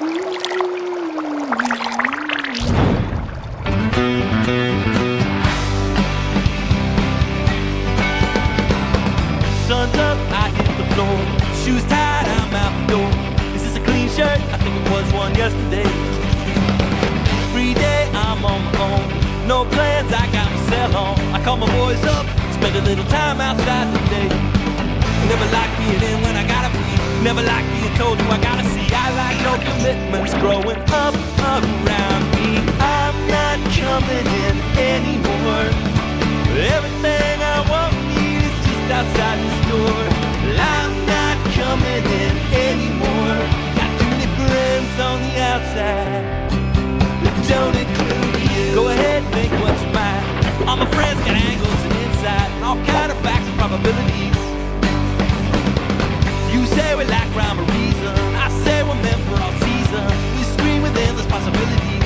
Sun's up, I hit the floor. Shoes tied, I'm out the door. Is this a clean shirt? I think it was one yesterday. Free day, I'm on my own. No plans, I got myself on. I call my boys up, spend a little time outside today. Never like being in when I gotta be. Never like being told who I gotta see. I like no commitments growing up around me. I'm not coming in anymore. Everything I want is just outside this door. I'm not coming in anymore. Got too many friends on the outside that don't include you. Go ahead, make what's mine. All my friends got angles and insight and all kind of facts and probabilities. You say we lack rhyme or reason. I say we're meant for all seasons. We scream with endless possibilities.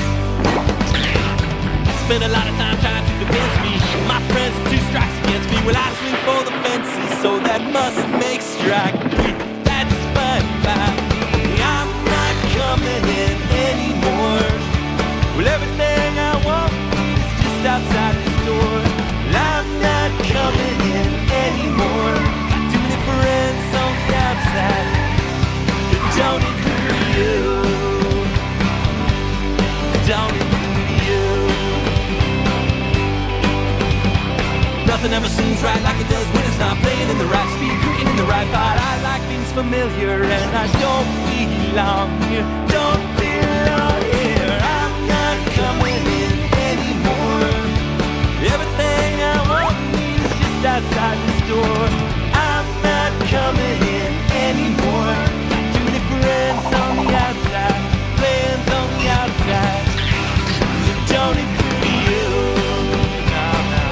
Spend a lot of time trying to convince me my friends are two strikes against me. Well, I swing for the fences, so that must make strike three. That's fine by me. I'm not coming in anymore. Well, everything I want is just outside this door. Well, I'm not coming in anymore. Got too many friends on the outside that don't include you. Don't include you. Nothing ever seems right like it does when it's not playing in the right speed, cooking in the right pot. I like things familiar and I don't belong here. Don't belong here. I'm not coming in anymore. Everything I want is just outside this door. I'm not coming in anymore. Got too many friends on the outside, plans on the outside. Don't include you. No, no.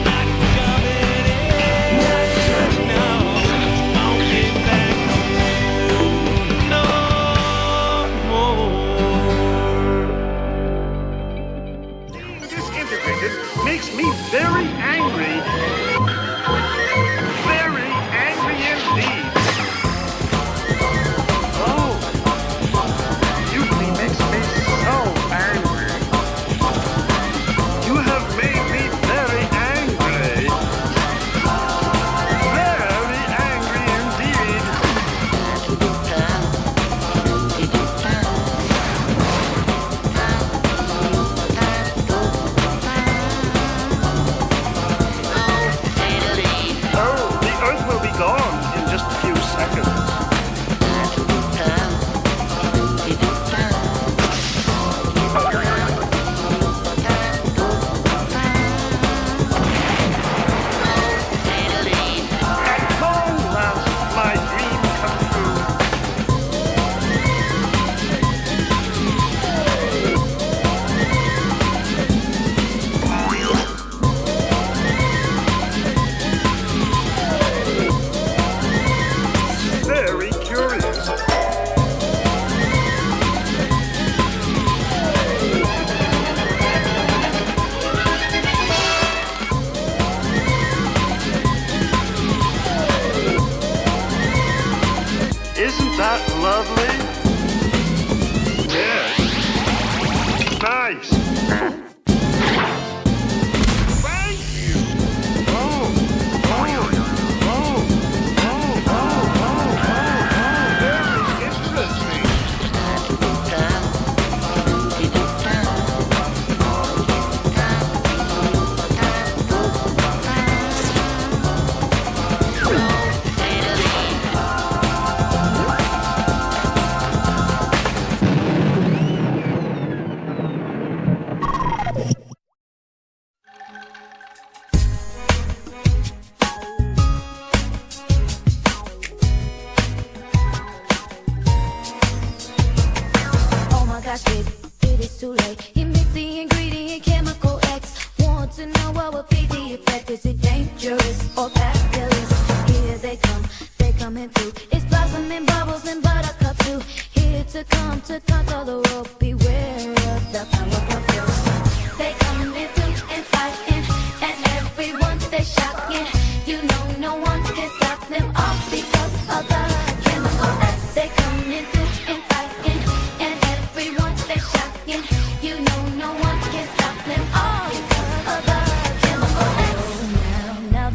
Not coming in. No, won't get back home. No more. Being disintegrated makes me very angry. Very angry indeed. Oh, mutiny makes me so angry. You have made me very angry. Very angry indeed. Oh, the Earth will be gone in just a few seconds. At long last, my dream come true. Very curious. Isn't that lovely? Yes. Nice. Thank you. Oh, very interesting.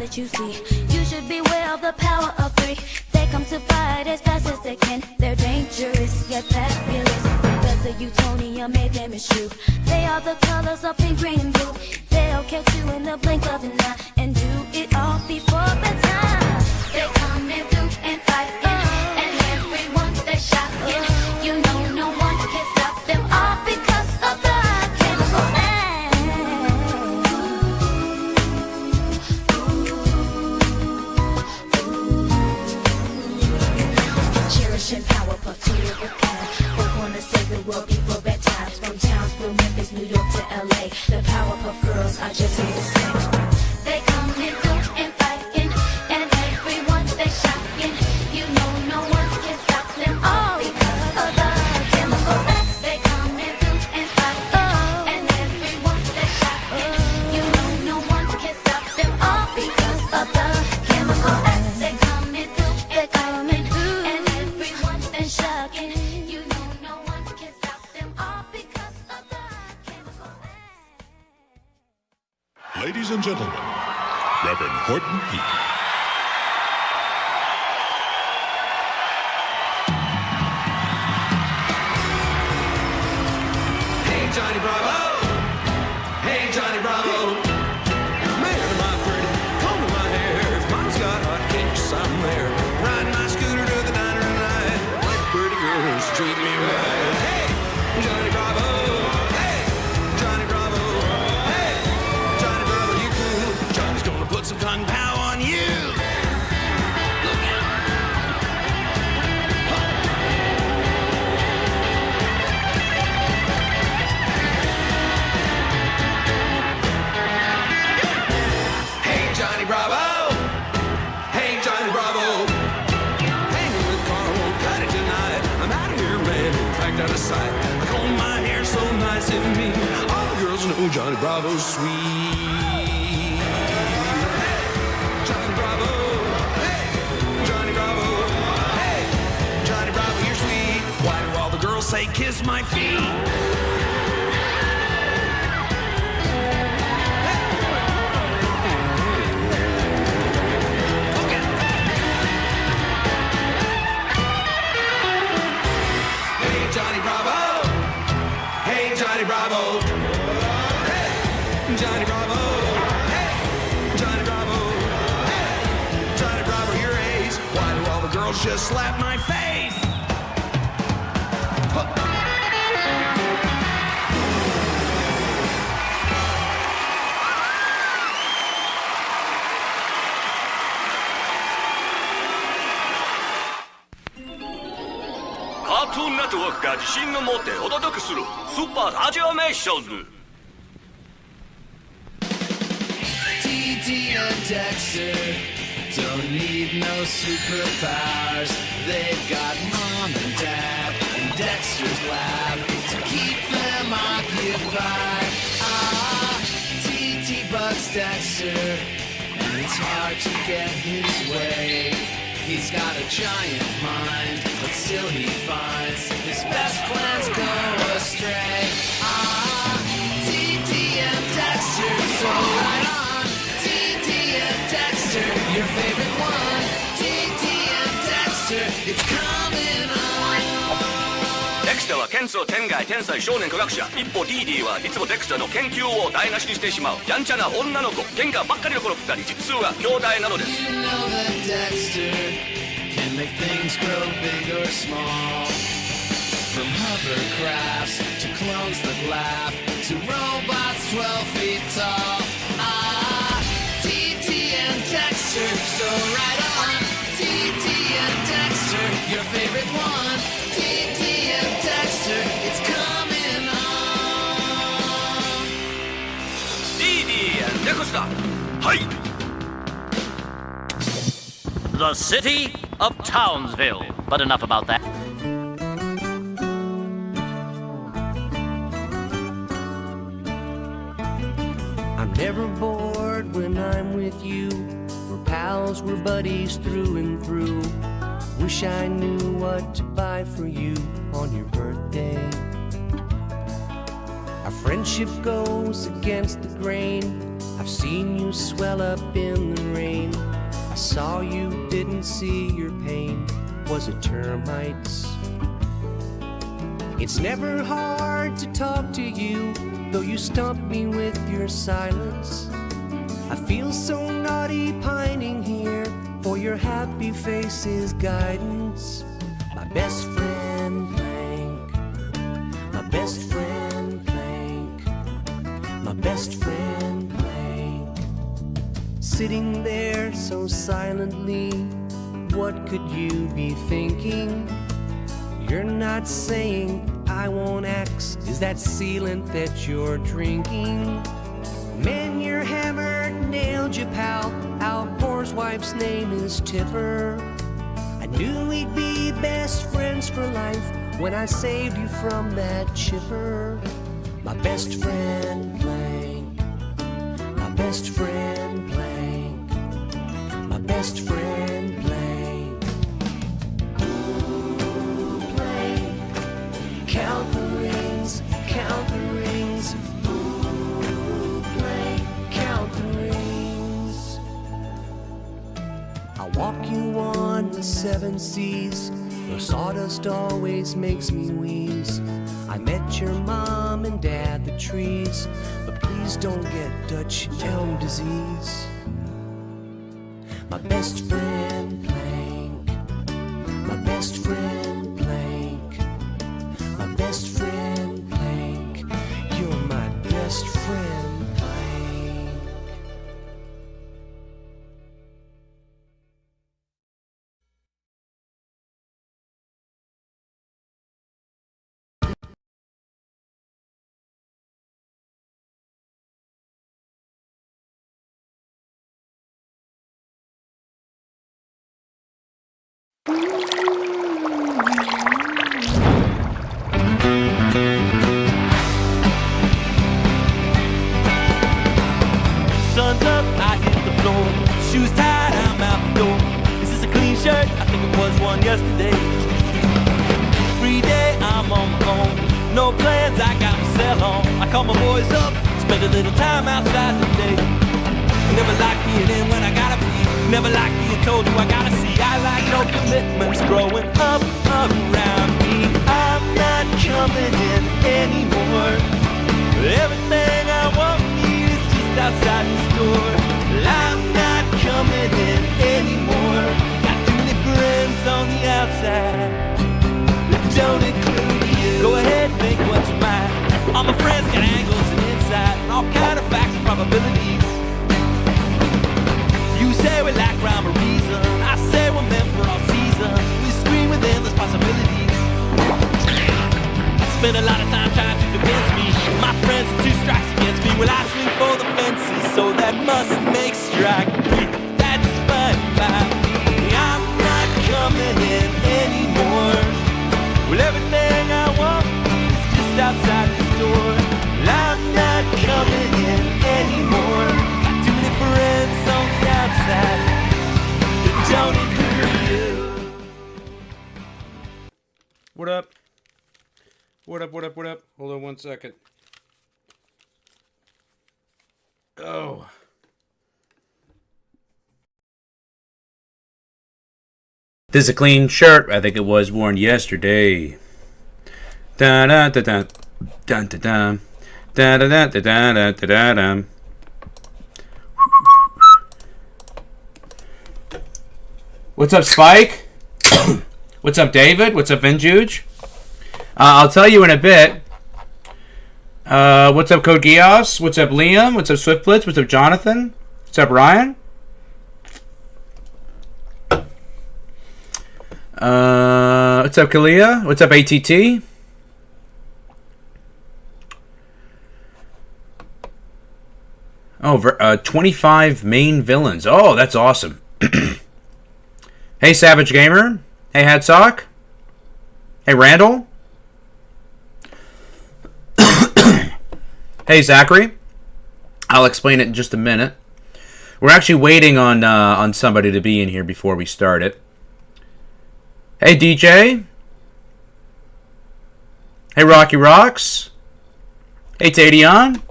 that you see. You should beware of the power of three. They come to fight as fast as they can. They're dangerous yet fabulous. Because the Eutonia made them eschew. They are the colors of pink, green, and blue. They'll catch you in the blink of an eye and do it all before bedtime. They come in through and fight and everyone they're shocking. You know no one can stop them all because of the chemical cherishing power, puff to live with kind. Both wanna save the world before bedtime. From Townsville, Memphis, New York to LA, the Powerpuff Girls are just here to stay. They come in through and fighting, and everyone they shocking. You know no one can stop them all because of the chemical X. They come in through and fighting, and everyone they shocking. You know no one can stop them all because of the chemical X. They come in through and fighting, and everyone they shocking. You know no one can stop them all because of the chemical X. Ladies and gentlemen, Reverend Horton Peake. Hey Johnny Bravo, hey Johnny Bravo. Man, am I pretty, combing my hair. If mom's got hot kinks, I'm there. Riding my scooter to the diner tonight. Pretty girls treat me right. Hey, Johnny Bravo, hey, Johnny Bravo, hey, Johnny Bravo, you cool. Johnny's gonna put some tongue pow on you. Look out. Hey Johnny Bravo, hey Johnny Bravo. Hanging with Carl won't cut it tonight. I'm out of here, man, in fact out of sight. I comb my hair so nice and neat. All the girls know Johnny Bravo's sweet. Hey, Johnny Bravo, hey, Johnny Bravo, hey, Johnny Bravo, you're sweet. Why do all the girls say kiss my feet? Hey Johnny Bravo, hey Johnny Bravo, hey Johnny Bravo, hey Johnny Bravo, hey Johnny Bravo, your ace. Why do all the girls just slap my face? Cartoon Network が自信を持ってお届けするスーパーラジオメーションズ。 TT and Dexter don't need no superpowers. They've got mom and dad and Dexter's lab to keep them occupied. TT bugs Dexter, and it's hard to get his way. He's got a giant mind, but still he finds his best plans go astray. TT and Dexter, so right on. TT and Dexter, your favorite one. TT and Dexter, it's coming on. デクスターはケンスを天外天才少年科学者。一方ディーディはいつもデクスターの研究を台無しにしてしまうやんちゃな女の子。喧嘩ばっかりのこの二人、実は兄弟なのです。 You know that Dexter can make things grow big or small. From hovercrafts to clones that laugh to robots 12 feet tall. TT and Dexter, so right on. TT and Dexter, your favorite one. TT and Dexter, it's coming on. ディーディー&デクスター、はい。 The city of Townsville. But enough about that. I'm never bored when I'm with you. We're pals, we're buddies through and through. Wish I knew what to buy for you on your birthday. Our friendship goes against the grain. I've seen you swell up in the rain. saw you, didn't see your pain. Was it termites? It's never hard to talk to you, though you stump me with your silence. I feel so naughty pining here for your happy face's guidance. My best friend Plank, my best friend Plank, my best friend Plank. Sitting there so silently, what could you be thinking? You're not saying I won't X. Is that sealant that you're drinking? Man, you're hammered, nailed you, pal. Our poor's wife's name is Tipper. I knew we'd be best friends for life when I saved you from that chipper. My best friend Plank, my best friend Plank, my best friend Plank. Ooh, Plank, count the rings, count the rings. Ooh, Plank, count the rings. I'll walk you on the 7 seas. The sawdust always makes me wheeze. I met your mom and dad, the trees, but please don't get Dutch elm disease. My best friend Plank, my best friend Plank, my best friend Plank, you're my best friend Plank. Sun's up, I hit the floor. Shoes tied, I'm out the door. Is this a clean shirt? I think it was one yesterday. Free day, I'm on my own. No plans, I got myself on. I call my boys up, spend a little time outside today. Never like being in when I gotta be. Never like being told who I gotta see. I like no commitments growing up around me. I'm not coming in anymore. Everything I want is just outside the store. I'm not coming in anymore. Got too many friends on the outside that don't include you. Go ahead, make what's mine. All my friends got angles and insight and all kind of facts and probabilities. You say we lack rhyme or reason. I say we're meant for all seasons. We scream with endless possibilities. Spend a lot of time trying to convince me my friends are 2 strikes against me. Well, I swing for the fences, so that must make strike 3. That's fine by me. I'm not coming in anymore. Well, everything I want is just outside this door. Well, I'm not coming in anymore. Got too many friends on the outside that don't include you. What up? What up, what up, what up? Hold on 1 second. Oh. This is a clean shirt. I think it was worn yesterday. Da da da da da da da da da da da da da da. What's up, Spike? What's up, David? What's up, Vinjuge? I'll tell you in a bit. What's up, Code Geass? What's up, Liam? What's up, Swiftblitz? What's up, Jonathan? What's up, Ryan? What's up, Kalia? What's up, ATT? Oh, 25 main villains. Oh, that's awesome. Hey, Savage Gamer. Hey, Hadsock. Hey, Randall. Hey, Zachary. I'll explain it in just a minute. We're actually waiting on somebody to be in here before we start it. Hey, DJ. Hey, Rocky Rocks. Hey, Tadion.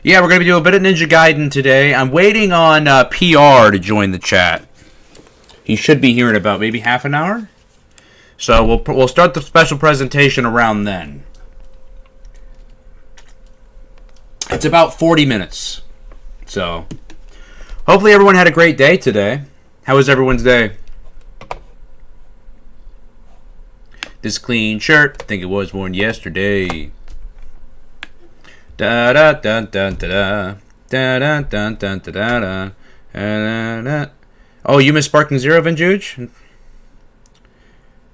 Yeah, we're going to be doing a bit of Ninja Gaiden today. I'm waiting on PR to join the chat. He should be here in about maybe half an hour. So we'll start the special presentation around then. It's about 40 minutes. So hopefully everyone had a great day today. How was everyone's day? This clean shirt, I think it was worn yesterday. Da da da da da da da da da da da da. Oh, you missed Sparking Zero, Vinjuge?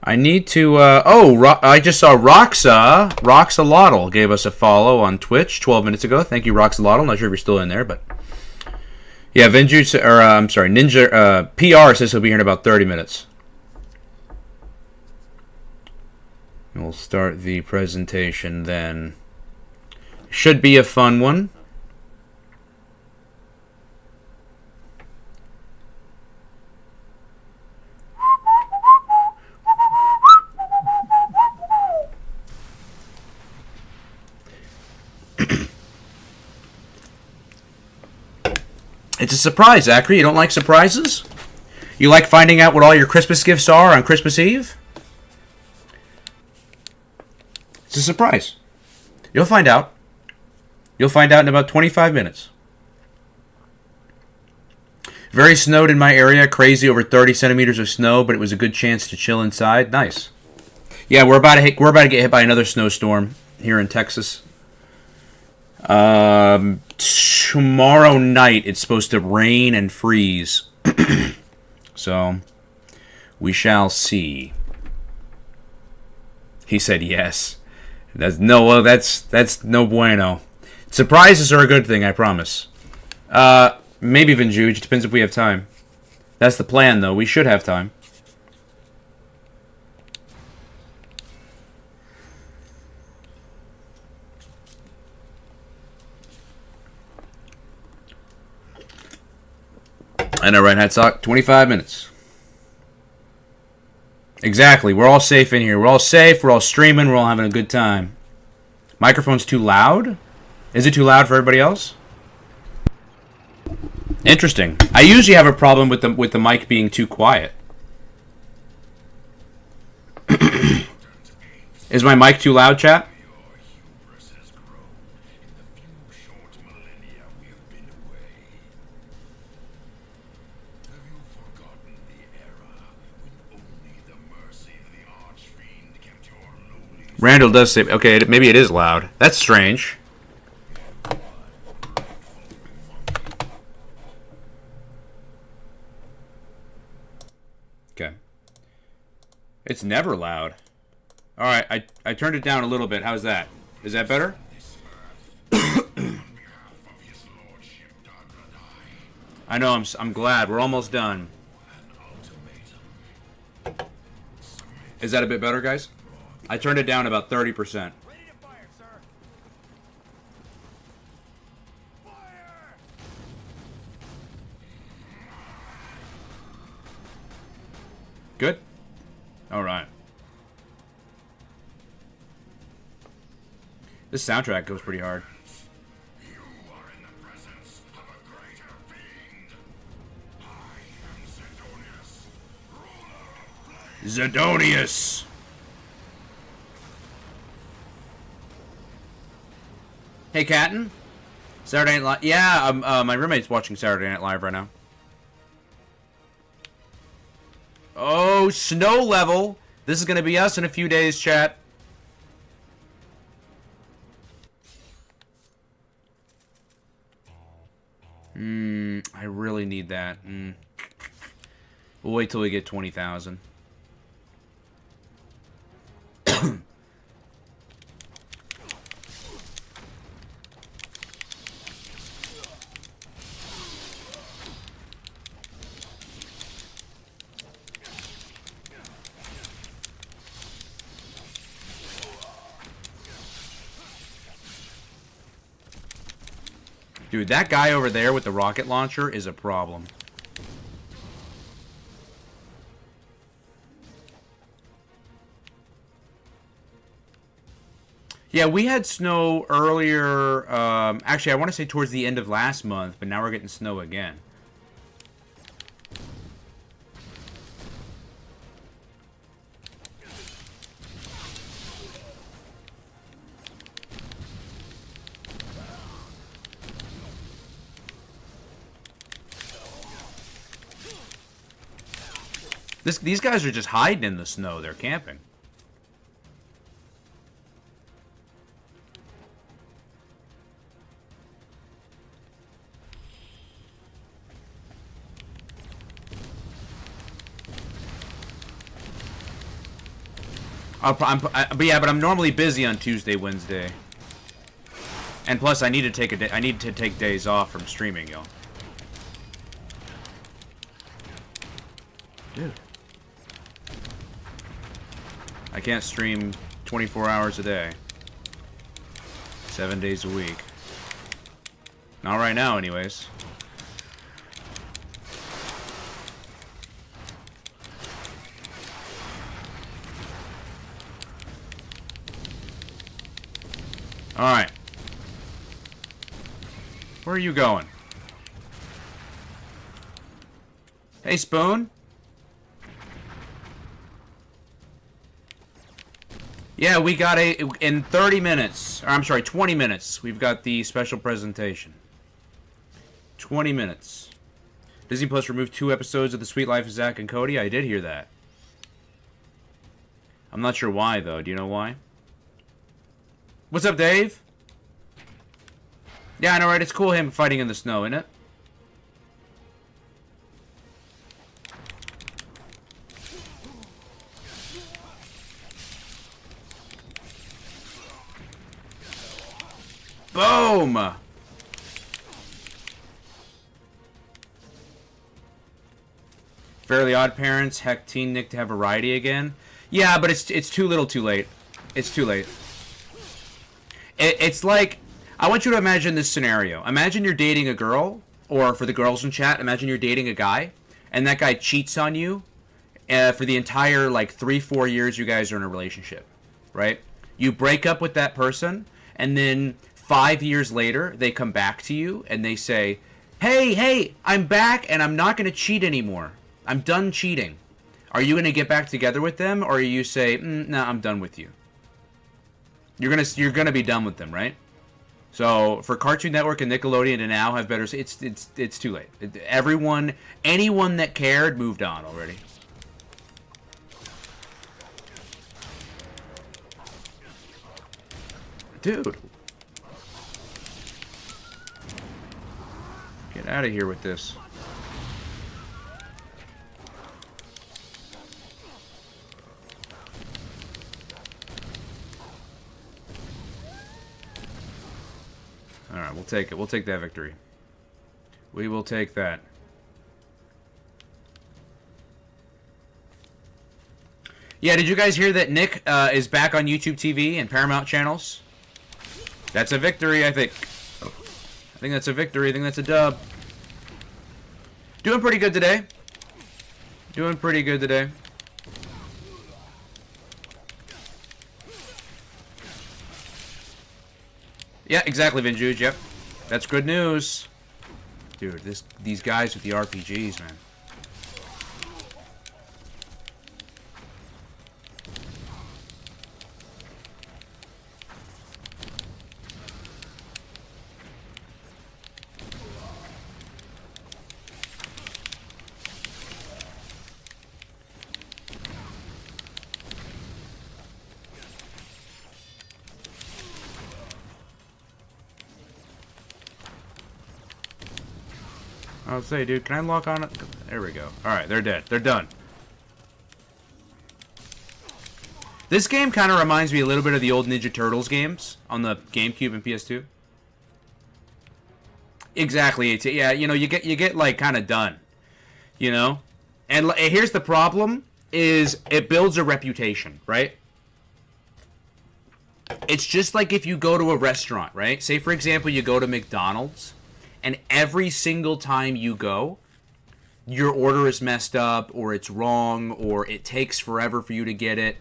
I need to. I just saw Roxa Lottle gave us a follow on Twitch 12 minutes ago. Thank you, Roxa Lottle. Not sure if you're still in there, but yeah, Vinjuge, or I'm sorry, Ninja PR says he'll be here in about 30 minutes. We'll start the presentation then. Should be a fun one. It's a surprise, Zachary. You don't like surprises? You like finding out what all your Christmas gifts are on Christmas Eve? It's a surprise. You'll find out. You'll find out in about 25 minutes. Very snowed in my area. Crazy, over 30 centimeters of snow, but it was a good chance to chill inside. Nice. Yeah, we're about to get hit by another snowstorm here in Texas. Tomorrow night it's supposed to rain and freeze. So we shall see. He said yes. That's no bueno. Surprises are a good thing, I promise. Maybe Vinjuge. Depends if we have time. That's the plan, though. We should have time. I know, right, Hatsock? 25 minutes. Exactly. We're all safe in here. We're all safe. We're all streaming. We're all having a good time. Microphone's too loud? Is it too loud for everybody else? Interesting. I usually have a problem with the mic being too quiet. Is my mic too loud, chat? Randall does say, okay, maybe it is loud. That's strange. Okay. It's never loud. Alright, I turned it down a little bit. How's that? Is that better? I know, I'm glad. We're almost done. Is that a bit better, guys? I turned it down about 30%. Ready to fire, sir. Fire! Good? Alright. This soundtrack goes pretty hard. You are in the presence of a greater fiend. I am Zedonius, ruler of flame. Zedonius! Hey, Catton. Saturday Night Live. Yeah, my roommate's watching Saturday Night Live right now. Oh, snow level. This is going to be us in a few days, chat. I really need that. We'll wait till we get 20,000. Dude, that guy over there with the rocket launcher is a problem. Yeah, we had snow earlier. Actually, I want to say towards the end of last month, but now we're getting snow again. These guys are just hiding in the snow. They're camping. But I'm normally busy on Tuesday, Wednesday, and plus I need to take a day. I need to take days off from streaming, y'all. Dude, I can't stream 24 hours a day, 7 days a week. Not right now, anyways. Alright. Where are you going? Hey, Spoon? Yeah, we got in 30 minutes, or I'm sorry, 20 minutes, we've got the special presentation. 20 minutes. Disney Plus removed 2 episodes of The Sweet Life of Zack and Cody. I did hear that. I'm not sure why, though. Do you know why? What's up, Dave? Yeah, I know, right? It's cool him fighting in the snow, isn't it? Boom! Fairly Odd Parents, heck, Teen Nick to have variety again. Yeah, but it's too little too late. It's too late. It's like, I want you to imagine this scenario. Imagine you're dating a girl, or for the girls in chat, imagine you're dating a guy, and that guy cheats on you for the entire, like, 3-4 years you guys are in a relationship, right? You break up with that person, and then 5 years later, they come back to you, and they say, hey, I'm back, and I'm not going to cheat anymore. I'm done cheating. Are you going to get back together with them, or you say, nah, I'm done with you? You're gonna be done with them, right? So for Cartoon Network and Nickelodeon to now have better, it's too late. Anyone that cared moved on already. Dude, get out of here with this. Alright, we'll take it. We'll take that victory. We will take that. Yeah, did you guys hear that Nick is back on YouTube TV and Paramount channels? That's a victory, I think. I think that's a victory. I think that's a dub. Doing pretty good today. Doing pretty good today. Yeah, exactly, Vinjuge. Yep. That's good news. Dude, these guys with the RPGs, man. I'll say, dude, can I lock on it? There we go. Alright, they're dead. They're done. This game kind of reminds me a little bit of the old Ninja Turtles games on the GameCube and PS2. Exactly. Yeah, you know, you get like kind of done. You know? And here's the problem is it builds a reputation, right? It's just like if you go to a restaurant, right? Say, for example, you go to McDonald's, and every single time you go, your order is messed up, or it's wrong, or it takes forever for you to get it.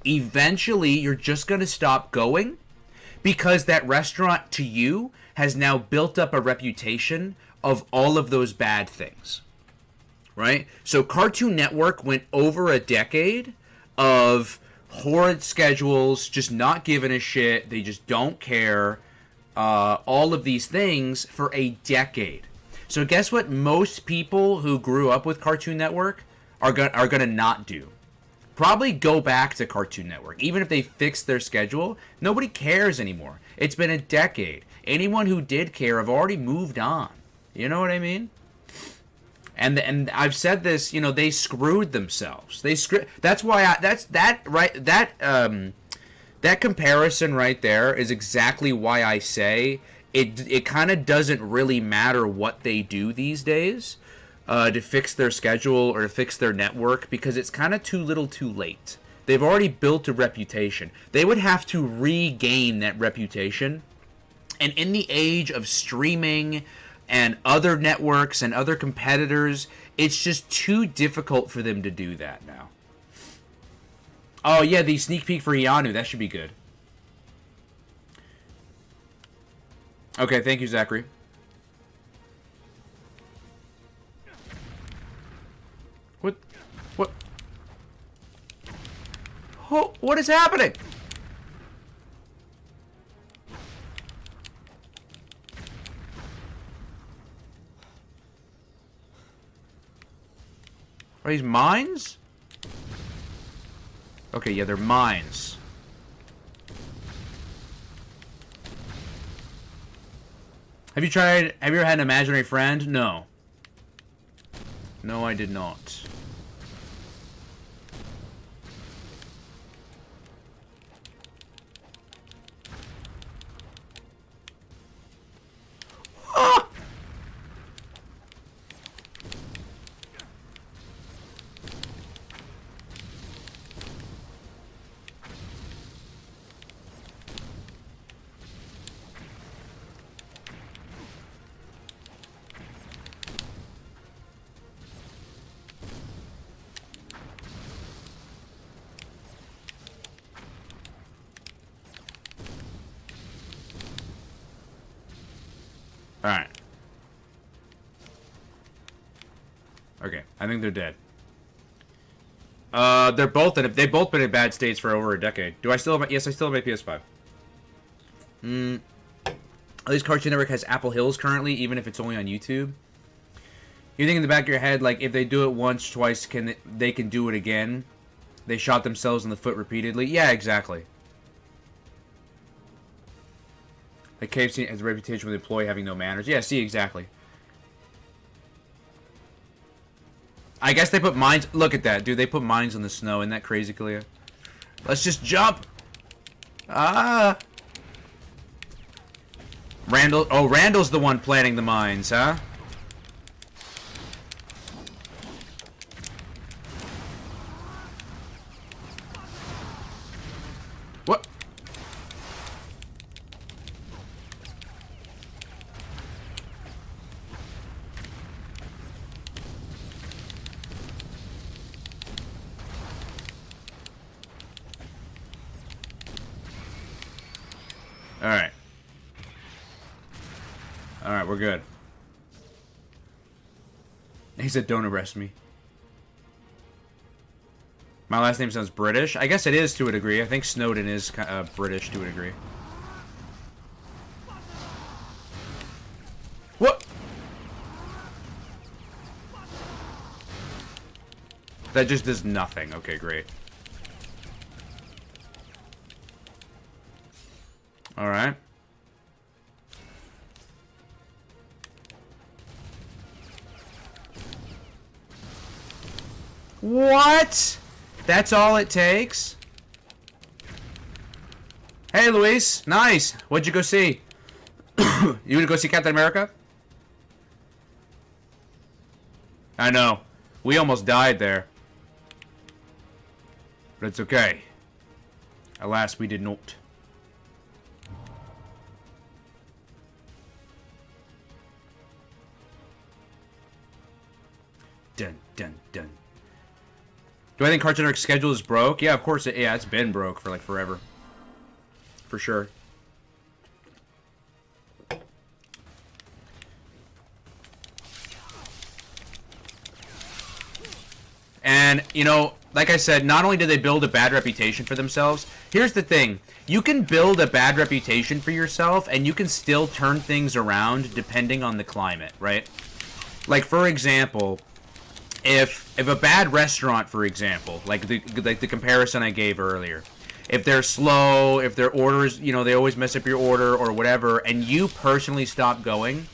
Eventually, you're just going to stop going, Because that restaurant, to you, has now built up a reputation of all of those bad things. Right? So Cartoon Network went over a decade of horrid schedules, just not giving a shit. They just don't care. All of these things for a decade. So guess what most people who grew up with Cartoon Network are gonna not do? Probably go back to Cartoon Network. Even if they fix their schedule, nobody cares anymore. It's been a decade. Anyone who did care have already moved on. You know what I mean? And I've said this, you know, they screwed themselves. That's why that comparison right there is exactly why I say it kind of doesn't really matter what they do these days to fix their schedule or to fix their network, because it's kind of too little too late. They've already built a reputation. They would have to regain that reputation. And in the age of streaming and other networks and other competitors, it's just too difficult for them to do that now. Oh yeah, the sneak peek for Ianu, that should be good. Okay, thank you, Zachary. What? Oh, what is happening? Are these mines? Okay, yeah, they're mines. Have you ever had an imaginary friend? No. No, I did not. Ah! Alright. Okay, I think they're dead. They've both been in bad states for over a decade. Do I still have yes, I still have my PS5. At least Cartoon Network has Apple Hills currently, even if it's only on YouTube. You think in the back of your head, like, if they do it once, twice, they can do it again? They shot themselves in the foot repeatedly? Yeah, exactly. Like KFC has a reputation with the employee having no manners. Yeah, see, exactly. I guess they put mines... Look at that, dude. They put mines in the snow. Isn't that crazy, Kalia? Let's just jump! Ah! Randall... Oh, Randall's the one planting the mines, huh? What? Alright. Alright, we're good. He said, don't arrest me. My last name sounds British. I guess it is to a degree. I think Snowden is British to a degree. What? That just does nothing. Okay, great. Alright. What? That's all it takes? Hey, Luis. Nice. What'd you go see? You gonna go see Captain America? I know. We almost died there. But it's okay. Alas, we did not. Dun, dun, dun. Do I think Cartoon Network's schedule is broke? Yeah, of course. Yeah, it's been broke for like forever. For sure. And, you know, like I said, not only did they build a bad reputation for themselves, here's the thing. You can build a bad reputation for yourself, and you can still turn things around depending on the climate, right? Like, for example, if a bad restaurant, for example, like the comparison I gave earlier, if they're slow, if their orders, you know, they always mess up your order or whatever, and you personally stop going,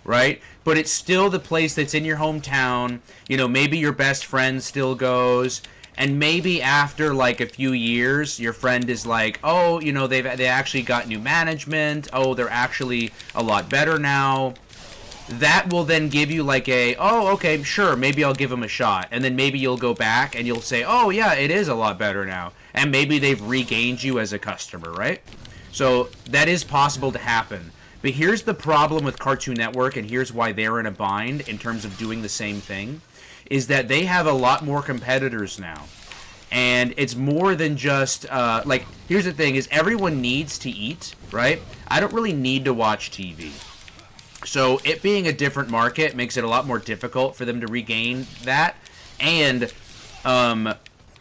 right? But it's still the place that's in your hometown, you know, maybe your best friend still goes, and maybe after like a few years, your friend is like, oh, you know, they actually got new management, oh, they're actually a lot better now. That will then give you like a, oh, okay, sure, maybe I'll give them a shot. And then maybe you'll go back and you'll say, oh, yeah, it is a lot better now. And maybe they've regained you as a customer, right? So that is possible to happen. But here's the problem with Cartoon Network, and here's why they're in a bind in terms of doing the same thing, is that they have a lot more competitors now. And it's more than just, like, here's the thing, is everyone needs to eat, right? I don't really need to watch TV. So it being a different market makes it a lot more difficult for them to regain that. And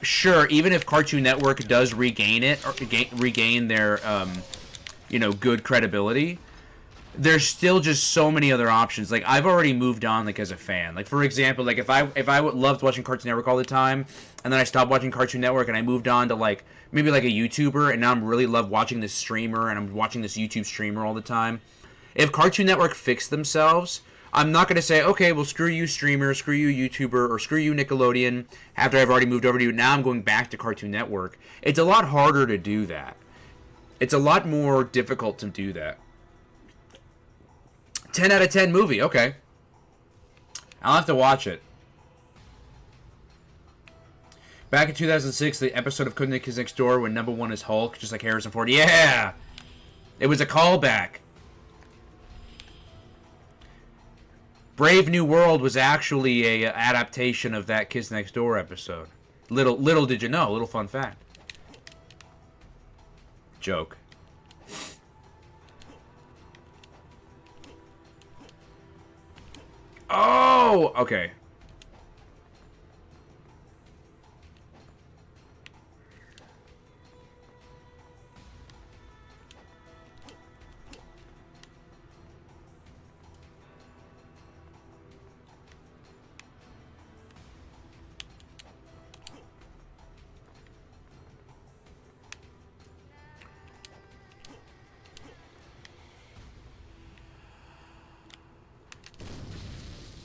sure, even if Cartoon Network does regain it or regain their you know, good credibility, there's still just so many other options. Like, I've already moved on, like, as a fan. Like, for example, like, if I loved watching Cartoon Network all the time, and then I stopped watching Cartoon Network and I moved on to, like, maybe like a YouTuber, and now I'm really love watching this streamer, and I'm watching this YouTube streamer all the time. If Cartoon Network fixed themselves, I'm not going to say, okay, well, screw you, streamer, screw you, YouTuber, or screw you, Nickelodeon, after I've already moved over to you. Now I'm going back to Cartoon Network. It's a lot harder to do that. It's a lot more difficult to do that. 10 out of 10 movie, okay. I'll have to watch it. Back in 2006, the episode of Couldn't Kids Next Door when number 1 is Hulk, just like Harrison Ford. Yeah! It was a callback. Brave New World was actually a adaptation of that Kids Next Door episode. Little did you know. Little fun fact. Joke. Oh, okay.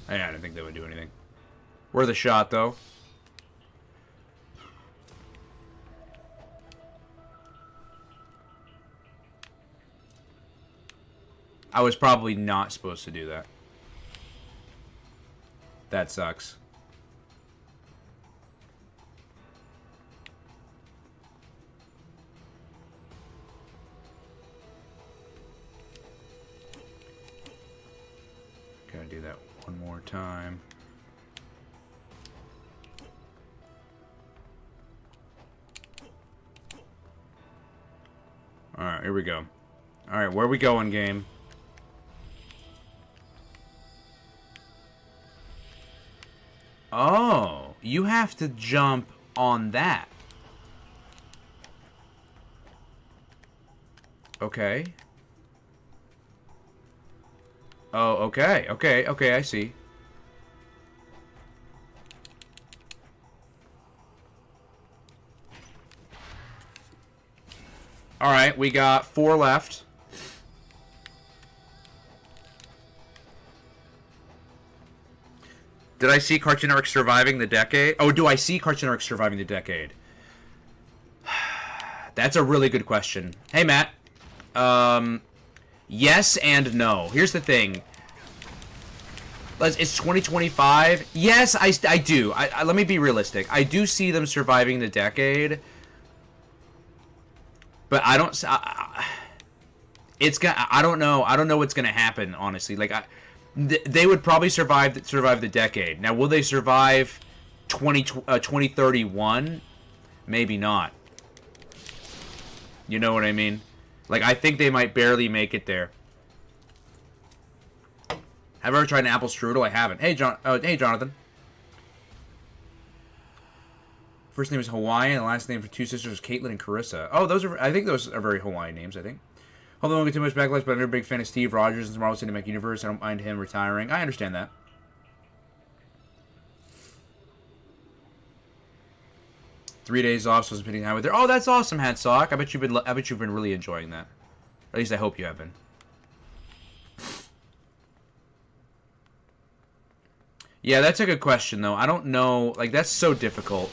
I didn't think they would do anything. Worth a shot, though. I was probably not supposed to do that. That sucks. Gotta do that one more time. Alright, here we go. Alright, where we going, game? Oh, you have to jump on that. Okay. Oh, okay, okay, I see. Alright, we got 4 left. Did I see Cartoon Network surviving the decade? Oh, do I see Cartoon Network surviving the decade? That's a really good question. Hey, Matt. Yes and no. Here's the thing. It's 2025. Yes, I do. Let me be realistic. I do see them surviving the decade. But I don't... I don't know. I don't know what's going to happen, honestly. Like, they would probably survive the decade. Now, will they survive 2031? Maybe not. You know what I mean? Like, I think they might barely make it there. Have I ever tried an apple strudel? I haven't. Hey, hey, Jonathan. First name is Hawaiian, and the last name for two sisters is Caitlin and Carissa. Oh, I think those are very Hawaiian names, I think. Hope I don't get too much backlash, but I'm a big fan of Steve Rogers and Marvel Cinematic Universe. I don't mind him retiring. I understand that. Three days off, so I was spending time with her. Oh, that's awesome, Hadsock. I bet you've been really enjoying that. At least I hope you have been. Yeah, that's a good question, though. I don't know. Like, that's so difficult.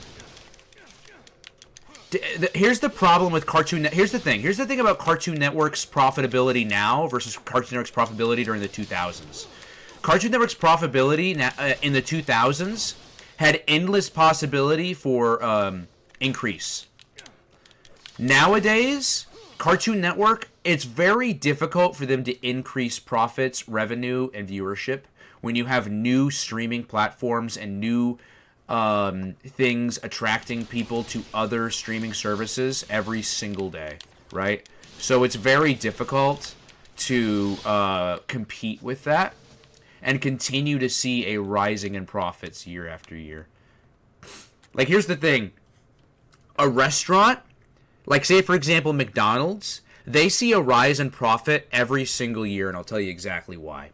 Here's the problem with Cartoon Network. Here's the thing. Here's the thing about Cartoon Network's profitability now versus Cartoon Network's profitability during the 2000s. Cartoon Network's profitability in the 2000s had endless possibility for increase. Nowadays, Cartoon Network, it's very difficult for them to increase profits, revenue, and viewership when you have new streaming platforms and new things attracting people to other streaming services every single day, right? So it's very difficult to compete with that and continue to see a rising in profits year after year. Like, here's the thing. A restaurant, like, say, for example, McDonald's, they see a rise in profit every single year, and I'll tell you exactly why.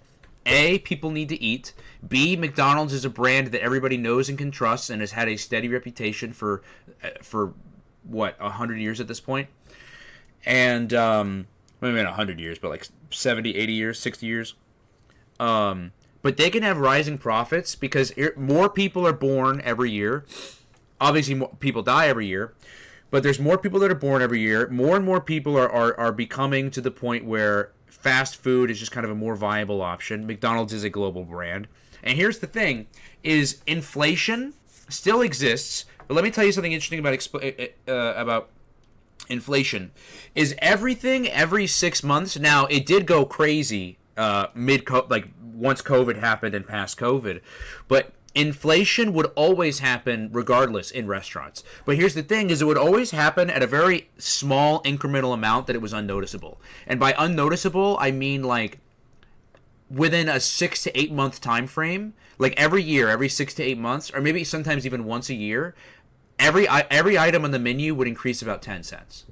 A, people need to eat. B, McDonald's is a brand that everybody knows and can trust and has had a steady reputation for what, 100 years at this point? And, maybe not 100 years, but like 70, 80 years, 60 years. But they can have rising profits because more people are born every year. Obviously, more people die every year. But there's more people that are born every year. More and more people are becoming to the point where fast food is just kind of a more viable option. McDonald's is a global brand. And here's the thing, is inflation still exists. But let me tell you something interesting about inflation. Is everything every 6 months? Now, it did go crazy once COVID happened and past COVID. But inflation would always happen regardless in restaurants. But here's the thing, is it would always happen at a very small incremental amount that it was unnoticeable. And by unnoticeable, I mean like within a 6 to 8 month time frame, like every year, every 6 to 8 months, or maybe sometimes even once a year, every item on the menu would increase about 10 cents.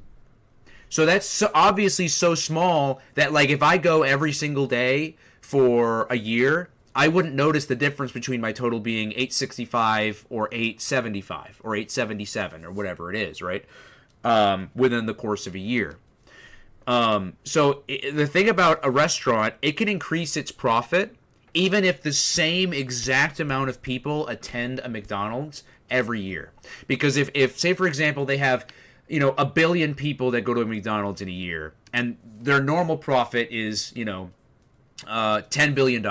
So that's obviously so small that, like, if I go every single day for a year, I wouldn't notice the difference between my total being $8.65 or $8.75 or $8.77 or whatever it is, right? Within the course of a year. So the thing about a restaurant, it can increase its profit even if the same exact amount of people attend a McDonald's every year. Because if say, for example, they have, 1 billion people that go to a McDonald's in a year, and their normal profit is, $10 billion.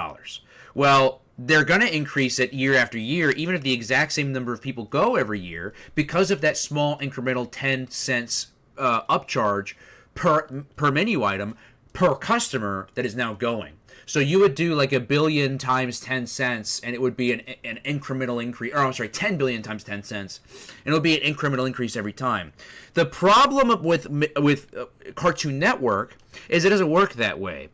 Well, they're going to increase it year after year, even if the exact same number of people go every year, because of that small incremental 10 cents upcharge per menu item per customer that is now going. So you would do like 1 billion times 10 cents, and it would be an incremental increase. Or I'm sorry, 10 billion times 10 cents, and it would be an incremental increase every time. The problem with Cartoon Network is it doesn't work that way.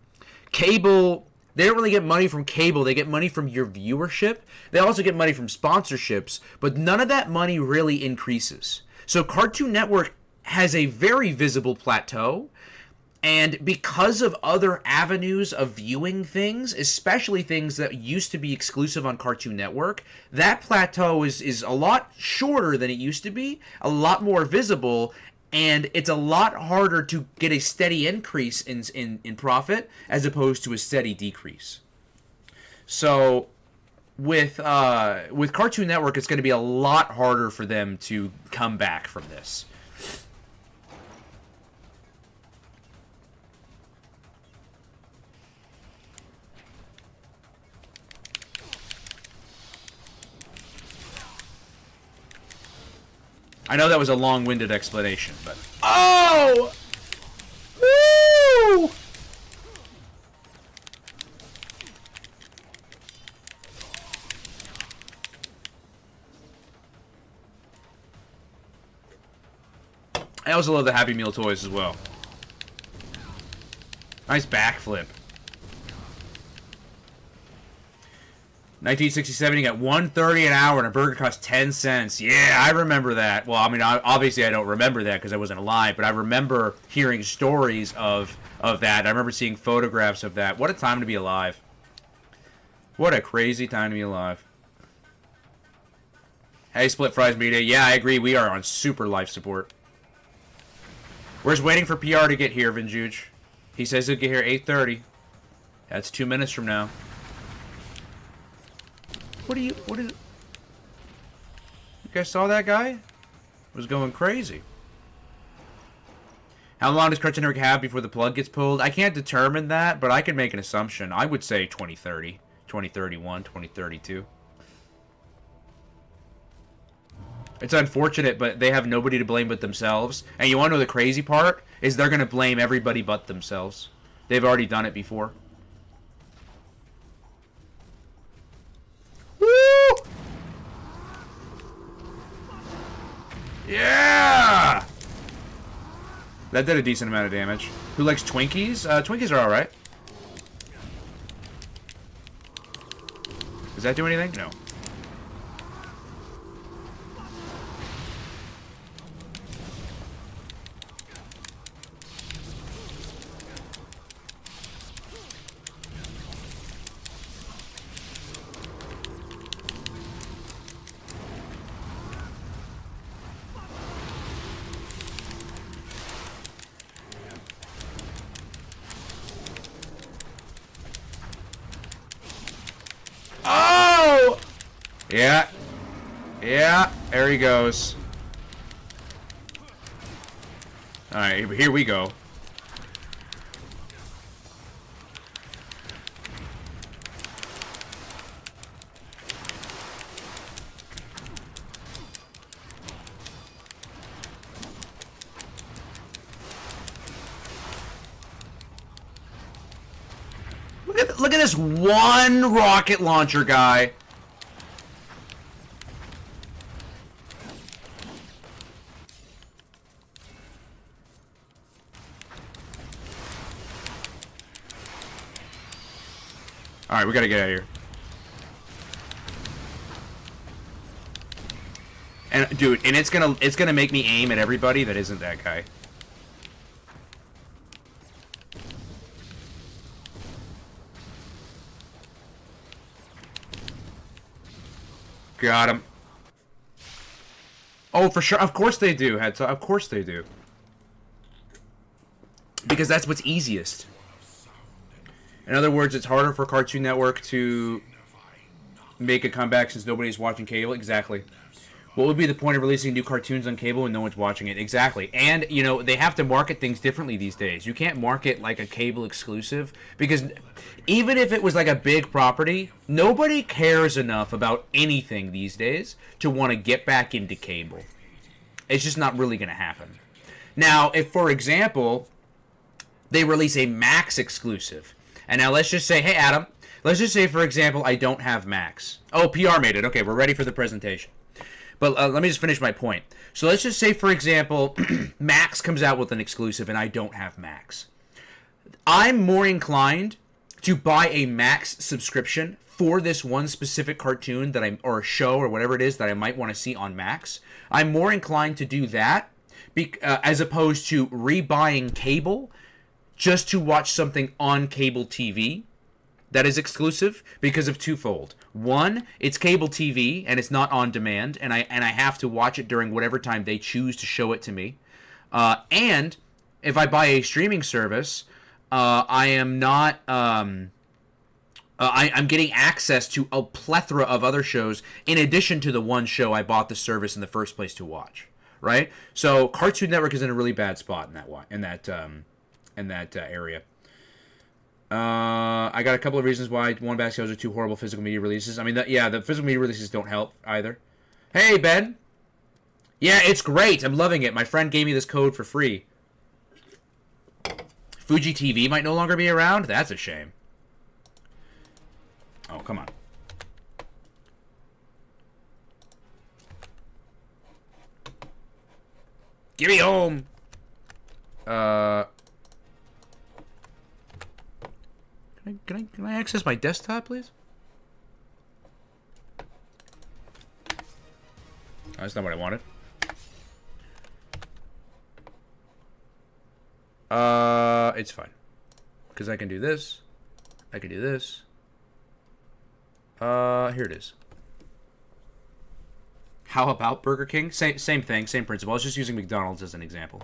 Cable, they don't really get money from cable. They get money from your viewership. They also get money from sponsorships, but none of that money really increases. So Cartoon Network has a very visible plateau, and because of other avenues of viewing things, especially things that used to be exclusive on Cartoon Network, that plateau is a lot shorter than it used to be, a lot more visible, and it's a lot harder to get a steady increase in profit as opposed to a steady decrease. So with Cartoon Network, it's going to be a lot harder for them to come back from this. I know that was a long-winded explanation, but... Oh! Woo! I also love the Happy Meal toys as well. Nice backflip. 1967, you got $1.30 an hour, and a burger cost 10 cents. Yeah, I remember that. Well, I mean, obviously I don't remember that because I wasn't alive, but I remember hearing stories of that. I remember seeing photographs of that. What a time to be alive. What a crazy time to be alive. Hey, Split Fries Media. Yeah, I agree. We are on super life support. We're just waiting for PR to get here, Vinjuge. He says he'll get here 8:30. That's 2 minutes from now. What is... You guys saw that guy? Was going crazy. How long does Cartoon Network have before the plug gets pulled? I can't determine that, but I can make an assumption. I would say 2030, 2031, 2032. It's unfortunate, but they have nobody to blame but themselves. And you want to know the crazy part? Is they're going to blame everybody but themselves. They've already done it before. Woo! Yeah! That did a decent amount of damage. Who likes Twinkies? Twinkies are alright. Does that do anything? No. Oh! Yeah. Yeah, there he goes. Alright, here we go. Look at this one rocket launcher guy. All right, we gotta get out of here. And dude, and it's gonna make me aim at everybody that isn't that guy. Got him. Oh, for sure. Of course they do, Heads. Of course they do. Because that's what's easiest. In other words, it's harder for Cartoon Network to make a comeback since nobody's watching cable. Exactly. What would be the point of releasing new cartoons on cable when no one's watching it? Exactly. And, you know, they have to market things differently these days. You can't market like a cable exclusive because even if it was like a big property, nobody cares enough about anything these days to want to get back into cable. It's just not really going to happen. Now, if, for example, they release a Max exclusive, and now let's just say, hey, Adam, let's just say, for example, I don't have Max. Oh, PR made it. Okay, we're ready for the presentation. But let me just finish my point. So let's just say, for example, Max comes out with an exclusive and I don't have Max. I'm more inclined to buy a Max subscription for this one specific cartoon that or a show or whatever it is that I might want to see on Max. I'm more inclined to do that as opposed to rebuying cable just to watch something on cable TV that is exclusive because of twofold. One, it's cable TV and it's not on demand, and I have to watch it during whatever time they choose to show it to me. And if I buy a streaming service, I am not. I'm getting access to a plethora of other shows in addition to the one show I bought the service in the first place to watch. Right? So Cartoon Network is in a really bad spot in that area. I got a couple of reasons why one bad shows are two horrible physical media releases. I mean, the physical media releases don't help either. Hey, Ben. Yeah, it's great. I'm loving it. My friend gave me this code for free. Fuji TV might no longer be around? That's a shame. Oh, come on. Give me home. Can I access my desktop, please? That's not what I wanted. It's fine. Because I can do this. I can do this. Here it is. How about Burger King? Same thing, same principle. I was just using McDonald's as an example.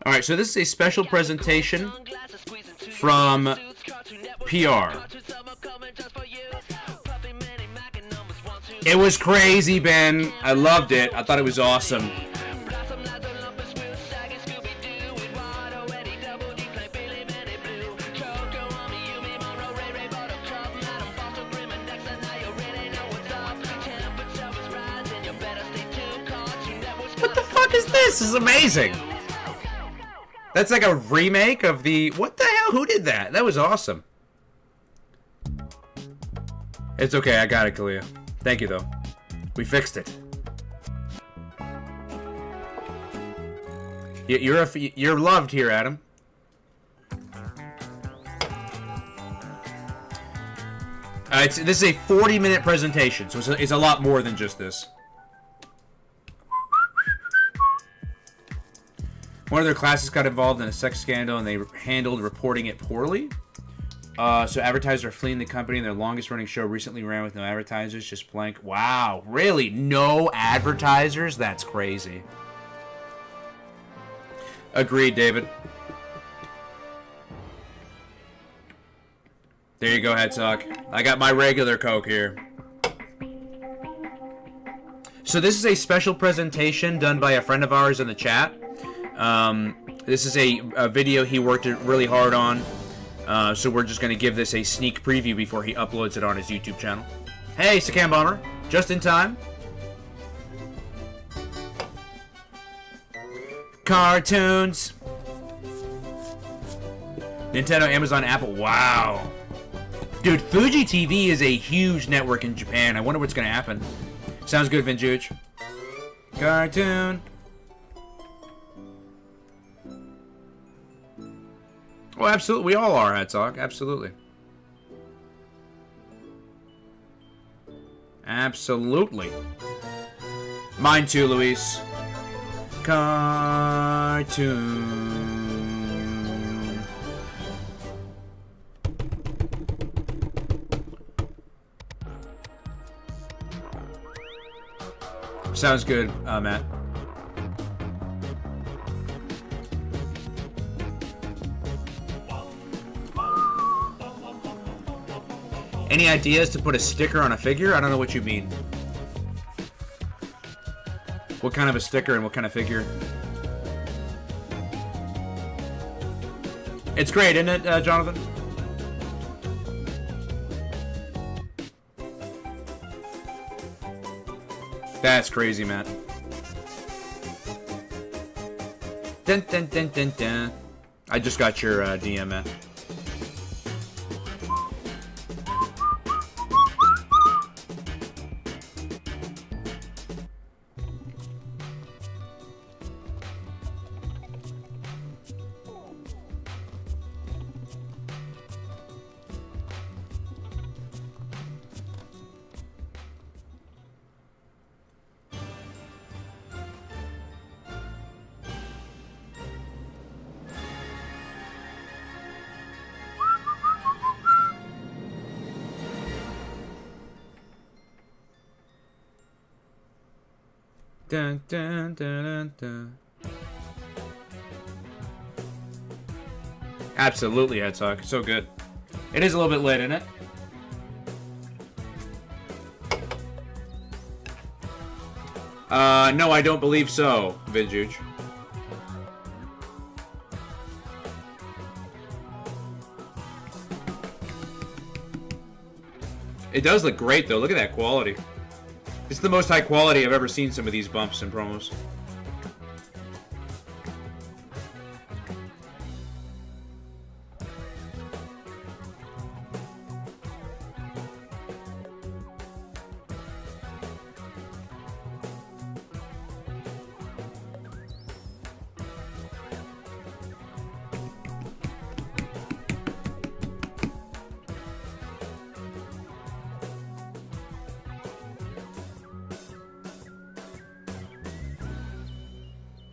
Alright, so this is a special presentation from PR. It was crazy, Ben. I loved it. I thought it was awesome. What the fuck is this? This is amazing. That's like a remake of the... What the hell? Who did that? That was awesome. It's okay. I got it, Kalia. Thank you, though. We fixed it. You're loved here, Adam. This is a 40-minute presentation, so it's a lot more than just this. One of their classes got involved in a sex scandal, and they handled reporting it poorly. So advertisers are fleeing the company, and their longest-running show recently ran with no advertisers, just blank. Wow, really? No advertisers? That's crazy. Agreed, David. There you go, Headsock. I got my regular Coke here. So this is a special presentation done by a friend of ours in the chat. This is a video he worked really hard on. So we're just going to give this a sneak preview before he uploads it on his YouTube channel. Hey, Sakam Bomber. Just in time. Cartoons. Nintendo, Amazon, Apple. Wow. Dude, Fuji TV is a huge network in Japan. I wonder what's going to happen. Sounds good, Vinjuge. Cartoon. Well, absolutely. We all are, Headsock. Absolutely. Absolutely. Mine too, Luis. Cartoon. Sounds good, Matt. Any ideas to put a sticker on a figure? I don't know what you mean. What kind of a sticker and what kind of figure? It's great, isn't it, Jonathan? That's crazy, Matt. Dun, dun, dun, dun, dun. I just got your DM, Matt. Dun, dun, dun, dun, dun. Absolutely, Headsock. So good. It is a little bit late, isn't it? No, I don't believe so, Vinjuge. It does look great, though. Look at that quality. It's the most high quality I've ever seen some of these bumps and promos.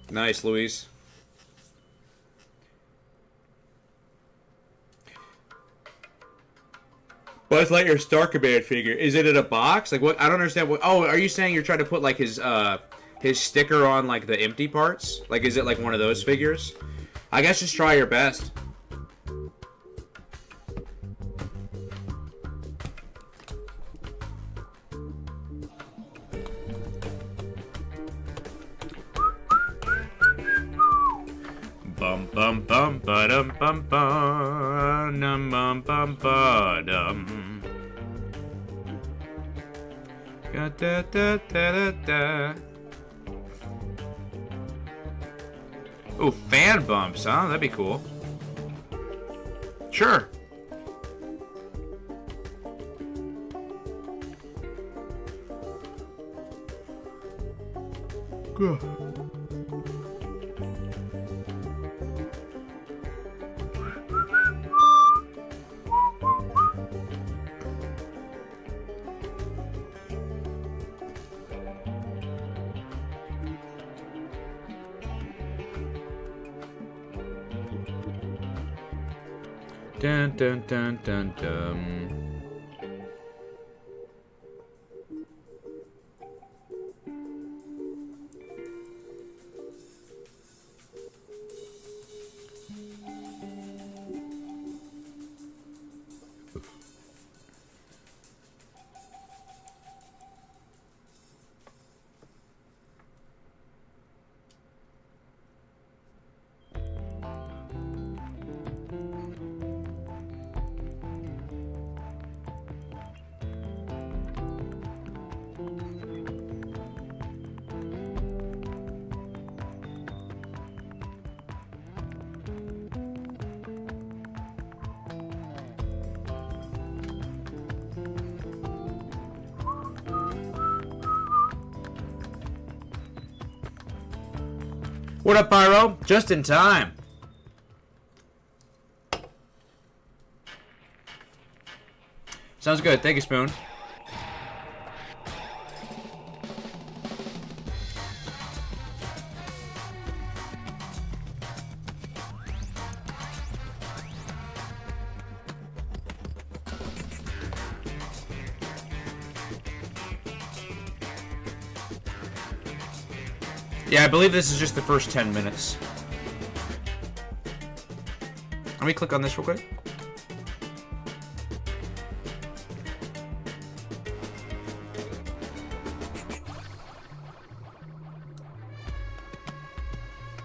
Nice, Luis. Buzz Lightyear's Star Command figure. Is it in a box? Like what? I don't understand. What? Oh, are you saying you're trying to put like his sticker on like the empty parts? Like is it like one of those figures? I guess just try your best. Bum bum bum ba dum bum bum bum bum ba dum. Da da da da da. Oh, fan bumps, huh? That'd be cool. Sure. Good. Dun dun dun dun dun. What up, Pyro? Just in time. Sounds good. Thank you, Spoon. Yeah, I believe this is just the first 10 minutes. Let me click on this real quick.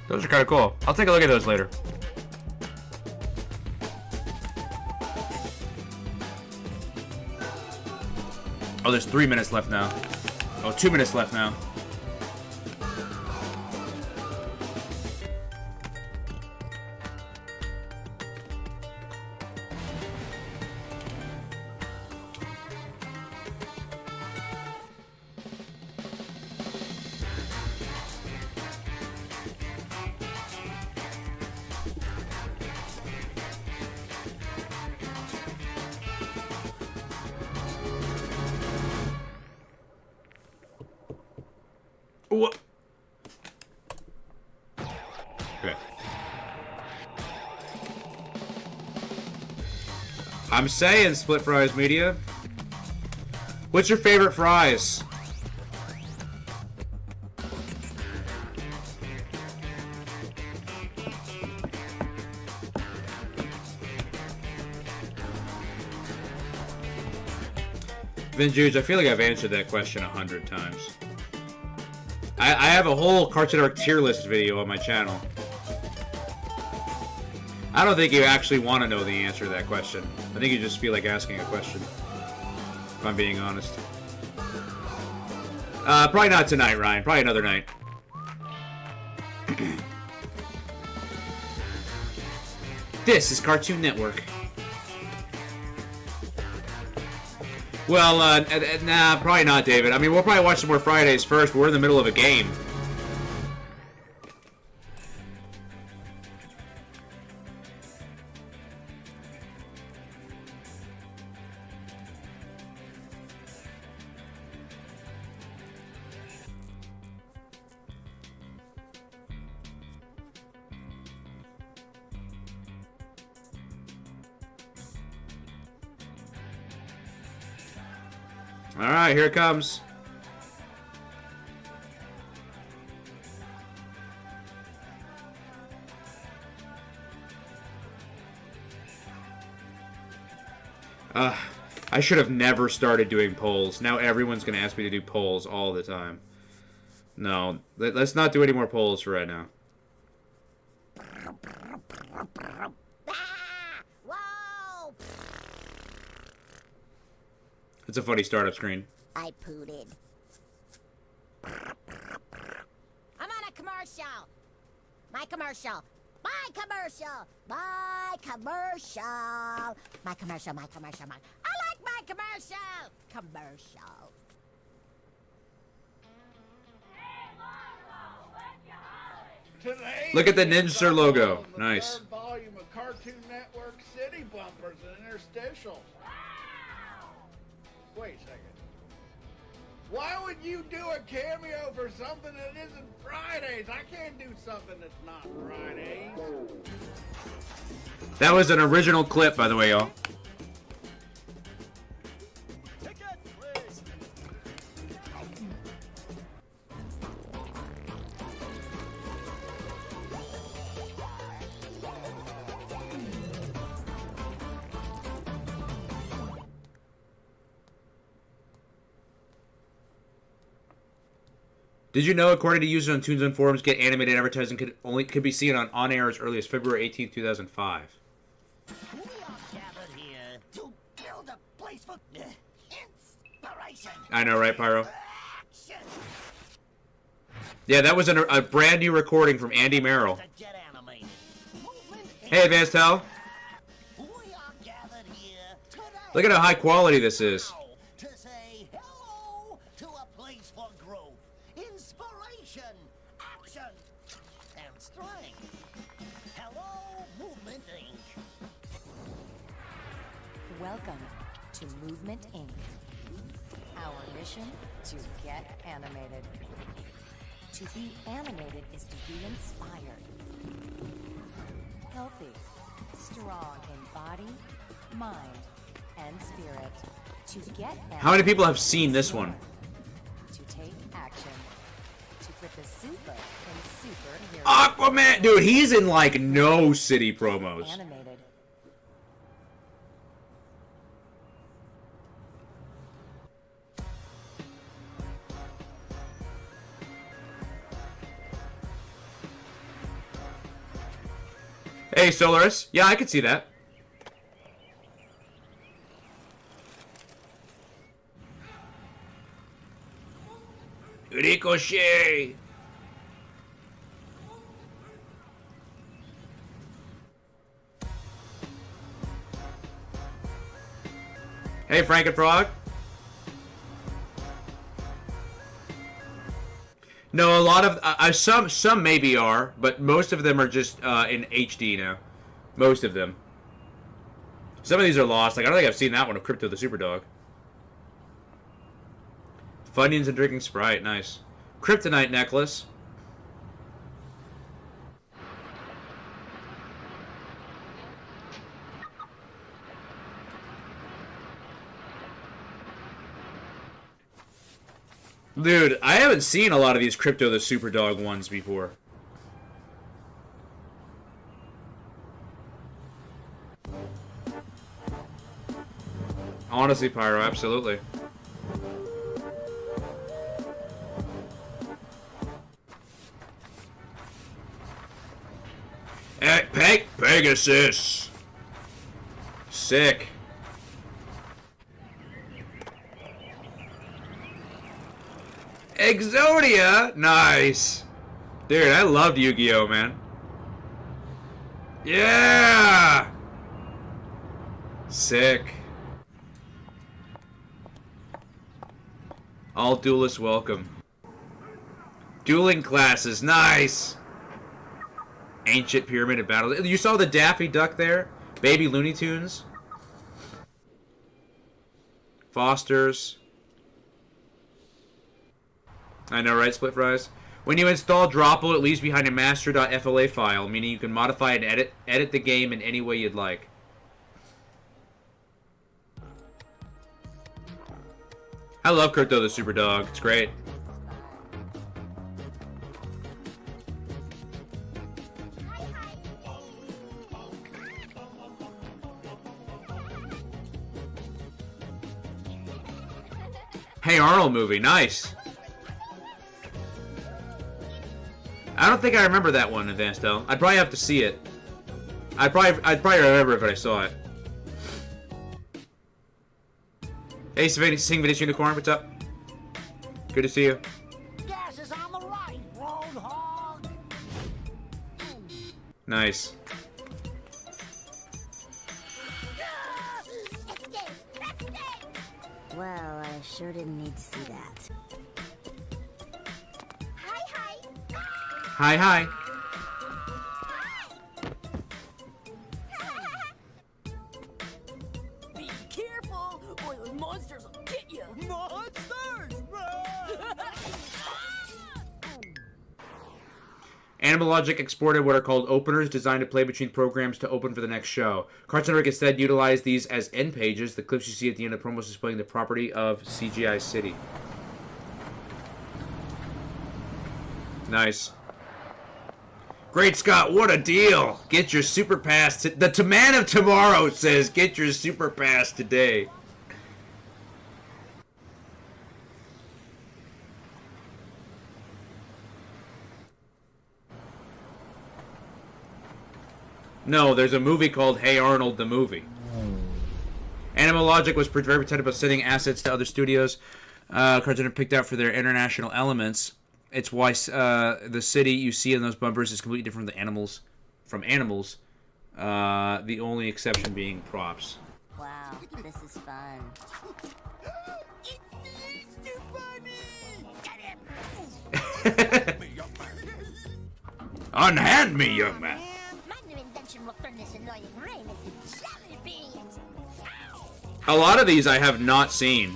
Those are kind of cool. I'll take a look at those later. Oh, there's 3 minutes left now. Oh, 2 minutes left now. What? Okay. I'm saying, Split Fries Media. What's your favorite fries? Vinjuge, I feel like I've answered that question 100 times. I have a whole Cartoon Network tier list video on my channel. I don't think you actually want to know the answer to that question. I think you just feel like asking a question. If I'm being honest. Probably not tonight, Ryan. Probably another night. This is Cartoon Network. Well, nah, probably not, David. I mean, we'll probably watch some more Fridays first, but we're in the middle of a game. Alright, here it comes. I should have never started doing polls. Now everyone's going to ask me to do polls all the time. No, let's not do any more polls for right now. Whoa! It's a funny startup screen. I pooted. I'm on a commercial. My commercial. My commercial. My commercial. My commercial. My commercial. My. I like my commercial. Commercial. Today Look at the we Ninja are logo. on the Nice. Third volume of Cartoon Network City Bumpers and Interstitials. Wait a second. Why would you do a cameo for something that isn't Fridays? I can't do something that's not Fridays. That was an original clip, by the way, y'all. Did you know, according to users on TuneZone forums, Get Animated advertising could be seen on air as early as February 18th, 2005. We are gathered here to build a place for inspiration. I know, right, Pyro? Action. Yeah, that was a brand new recording from Andy Merrill. To get animated. Movement Hey, Advanced Hell. We are gathered here today. Look at how high quality this is. To say hello to a place for growth, inspiration, action, and strength. Hello, Movement Inc. Welcome to Movement Inc. Our mission to get animated. To be animated is to be inspired. Healthy, strong in body, mind, and spirit. To get animated. How many people have seen this one? To take action. To put the super in superhero. Aquaman! Dude, he's in like no city promos. Animated. Hey, Solaris. Yeah, I could see that. Ricochet! Hey, Frankenfrog. No, a lot of some maybe are, but most of them are just in HD now. Most of them. Some of these are lost. Like I don't think I've seen that one of Crypto the Superdog. Funyuns and drinking Sprite, nice. Kryptonite necklace. Dude, I haven't seen a lot of these Crypto the Superdog ones before. Honestly, Pyro, absolutely. Pegasus. Sick. Exodia? Nice. Dude, I loved Yu-Gi-Oh, man. Yeah! Sick. All duelists welcome. Dueling classes, nice! Ancient Pyramid of Battle. You saw the Daffy Duck there? Baby Looney Tunes? Foster's. I know, right, Split Fries? When you install Dropple, it leaves behind a master.fla file, meaning you can modify and edit the game in any way you'd like. I love Crypto the Super Dog. It's great. Hey Arnold movie, nice. I don't think I remember that one, Advanced L. I'd probably have to see it. I'd probably remember if I saw it. Hey, Sing Vinicius Unicorn, what's up? Good to see you. Gas is on the right, roadhog. Nice. Well, I sure didn't need to see that. Hi, hi. Be careful, or the monsters will get you. Monsters! Animal Logic exported what are called openers designed to play between programs to open for the next show. Cartoon Network instead utilized these as end pages, the clips you see at the end of promos displaying the property of CGI City. Nice. Great Scott, what a deal! Get your super pass. The man of tomorrow says, get your super pass today. No, there's a movie called Hey Arnold the Movie. Animal Logic was very protective of sending assets to other studios. Cartoon Network picked out for their international elements. It's why the city you see in those bumpers is completely different from animals. The only exception being props. Wow, this is fun. It's Easter Bunny! Get him! Unhand me, young man! My new invention will turn this annoying rain into jelly beans. A lot of these I have not seen.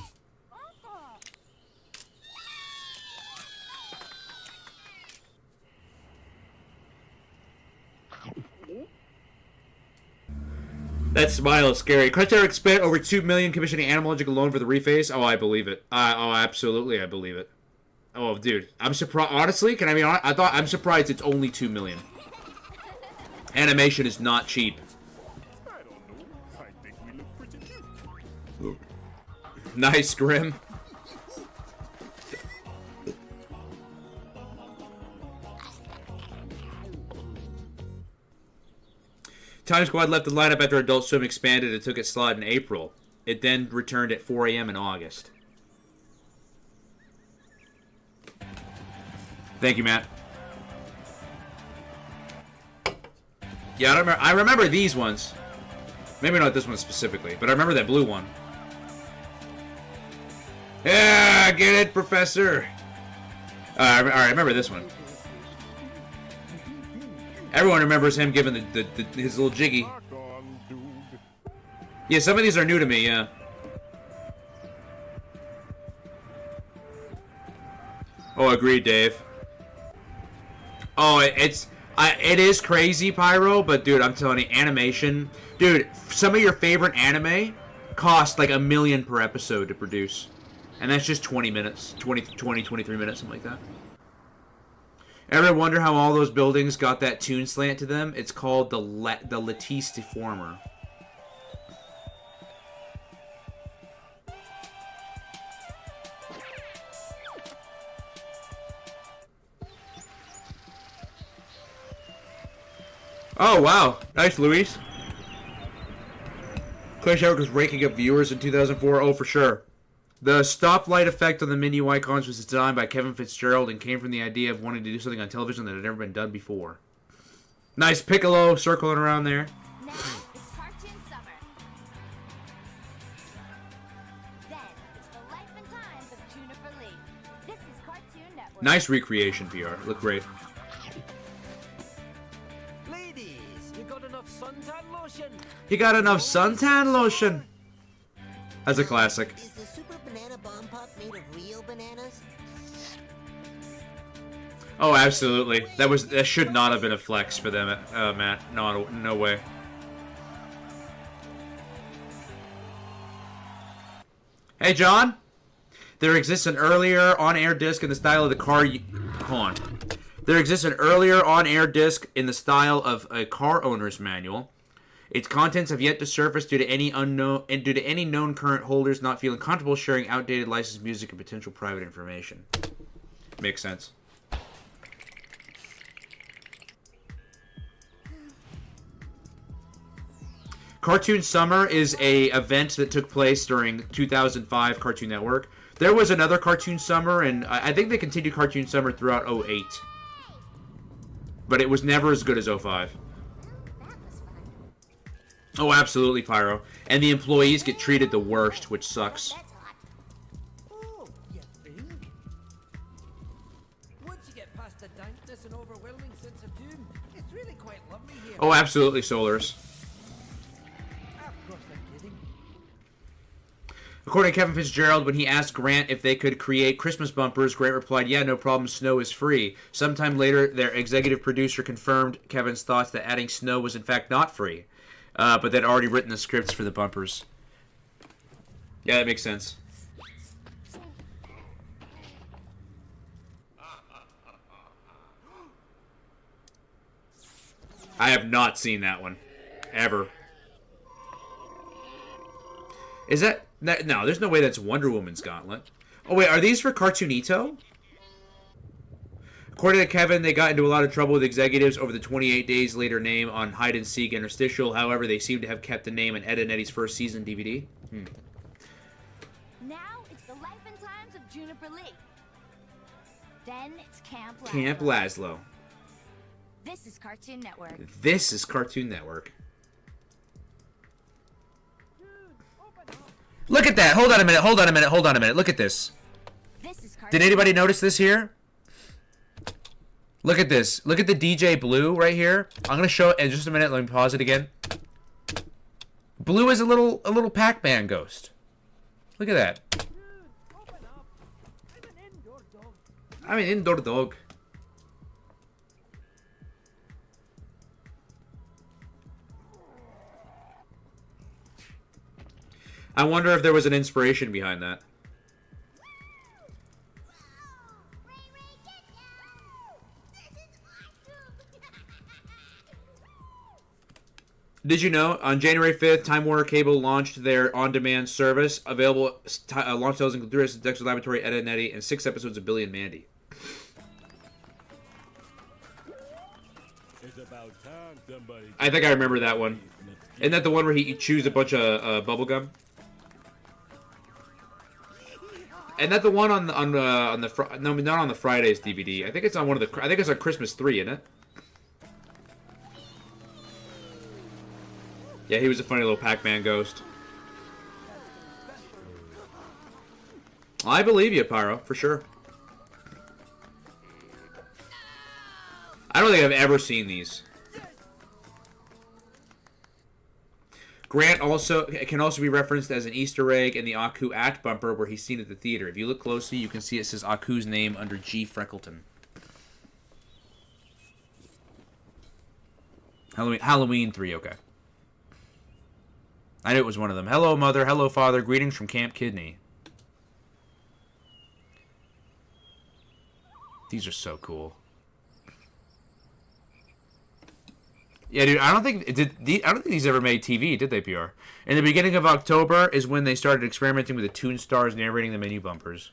That smile is scary. Cartoon Network spent over $2 million commissioning Animal Logic alone for the reface. Oh, I believe it. Oh, absolutely, I believe it. Oh, dude, I'm surprised. Honestly, can I be honest? I'm surprised it's only $2 million. Animation is not cheap. I don't know. I think we look pretty cute. Nice, Grim. Time Squad left the lineup after Adult Swim expanded and took its slot in April. It then returned at 4 a.m. in August. Thank you, Matt. Yeah, I remember these ones. Maybe not this one specifically, but I remember that blue one. Yeah, get it, Professor. I remember this one. Everyone remembers him giving his little jiggy. Yeah, some of these are new to me, yeah. Oh, agreed, Dave. Oh, it is crazy, Pyro, but dude, I'm telling you, animation. Dude, some of your favorite anime cost like $1 million per episode to produce. And that's just 20 minutes. 23 minutes, something like that. Ever wonder how all those buildings got that tune slant to them? It's called the Lattice Deformer. Oh, wow. Nice, Luis. Clash Network was raking up viewers in 2004. Oh, for sure. The stoplight effect on the menu icons was designed by Kevin Fitzgerald and came from the idea of wanting to do something on television that had never been done before. Nice Piccolo circling around there. Now it's cartoon summer. Then it's the life and times of Juniper Lee. This is Cartoon Network. Nice recreation, PR. Look great. Ladies, you got enough suntan lotion? You got enough suntan lotion? That's a classic. Is the Super Banana Bomb Pop made of real bananas? Oh, absolutely. That should not have been a flex for them, Matt. No way. Hey, John. There exists an earlier on-air disc in the style of the car... Hold on. There exists an earlier on-air disc in the style of a car owner's manual. Its contents have yet to surface due to any known current holders not feeling comfortable sharing outdated licensed music and potential private information. Makes sense. Cartoon Summer is a event that took place during 2005 Cartoon Network. There was another Cartoon Summer, and I think they continued Cartoon Summer throughout 08. But it was never as good as 05. Oh, absolutely, Pyro. And the employees get treated the worst, which sucks. Oh, you think? Once you get past the dankness and overwhelming sense of doom, it's really quite lovely here. Oh, absolutely, Solars. Of course I'm kidding. According to Kevin Fitzgerald, when he asked Grant if they could create Christmas bumpers, Grant replied, "Yeah, no problem, snow is free." Sometime later, their executive producer confirmed Kevin's thoughts that adding snow was in fact not free. But they'd already written the scripts for the bumpers. Yeah, that makes sense. I have not seen that one. Ever. Is that... No, there's no way that's Wonder Woman's gauntlet. Oh, wait, are these for Cartoonito? According to Kevin, they got into a lot of trouble with executives over the 28 Days Later name on Hide and Seek Interstitial. However, they seem to have kept the name in Ed and Eddie's first season DVD. Now it's the life and times of Juniper Lee. Then it's Camp Laszlo. Camp Laszlo. This is Cartoon Network. This is Cartoon Network. Look at that. Hold on a minute. Hold on a minute. Hold on a minute. Look at this. This is Cartoon Did anybody notice this here? Look at this. Look at the DJ Blue right here. I'm gonna show it in just a minute. Let me pause it again. Blue is a little Pac-Man ghost. Look at that. I'm an indoor dog. I wonder if there was an inspiration behind that. Did you know, on January 5th, Time Warner Cable launched their on-demand service. Available launch titles include 3 episodes of Dexter's Laboratory, Ed and Eddie, and 6 episodes of Billy and Mandy. It's about time somebody... I think I remember that one. Isn't that the one where he chews a bunch of bubble gum? And that the one on the no, not on the Fridays DVD. I think it's on one of the. I think it's on Christmas 3, isn't it? Yeah, he was a funny little Pac-Man ghost. I believe you, Pyro, for sure. I don't think I've ever seen these. Grant can also be referenced as an Easter egg in the Aku At bumper where he's seen at the theater. If you look closely, you can see it says Aku's name under G. Freckleton. Halloween 3, okay. I knew it was one of them. Hello, Mother. Hello, Father. Greetings from Camp Kidney. These are so cool. Yeah, dude, I don't think these ever made TV, did they, PR? In the beginning of October is when they started experimenting with the Toon Stars narrating the menu bumpers.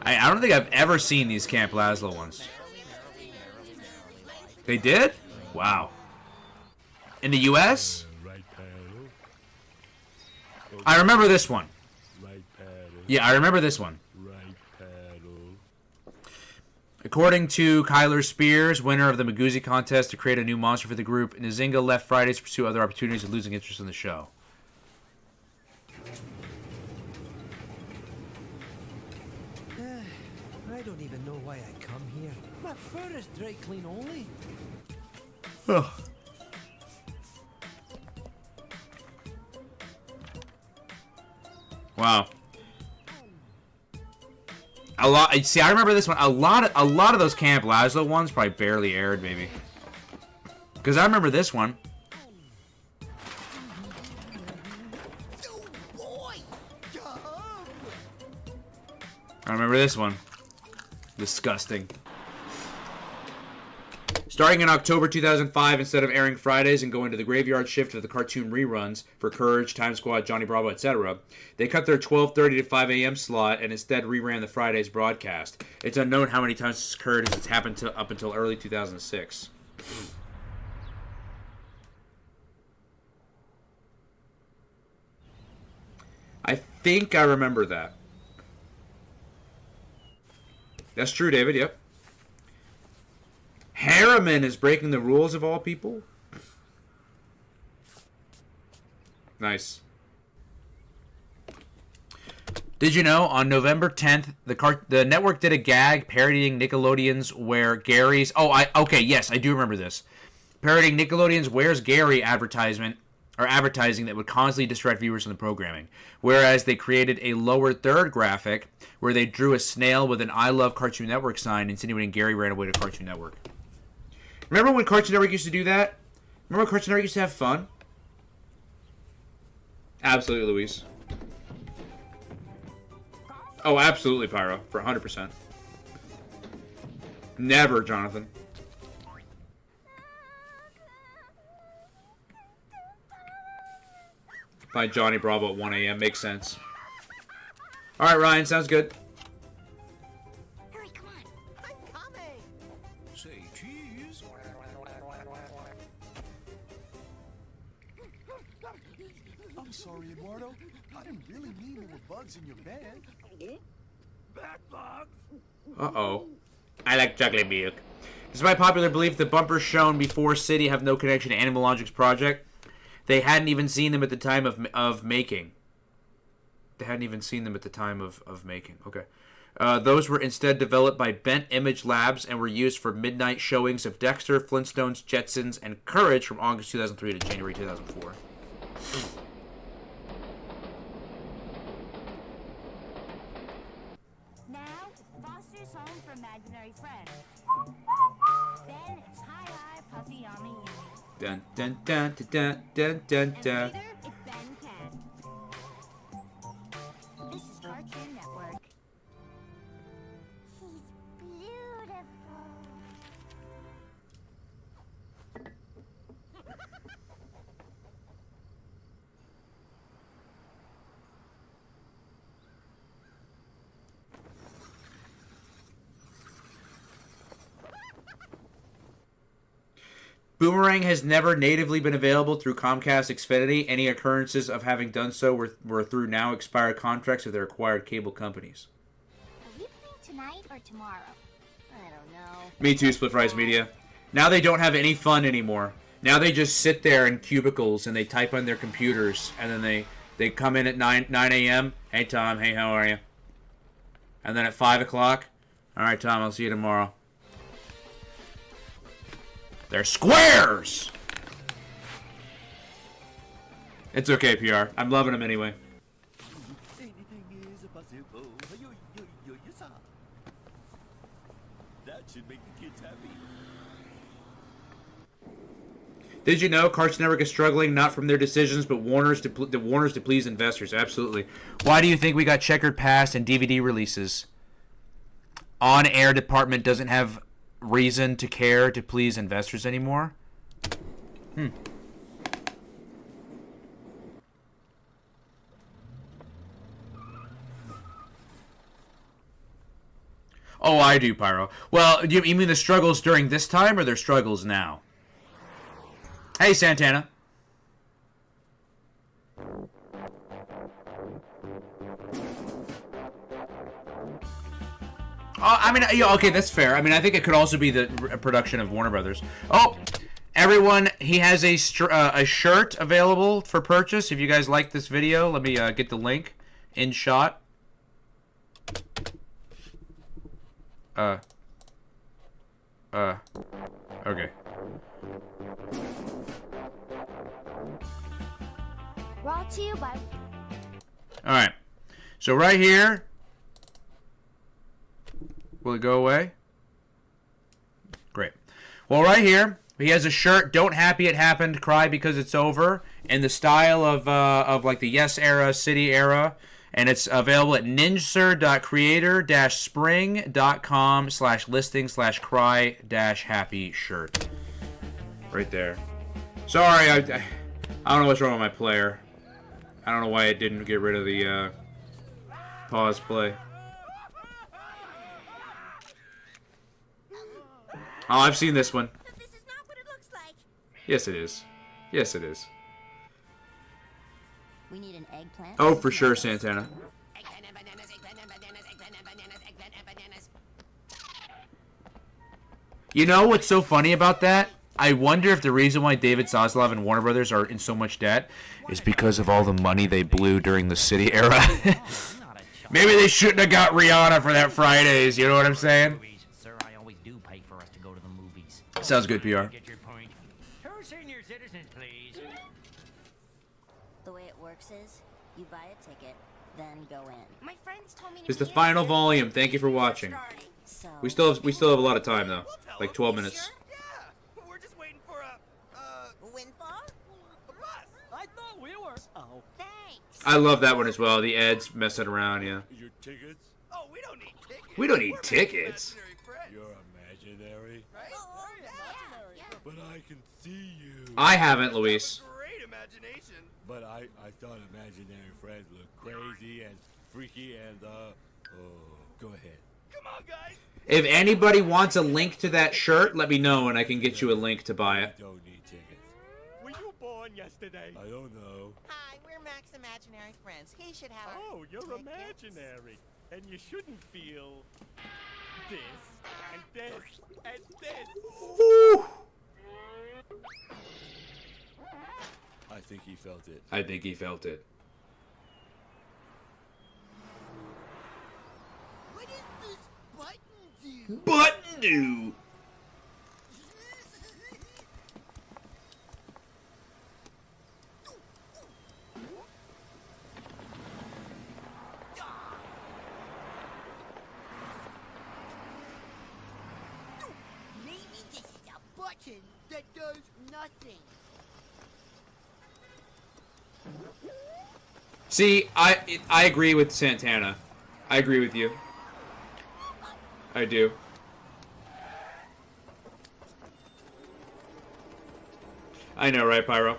I don't think I've ever seen these Camp Laszlo ones. They did? Wow. In the U.S.? I remember this one. Yeah, I remember this one. According to Kyler Spears, winner of the Magoozy contest to create a new monster for the group, Nzinga left Fridays to pursue other opportunities and losing interest in the show. I don't even know why I come here. My fur is dry clean only. Oh. Wow. A lot. See, I remember this one. A lot of those Camp Lazlo ones probably barely aired, maybe. Because I remember this one. I remember this one. Disgusting. Starting in October 2005, instead of airing Fridays and going to the graveyard shift of the cartoon reruns for Courage, Time Squad, Johnny Bravo, etc., they cut their 12:30 to 5 a.m. slot and instead reran the Fridays broadcast. It's unknown how many times this occurred, as it's happened up until early 2006. I think I remember that. That's true, David, yep. Harriman is breaking the rules of all people? Nice. Did you know, on November 10th, the network did a gag parodying Nickelodeon's Where Gary's... Okay, yes, I do remember this. Parodying Nickelodeon's Where's Gary advertising that would constantly distract viewers from the programming. Whereas they created a lower third graphic where they drew a snail with an I Love Cartoon Network sign insinuating Gary ran away to Cartoon Network. Remember when Cartoon Network used to do that? Remember when Cartoon Network used to have fun? Absolutely, Luis. Oh, absolutely, Pyro. For 100%. Never, Jonathan. Find Johnny Bravo at 1 a.m. Makes sense. Alright, Ryan. Sounds good. Hurry, come on. I'm coming. Say cheese. I'm sorry, Eduardo. I didn't really mean there were bugs in your bed. Bad bugs. Uh-oh. I like chocolate milk. Despite popular belief, the bumpers shown before City have no connection to Animal Logic's project. They hadn't even seen them at the time of making. They hadn't even seen them at the time of making. Okay. Those were instead developed by Bent Image Labs and were used for midnight showings of Dexter, Flintstones, Jetsons, and Courage from August 2003 to January 2004. Now, Foster's home for imaginary friends. Then it's hi-hi, puffy on the unit. Dun dun dun dun dun dun dun. And later, it's Ben 10. This is Cartoon Network. He's beautiful. Boomerang has never natively been available through Comcast Xfinity. Any occurrences of having done so were through now expired contracts of their acquired cable companies. Are we playing tonight or tomorrow? I don't know. Me too, Split Rise Media. Now they don't have any fun anymore. Now they just sit there in cubicles and they type on their computers, and then they come in at 9 a.m. Hey, Tom. Hey, how are you? And then at 5 o'clock, all right, Tom, I'll see you tomorrow. They're squares! It's okay, PR. I'm loving them anyway. Anything is possible. That should make the kids happy. Did you know Cartoon Network is struggling not from their decisions, but Warner's to please investors? Absolutely. Why do you think we got checkered past and DVD releases? On-air department doesn't have reason to care to please investors anymore? Oh, I do, Pyro. Well, you mean the struggles during this time or their struggles now? Hey, Santana. I mean, yeah, okay, that's fair. I mean, I think it could also be the production of Warner Brothers. Oh, everyone, he has a shirt available for purchase. If you guys like this video, let me get the link in shot. Okay. Brought to you by... All right. So right here, Will it go away? Great. Well, right here, he has a shirt, Don't Happy It Happened, Cry Because It's Over, in the style of like the Yes era, City era. And it's available at ninjsir.creator-spring.com/listing/cry-happy shirt. Right there. Sorry, I don't know what's wrong with my player. I don't know why it didn't get rid of the pause play. Oh, I've seen this one. But this is not what it looks like. Yes, it is. Yes, it is. We need an eggplant. Oh, for sure, Santana. You know what's so funny about that? I wonder if the reason why David Zaslav and Warner Brothers are in so much debt is because of all the money they blew during the City era. Maybe they shouldn't have got Rihanna for that Fridays, you know what I'm saying? Sir, I always do pay for us to go to the movies. Sounds good, PR. Get your point. Two senior citizens, please. The way it works is, you buy a ticket, then go in. My friends told me to It's the be final here. volume. Thank you for watching. So We still have a lot of time though, like 12 minutes. We're just waiting for a Windfall? I thought we were. Oh. Thanks. I love that one as well. The ads messing around, yeah. Your tickets? Oh, we don't need tickets. We don't need tickets. Imaginary friends. You're imaginary. Right? Oh, yeah. But I can see you. I haven't, Luis. Great imagination. But I thought imaginary friends looked crazy and freaky and oh, go ahead. Come on, guys. If anybody wants a link to that shirt, let me know and I can get you a link to buy I it. don't need tickets. Were you born yesterday? I don't know. Hi, we're Mac's imaginary friends. He should have. Oh, you're tickets. imaginary. And you shouldn't feel this and this and this. Woo! I think he felt it. I think he felt it. What does this button do? Button do. Maybe this is a button that does nothing. See, I agree with Santana. I agree with you. I do. I know, right, Pyro?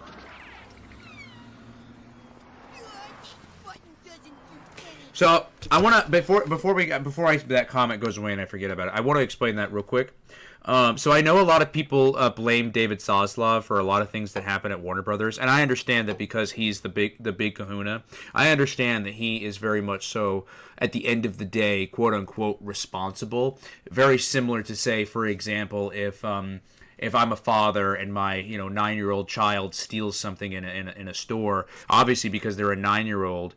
So I want to before that comment goes away and I forget about it. I want to explain that real quick. So I know a lot of people blame David Zaslav for a lot of things that happen at Warner Brothers, and I understand that because he's the big kahuna. I understand that he is very much so, at the end of the day, quote unquote, responsible. Very similar to, say, for example, if I'm a father and my 9-year-old child steals something in a store, obviously because they're a 9-year-old,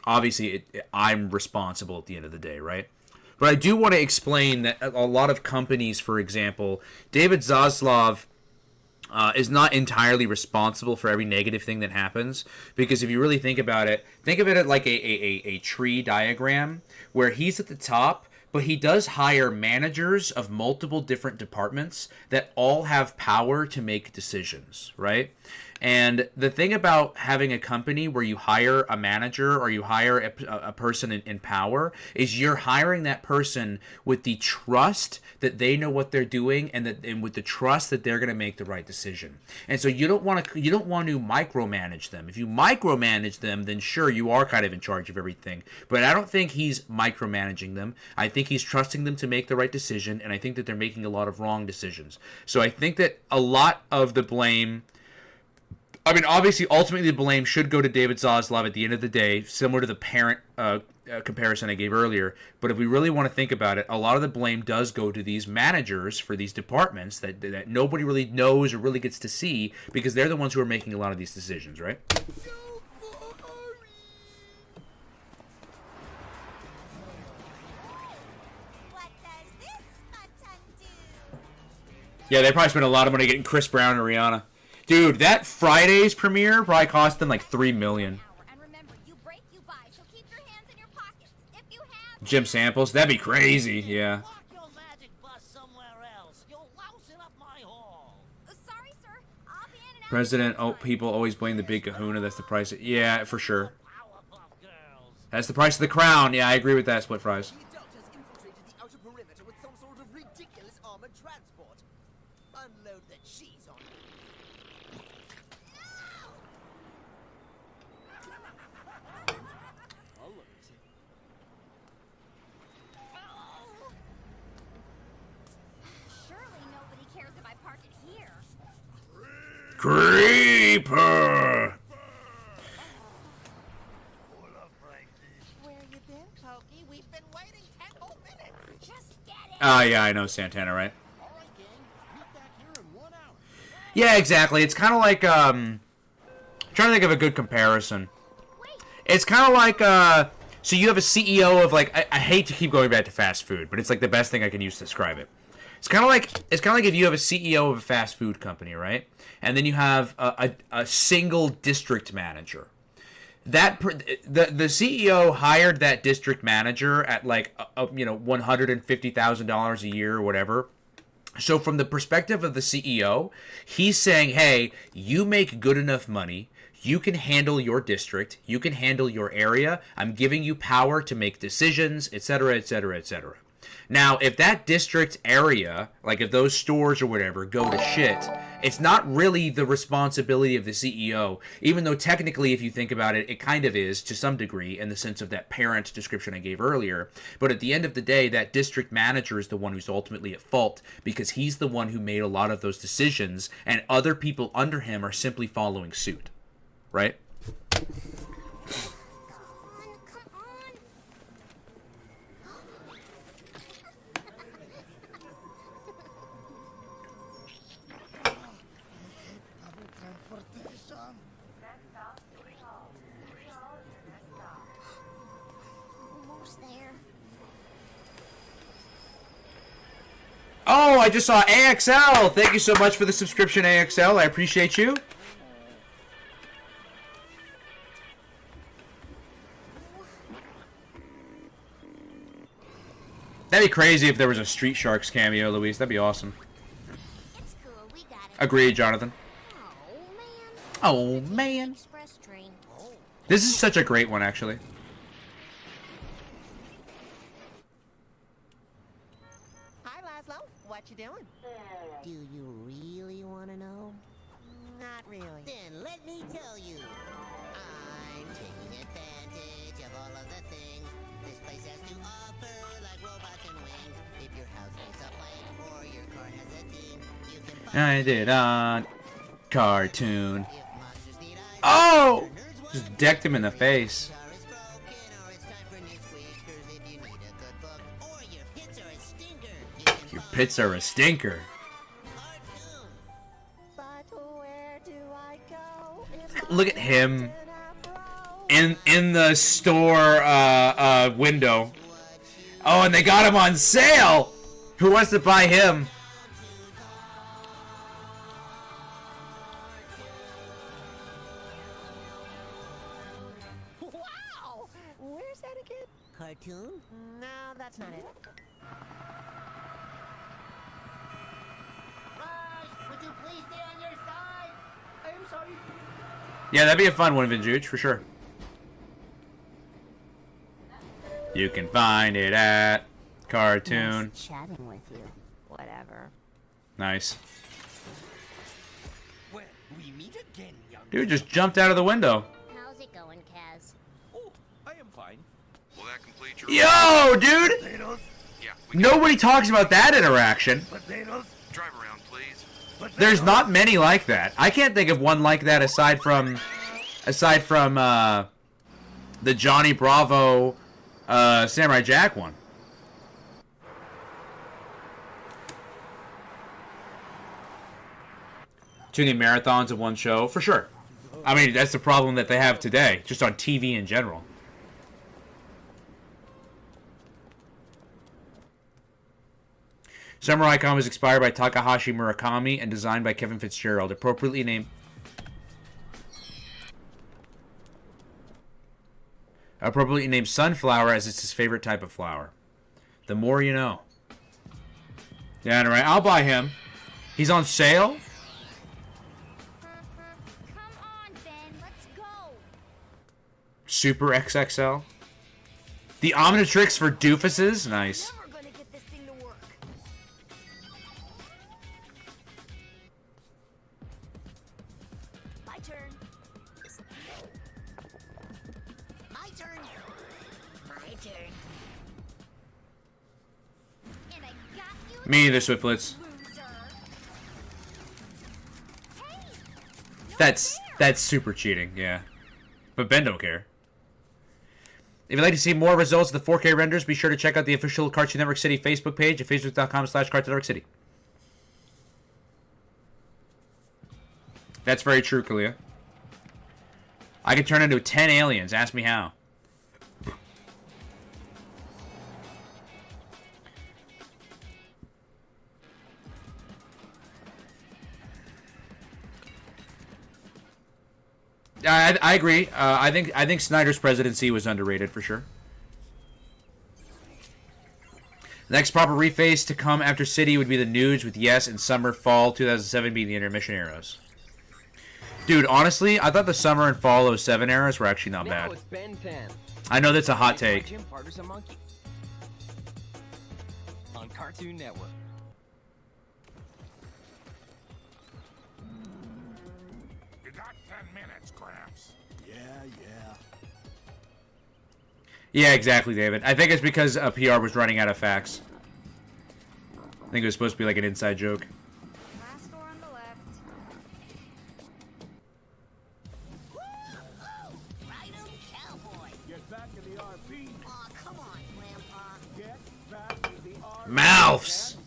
obviously I'm responsible at the end of the day, right? But I do want to explain that a lot of companies, for example, David Zaslav is not entirely responsible for every negative thing that happens, because if you really think about it like a tree diagram where he's at the top, but he does hire managers of multiple different departments that all have power to make decisions, right? And the thing about having a company where you hire a manager or you hire a person in power is you're hiring that person with the trust that they know what they're doing and with the trust that they're going to make the right decision. And so you don't want to micromanage them. If you micromanage them, then sure, you are kind of in charge of everything. But I don't think he's micromanaging them. I think he's trusting them to make the right decision, and I think that they're making a lot of wrong decisions. So I think that a lot of the blame, I mean, obviously, ultimately the blame should go to David Zaslav at the end of the day, similar to the parent comparison I gave earlier. But if we really want to think about it, a lot of the blame does go to these managers for these departments that nobody really knows or really gets to see, because they're the ones who are making a lot of these decisions, right? What does this button do? Yeah, they probably spent a lot of money getting Chris Brown and Rihanna. Dude, that Friday's premiere probably cost them like $3 million. And remember, you break, you buy, so keep your hands in your pockets. If you have Jim Samples. That'd be crazy. Yeah. Park your magic bus somewhere else. You'll louse it up my hall. Sorry, sir. I'll be in and out. President. Oh, people always blame the big kahuna. That's the price. Yeah, for sure. That's the price of the crown. Yeah, I agree with that, Split Fries. The doctors infiltrated the outer perimeter with some sort of ridiculous armored transport. Unload the cheese on me. I'll look at you. Surely nobody cares if I park it here. Creeper. Where you been, Pokey? We've been waiting 10 whole minutes. Just get it. Oh, yeah, I know Santana, right? Yeah, exactly. It's kind of like, trying to think of a good comparison. It's kind of like, so you have a CEO of, like, I hate to keep going back to fast food, but it's, like, the best thing I can use to describe it. It's kind of like if you have a CEO of a fast food company, right? And then you have a single district manager. The CEO hired that district manager at like $150,000 a year or whatever. So from the perspective of the CEO, he's saying, hey, you make good enough money, you can handle your district, you can handle your area, I'm giving you power to make decisions, etc., etc., etc. Now, if that district area, like if those stores or whatever go to shit, it's not really the responsibility of the CEO, even though technically, if you think about it, it kind of is to some degree in the sense of that parent description I gave earlier. But at the end of the day, that district manager is the one who's ultimately at fault because he's the one who made a lot of those decisions and other people under him are simply following suit. Right? Almost there. Oh, I just saw AXL. Thank you so much for the subscription, AXL. I appreciate you. That'd be crazy if there was a Street Sharks cameo, Luis. That'd be awesome. It's cool. We got it. Agreed, Jonathan. Oh, man. Express train. This is such a great one, actually. Hi, Laszlo. What you doing? Do you really want to know? Not really. Then let me tell you. I'm taking advantage of all of the things this place has to offer, like robots and wings. If your house needs a plane or your car has a ding, you can buy I did on cartoon. Oh! Just decked him in the face. Your pits are a stinker. Look at him in the store window. Oh, and they got him on sale. Who wants to buy him? Wow! Where's that again? Cartoon? No, that's not it. Raj, would you please stay on your side? I'm sorry. Yeah, that'd be a fun one, Vinjuge, for sure. You can find it at cartoon. Nice chatting with you. Whatever. Nice. Well, we meet again, young Dude just jumped out of the window. How's it going, Kaz? Oh, I am fine. Will that complete your... Yo, dude! Yeah, Nobody talks about that interaction. drive around, please. There's not many like that. I can't think of one like that aside from the Johnny Bravo Samurai Jack one. Too many marathons of one show, for sure. I mean, that's the problem that they have today, just on TV in general. Samurai Con was inspired by Takahashi Murakami and designed by Kevin Fitzgerald, appropriately named... Appropriately named Sunflower as it's his favorite type of flower. The more you know. Yeah, right. I'll buy him. He's on sale? Come on, Ben, let's go. Super XXL. The Omnitrix for doofuses? Nice. Never gonna get this thing to work. My turn. My turn. My turn. And I got you. Me neither, Swiftlets. That's super cheating, yeah. But Ben don't care. If you'd like to see more results of the 4K renders, be sure to check out the official Cartoon Network City Facebook page at facebook.com/Cartoon Network City. That's very true, Kalia. I can turn into 10 aliens. Ask me how. I agree. I think Snyder's presidency was underrated for sure. Next proper reface to come after City would be the Nudes with Yes and Summer Fall 2007 being the intermission eras. Dude, honestly, I thought the Summer and Fall 07 eras were actually not bad. It's Ben 10. I know that's a hot take. Jim Carter's a monkey. On Cartoon Network. You got 10 minutes, Gramps. Yeah. Yeah, exactly, David. I think it's because PR was running out of facts. I think it was supposed to be like an inside joke. Last door on the left. Ride 'em, cowboy. Get back in the RP. Aw, come on, Grandpa. Get back in the RP. Mouths!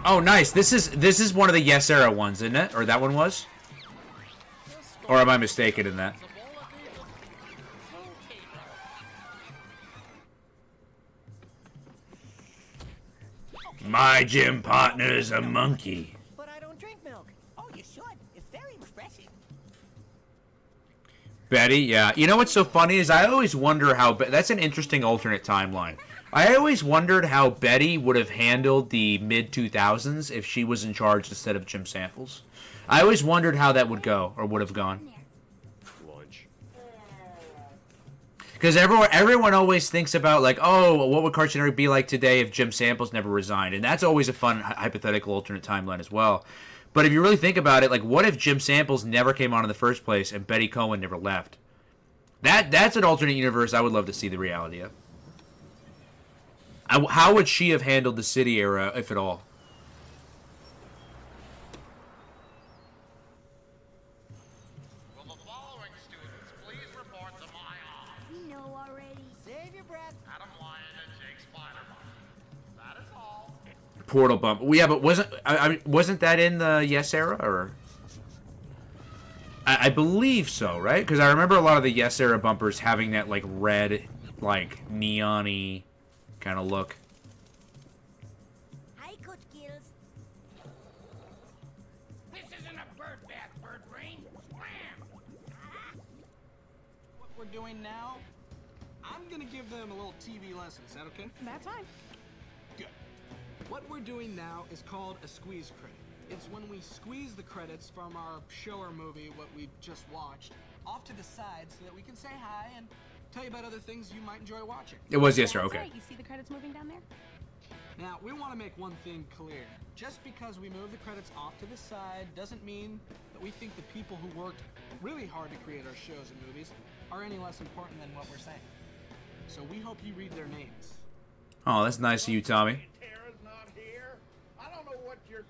Oh, nice. This is one of the Yes era ones, isn't it? Or that one was? Or am I mistaken in that? My gym partner's a monkey. But I don't drink milk. Oh, you should. It's very refreshing. Betty, yeah. You know what's so funny is I always wonder how... That's an interesting alternate timeline. I always wondered how Betty would have handled the mid-2000s if she was in charge instead of Jim Samples. I always wondered how that would go, or would have gone. Lunch. Because everyone always thinks about, like, oh, what would Cartoon Network be like today if Jim Samples never resigned? And that's always a fun hypothetical alternate timeline as well. But if you really think about it, like, what if Jim Samples never came on in the first place and Betty Cohen never left? That's an alternate universe I would love to see the reality of. How would she have handled the City era, if at all? Will the following students please report to my office? We know already. Save your breath. Adam Lyon and Jake Spiderman. That is all. Portal bump. Well, yeah, but wasn't that in the Yes era, or? I believe so, right? Because I remember a lot of the Yes era bumpers having that like red, like neon-y kind of look. Hi, Coach Gills. This isn't a bird bath, bird brain. Scram! What we're doing now, I'm gonna give them a little TV lesson. Is that okay? That's fine. Good. What we're doing now is called a squeeze credit. It's when we squeeze the credits from our show or movie, what we just watched, off to the side so that we can say hi and tell you about other things you might enjoy watching. It was Yes, sir. That's Okay. right. You see the credits moving down there? Now, we want to make one thing clear. Just because we move the credits off to the side doesn't mean that we think the people who worked really hard to create our shows and movies are any less important than what we're saying. So we hope you read their names. Oh, that's nice of you, Tommy. Tara's not here. I don't know what you're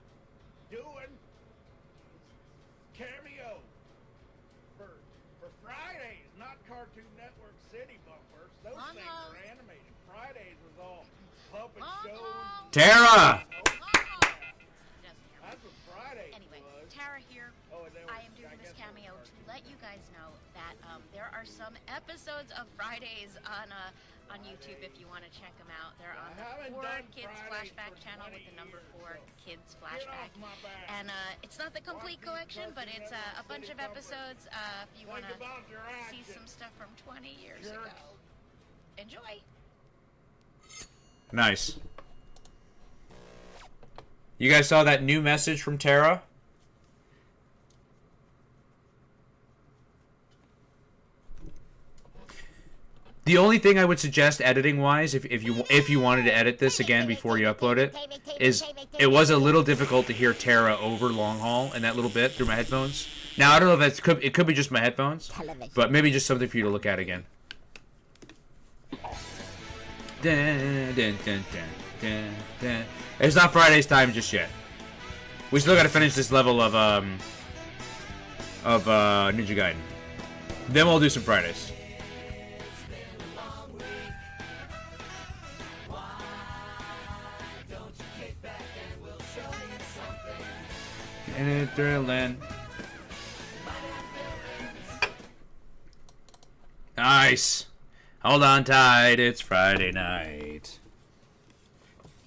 doing. Cameo for Fridays, not Cartoon Network City bumpers. Those things are animated. Fridays was all puppet shows. Tara! That's what Fridays Anyway, was. Tara here. Oh, and I am doing this cameo to let you guys know that there are some episodes of Fridays on on YouTube if you want to check them out. They're on haven't the 4 done Kids Fridays Flashback for channel 20 with the number years, 4 so Kids get Flashback. off my back. And it's not the complete collection, but it's a bunch of episodes if you want to see some stuff from 20 years ago. Enjoy! Nice. You guys saw that new message from Tara? The only thing I would suggest editing-wise, if you wanted to edit this again before you upload it, is it was a little difficult to hear Tara over long haul in that little bit through my headphones. Now I don't know if it could be just my headphones, but maybe just something for you to look at again. Dun, dun, dun, dun, dun, dun. It's not Friday's time just yet. We still got to finish this level of Ninja Gaiden. Then we'll do some Fridays. And it's thrilling. Nice. Hold on tight. It's Friday night.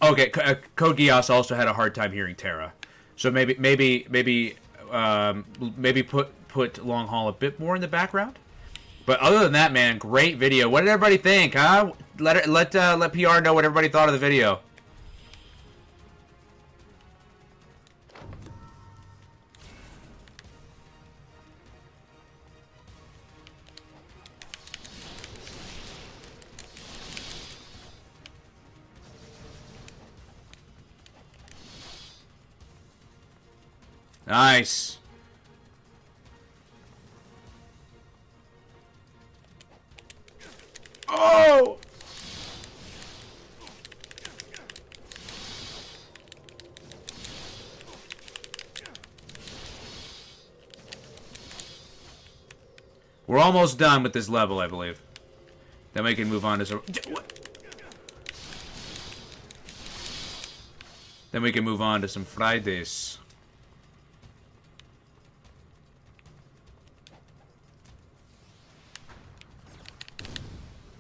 Okay, Code Geass also had a hard time hearing Tara, so maybe put Long Haul a bit more in the background. But other than that, man, great video. What did everybody think? Huh? Let PR know what everybody thought of the video. Nice. Oh! We're almost done with this level, I believe. Then we can move on to some... Then we can move on to some Fridays.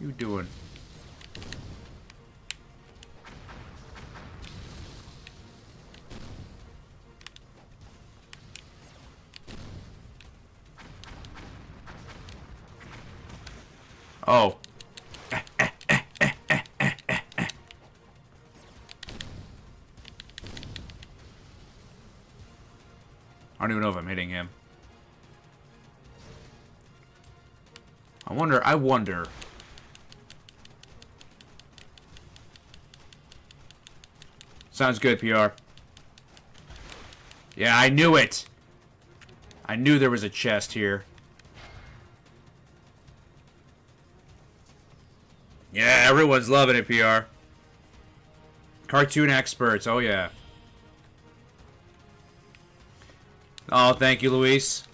You doing? Oh. I don't even know if I'm hitting him. I wonder. Sounds good, PR. Yeah, I knew it. I knew there was a chest here. Yeah, everyone's loving it, PR. Cartoon experts, oh yeah. Oh, thank you, Luis.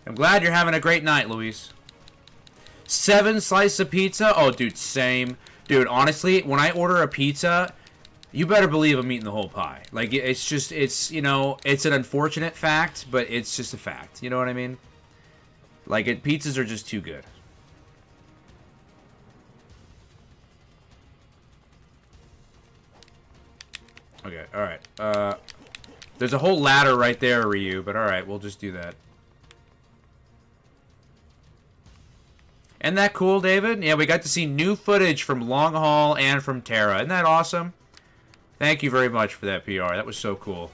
I'm glad you're having a great night, Luis. 7 slices of pizza? Oh, dude, same. Dude, honestly, when I order a pizza, you better believe I'm eating the whole pie. Like, it's just, it's, you know, it's an unfortunate fact, but it's just a fact. You know what I mean? Like, pizzas are just too good. Okay, alright. There's a whole ladder right there, Ryu, but alright, we'll just do that. Isn't that cool, David? Yeah, we got to see new footage from Long Haul and from Tara. Isn't that awesome? Thank you very much for that, PR. That was so cool.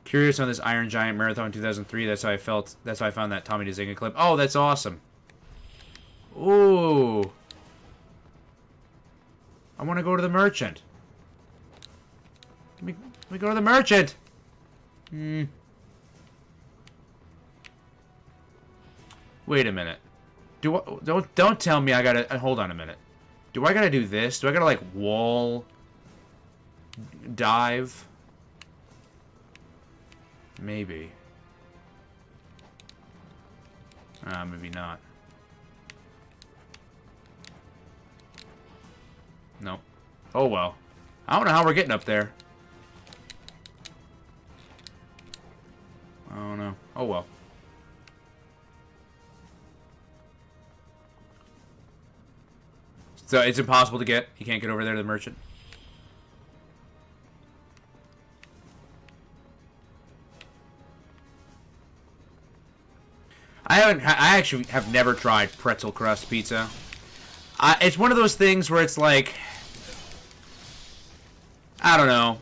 Curious on this Iron Giant Marathon 2003. That's how I felt. That's how I found that Tommy DeZinga clip. Oh, that's awesome. Ooh. I want to go to the merchant. Let me go to the merchant. Wait a minute. Don't tell me I gotta hold on a minute. Do I gotta do this? Do I gotta like wall dive? Maybe. Maybe not. Nope. Oh, well. I don't know how we're getting up there. I don't know. Oh, well. So it's impossible to get? You can't get over there to the merchant? I actually have never tried pretzel crust pizza. It's one of those things where it's like, I don't know.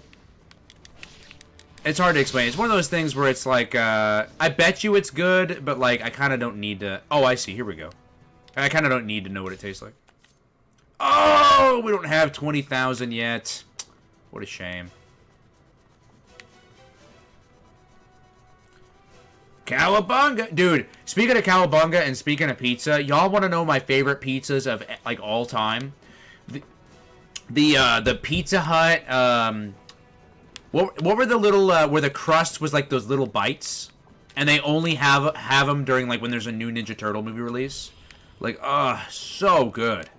It's hard to explain. It's one of those things where it's like, I bet you it's good, but like, I kind of don't need to. Oh, I see. Here we go. I kind of don't need to know what it tastes like. Oh, we don't have 20,000 yet. What a shame. Cowabunga! Dude, speaking of cowabunga and speaking of pizza, y'all want to know my favorite pizzas of, like, all time? The Pizza Hut, what were the little, where the crust was, like, those little bites? And they only have them during, like, when there's a new Ninja Turtle movie release? Like, so good.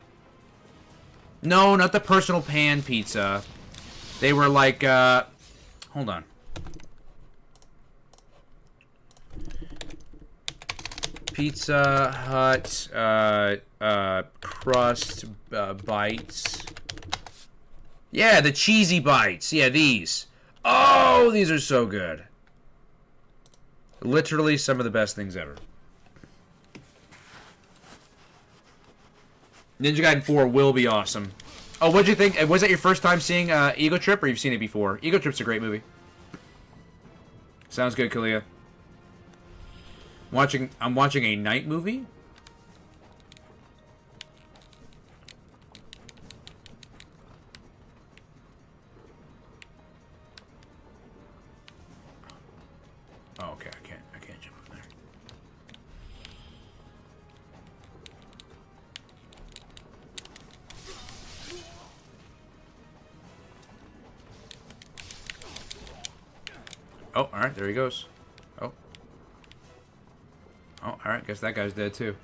No, not the personal pan pizza. They were, like, hold on. Pizza Hut, crust, bites. Yeah, the cheesy bites. Yeah, these. Oh, these are so good. Literally some of the best things ever. Ninja Gaiden 4 will be awesome. Oh, what'd you think? Was that your first time seeing Ego Trip, or you've seen it before? Ego Trip's a great movie. Sounds good, Kalia. I'm watching a night movie. Oh, okay, I can't jump up there. Oh, all right, there he goes. Oh. Oh, alright, guess that guy's dead too.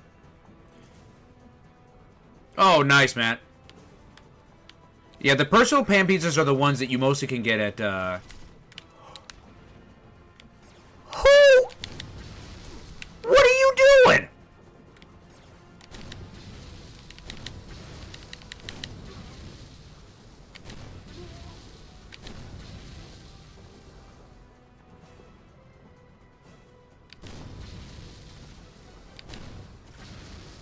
Oh, nice, Matt. Yeah, the personal pan pizzas are the ones that you mostly can get at, Who? What are you doing?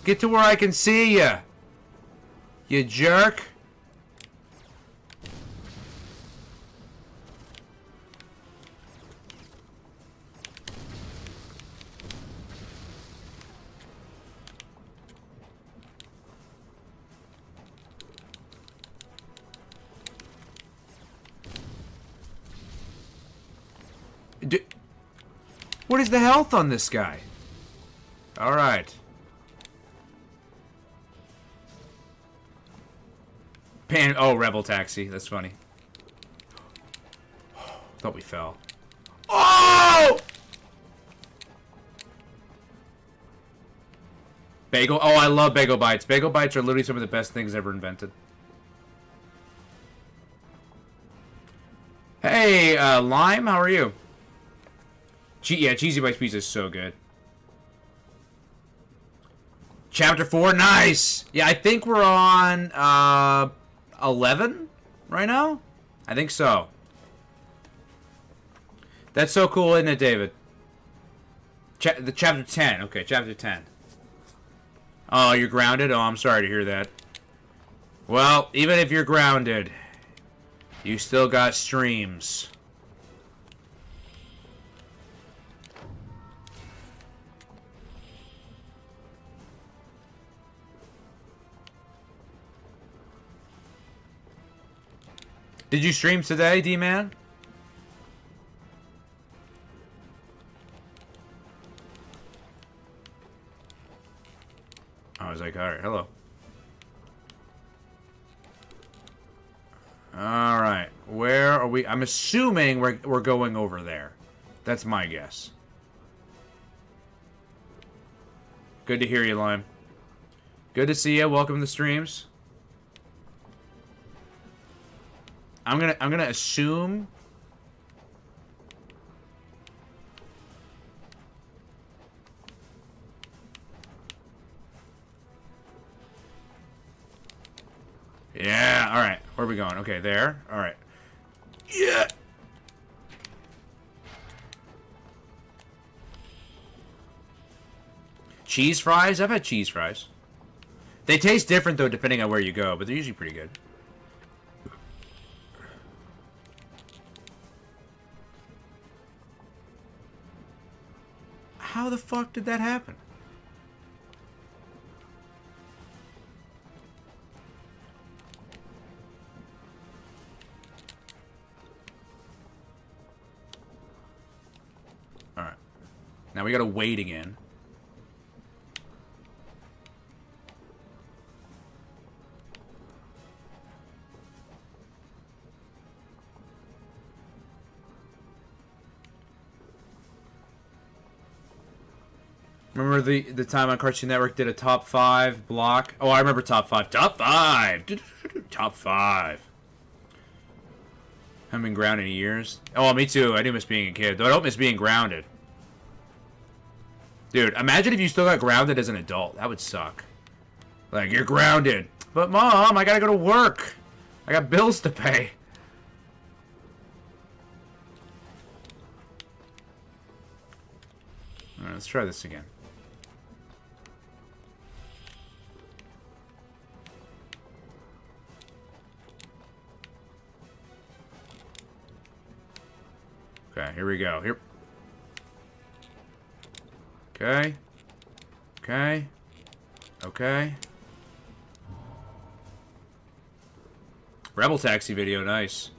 Get to where I can see ya. You jerk. What is the health on this guy? Alright. Oh, Rebel Taxi. That's funny. Thought we fell. Oh! Bagel. Oh, I love Bagel Bites. Bagel Bites are literally some of the best things ever invented. Hey, Lime, how are you? Yeah, Cheesy Bites pizza is so good. Chapter 4, nice! Yeah, I think we're on, 11 right now? I think so. That's so cool, isn't it, David? The chapter 10. Okay, chapter 10. Oh, you're grounded? Oh, I'm sorry to hear that. Well, even if you're grounded, you still got streams. Did you stream today, D-Man? I was like, alright, hello. Alright, where are we? I'm assuming we're going over there. That's my guess. Good to hear you, Lime. Good to see you. Welcome to the streams. I'm gonna assume. Yeah, alright. Where are we going? Okay, there. Alright. Yeah! Cheese fries? I've had cheese fries. They taste different, though, depending on where you go, but they're usually pretty good. How the fuck did that happen? Alright. Now we gotta wait again. Remember the time on Cartoon Network did a top 5 block? Oh, I remember top 5. Top 5! Top 5. Haven't been grounded in years. Oh, me too. I do miss being a kid. Though I don't miss being grounded. Dude, imagine if you still got grounded as an adult. That would suck. Like, you're grounded. But, Mom, I gotta go to work. I got bills to pay. Alright, let's try this again. Okay, here we go. Here. Okay. Okay. Okay. Rebel Taxi video, nice.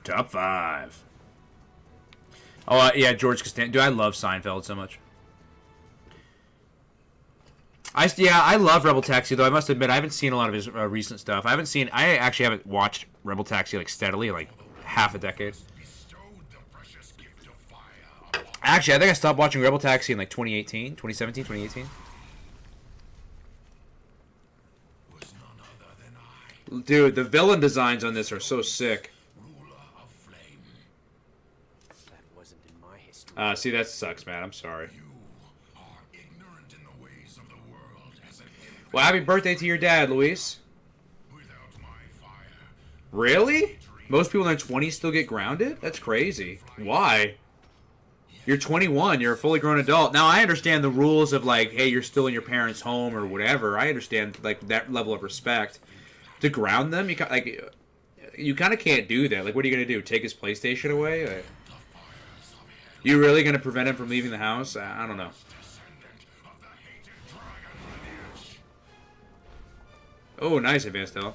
Top 5. Oh, yeah, George Costanza. Dude, I love Seinfeld so much. Yeah, I love Rebel Taxi, though I must admit I haven't seen a lot of his recent stuff. I actually haven't watched Rebel Taxi like steadily, like half a decade. Actually, I think I stopped watching Rebel Taxi in like 2018, 2017, 2018. Dude, the villain designs on this are so sick. See, that sucks, man. I'm sorry. Well, happy birthday to your dad, Luis. Really? Most people in their 20s still get grounded? That's crazy. Why? You're 21. You're a fully grown adult. Now, I understand the rules of, like, hey, you're still in your parents' home or whatever. I understand, like, that level of respect. To ground them, you kind of can't do that. Like, what are you going to do? Take his PlayStation away? Like, you really going to prevent him from leaving the house? I don't know. Oh, nice, Advanced Health.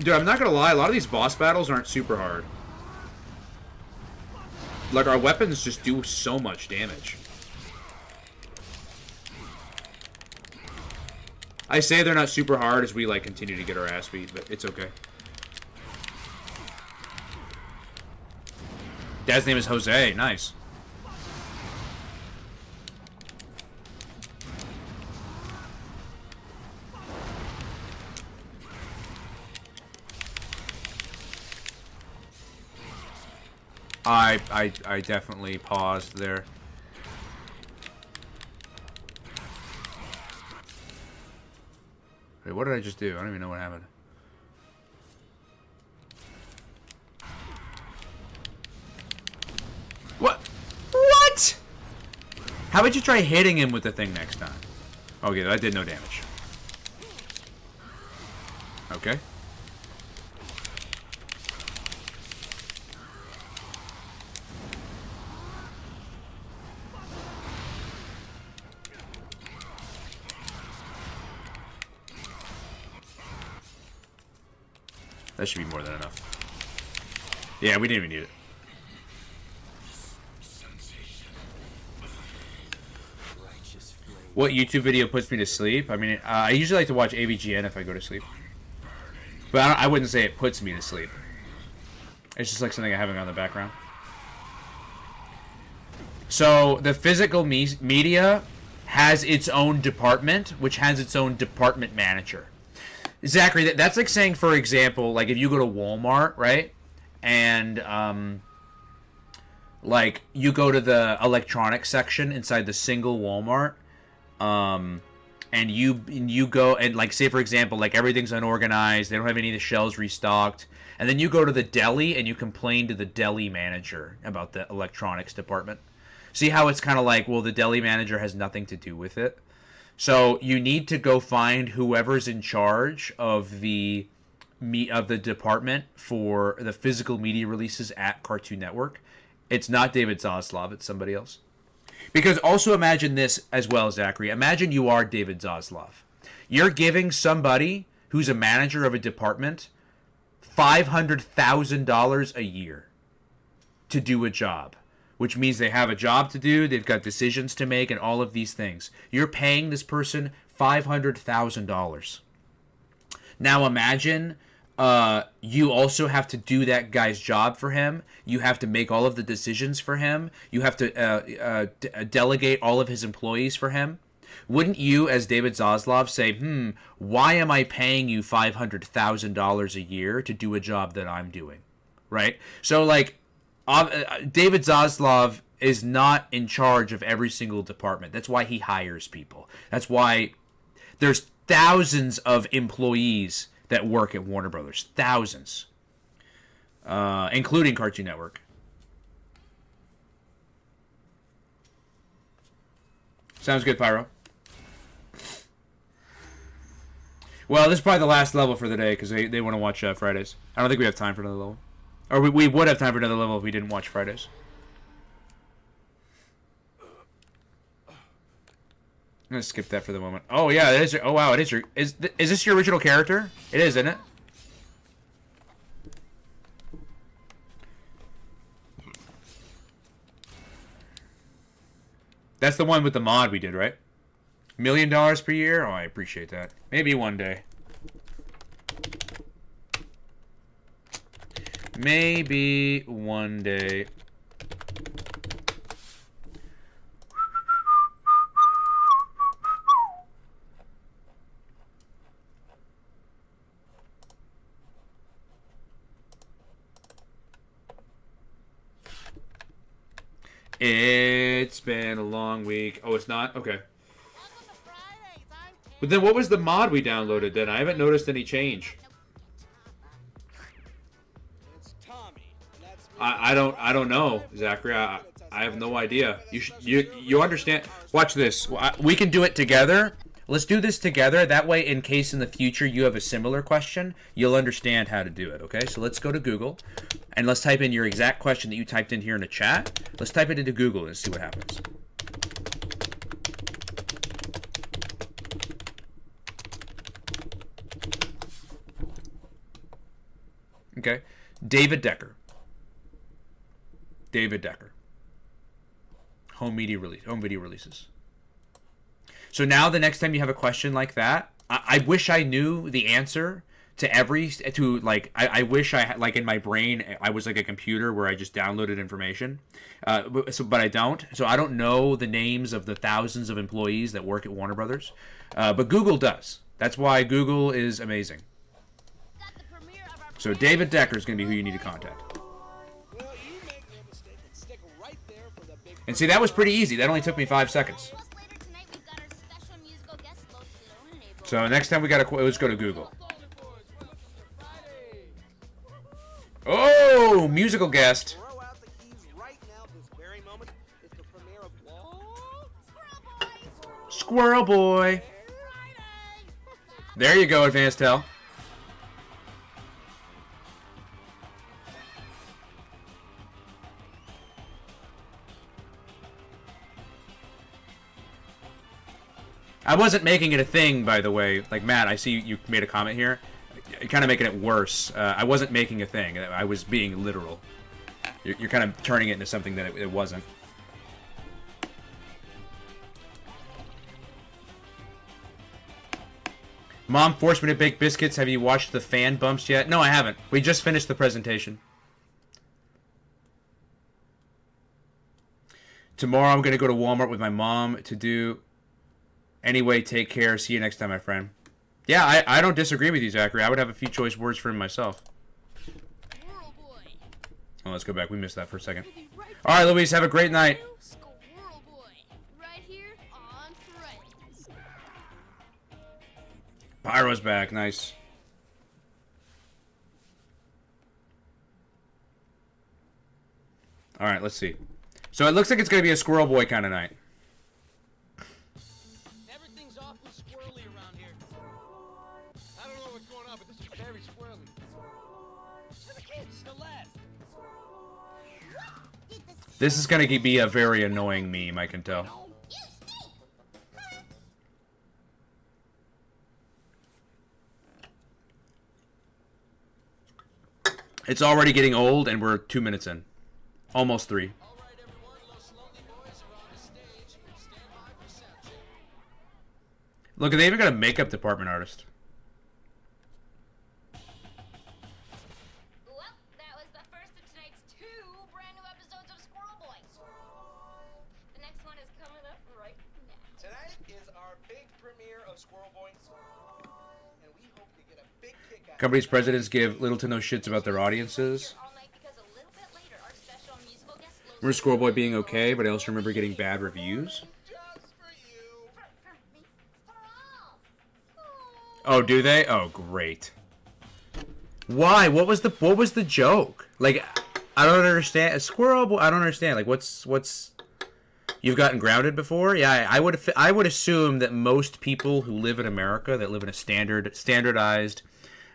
Dude, I'm not gonna lie, a lot of these boss battles aren't super hard. Like, our weapons just do so much damage. I say they're not super hard as we, like, continue to get our ass beat, but it's okay. Dad's name is Jose. Nice. I definitely paused there. Wait, what did I just do? I don't even know what happened. What? What? How about you try hitting him with the thing next time? Okay, that did no damage. Okay. That should be more than enough. Yeah, we didn't even need it. What YouTube video puts me to sleep? I mean, I usually like to watch AVGN if I go to sleep. But I wouldn't say it puts me to sleep. It's just like something I have on the background. So the physical media has its own department, which has its own department manager. Zachary, that's like saying, for example, like if you go to Walmart, right? And like you go to the electronics section inside the single Walmart, and you go and like say for example, like everything's unorganized, they don't have any of the shelves restocked, and then you go to the deli and you complain to the deli manager about the electronics department. See how it's kind of like, well, the deli manager has nothing to do with it. So you need to go find whoever's in charge of the department for the physical media releases at Cartoon Network. It's not David Zaslav, it's somebody else. Because also imagine this as well, Zachary. Imagine you are David Zaslav. You're giving somebody who's a manager of a department $500,000 a year to do a job. Which means they have a job to do, they've got decisions to make, and all of these things. You're paying this person $500,000. Now imagine you also have to do that guy's job for him. You have to make all of the decisions for him. You have to delegate all of his employees for him. Wouldn't you, as David Zaslav, say, why am I paying you $500,000 a year to do a job that I'm doing? Right? So, like, David Zaslav is not in charge of every single department. That's why he hires people. That's why there's thousands of employees that work at Warner Brothers. Thousands. Including Cartoon Network. Sounds good, Pyro. Well, this is probably the last level for the day because they want to watch Fridays. I don't think we have time for another level. Or we would have time for another level if we didn't watch Fridays. I'm gonna skip that for the moment. Oh yeah, it is your, oh wow, it is your is this your original character? It is, isn't it? That's the one with the mod we did, right? $1 million per year? Oh, I appreciate that. Maybe one day. Maybe one day. It's been a long week. Oh, it's not? Okay. But then what was the mod we downloaded then? I haven't noticed any change. I don't know, Zachary. I have no idea. You understand? Watch this. We can do it together. Let's do this together. That way, in case in the future you have a similar question, you'll understand how to do it. Okay? So let's go to Google, and let's type in your exact question that you typed in here in the chat. Let's type it into Google and see what happens. Okay, David Decker. David Decker. Home video releases. So now the next time you have a question like that, I wish I knew the answer to I wish I had, like in my brain, I was like a computer where I just downloaded information. But I don't. So I don't know the names of the thousands of employees that work at Warner Brothers. But Google does. That's why Google is amazing. So David Decker is going to be who you need to contact. And see, that was pretty easy. That only took me 5 seconds. So next time let's go to Google. Oh, musical guest. Squirrel Boy. There you go, Advanced Hell. I wasn't making it a thing, by the way. Like, Matt, I see you made a comment here. You're kind of making it worse. I wasn't making a thing. I was being literal. You're kind of turning it into something that it wasn't. Mom forced me to bake biscuits. Have you watched the fan bumps yet? No, I haven't. We just finished the presentation. Tomorrow I'm gonna go to Walmart with my mom to do. Anyway, take care. See you next time, my friend. Yeah, I don't disagree with you, Zachary. I would have a few choice words for him myself. Oh, let's go back. We missed that for a second. All right, Luis, have a great night. Squirrel Boy, right here on Fridays. Pyro's back. Nice. All right, let's see. So it looks like it's going to be a Squirrel Boy kind of night. Everything's awfully squirrely around here. I don't know what's going on, but this is very squirrely. For the kids, the lads. This is going to be a very annoying meme, I can tell. It's already getting old, and we're 2 minutes in. Almost 3. Look, they even got a makeup department artist. Well, that was the first of tonight's 2 brand new episodes of Squirrel Boy. The next one is coming up right now. Tonight is our big premiere of Squirrel Boy, and we hope to get a big kick out. Companies' presidents give little to no shits about their audiences. I remember Squirrel Boy being okay, but I also remember getting bad reviews. Oh, do they? Oh, great. Why? What was the joke? Like, I don't understand. A Squirrel Boy, I don't understand. Like, what's you've gotten grounded before? Yeah, I would assume that most people who live in America, that live in a standardized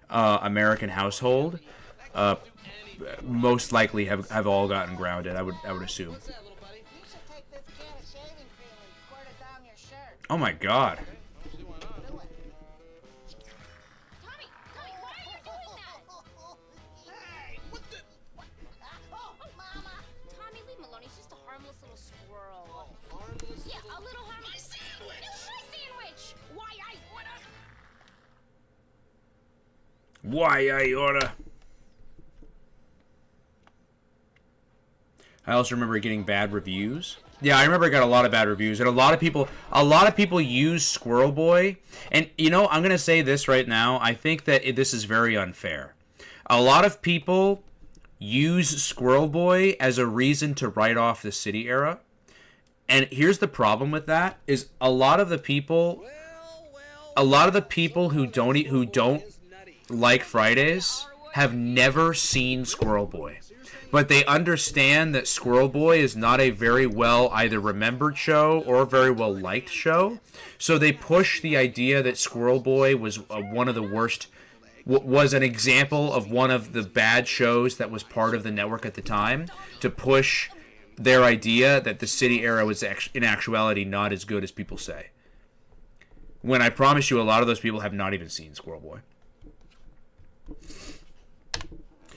American household, most likely have all gotten grounded. I would assume. Oh my God. Why I oughta. I also remember getting bad reviews. Yeah, I remember I got a lot of bad reviews, and a lot of people use Squirrel Boy. And you know, I'm gonna say this right now. I think that this is very unfair. A lot of people use Squirrel Boy as a reason to write off the City era. And here's the problem with that: is a lot of the people who don't like Fridays have never seen Squirrel Boy. But they understand that Squirrel Boy is not a very well either remembered show or very well liked show. So they push the idea that Squirrel Boy was one of the worst, was an example of one of the bad shows that was part of the network at the time, to push their idea that the City era was in actuality not as good as people say. When I promise you, a lot of those people have not even seen Squirrel Boy.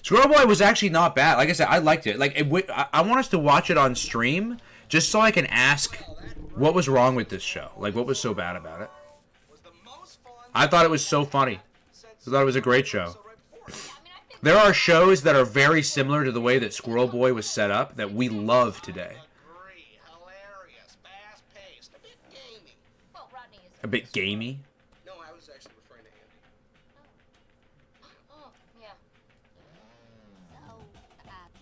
Squirrel Boy was actually not bad. Like I said, I liked it. Like, I want us to watch it on stream just so I can ask what was wrong with this show. Like, what was so bad about it? I thought it was so funny. I thought it was a great show. There are shows that are very similar to the way that Squirrel Boy was set up that we love today. A bit gamey. No, I was actually referring to Andy. Oh, yeah. So,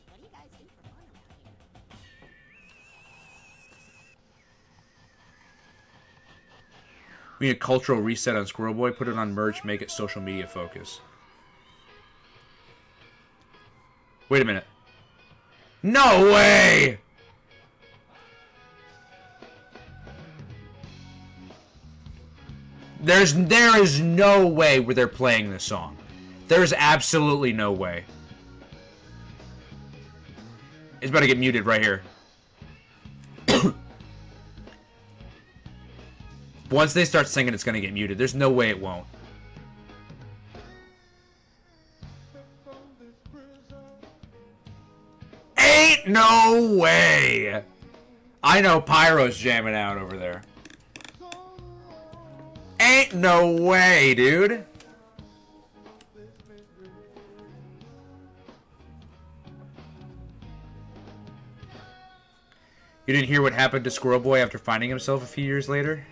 what do you guys do for fun around here? We need a cultural reset on Squirrel Boy. Put it on merch. Make it social media focus. Wait a minute. No way! There is no way where they're playing this song. There's absolutely no way. It's about to get muted right here. Once they start singing, it's going to get muted. There's no way it won't. Ain't no way! I know Pyro's jamming out over there. Ain't no way, dude. You didn't hear what happened to Squirrel Boy after finding himself a few years later?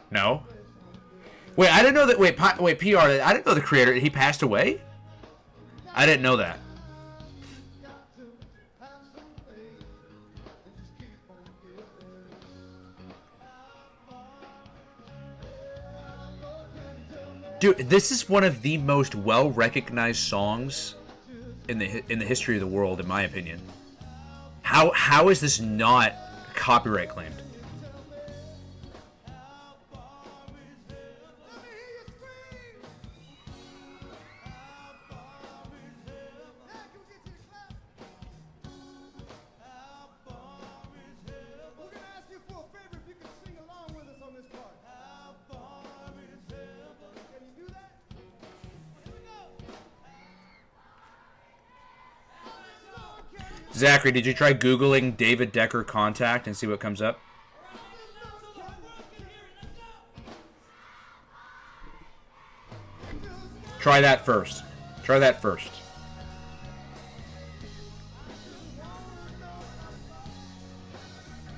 No. Wait, I didn't know that. Wait, PR. I didn't know the creator. He passed away. I didn't know that. Dude, this is one of the most well-recognized songs in the history of the world, in my opinion. How is this not copyright claimed? Zachary, did you try Googling David Decker contact and see what comes up? Try that first. Try that first.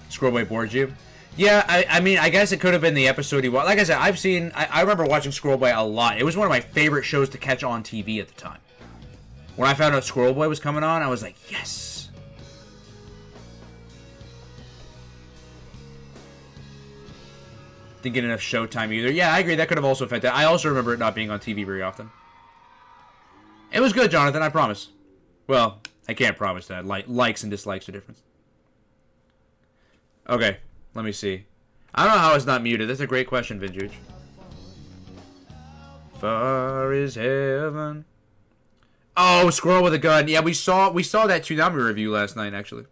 Squirrel Boy bored you? Yeah, I mean, I guess it could have been the episode he watched. Like I said, I remember watching Squirrel Boy a lot. It was one of my favorite shows to catch on TV at the time. When I found out Squirrel Boy was coming on, I was like, yes. Didn't get enough showtime either. Yeah, I agree. That could have also affected. I also remember it not being on TV very often. It was good, Jonathan. I promise. Well, I can't promise that. Likes and dislikes are different. Okay, let me see. I don't know how it's not muted. That's a great question, Vinjuge. Far is heaven. Oh, Squirrel with a gun. Yeah, we saw that Toonami review last night, actually.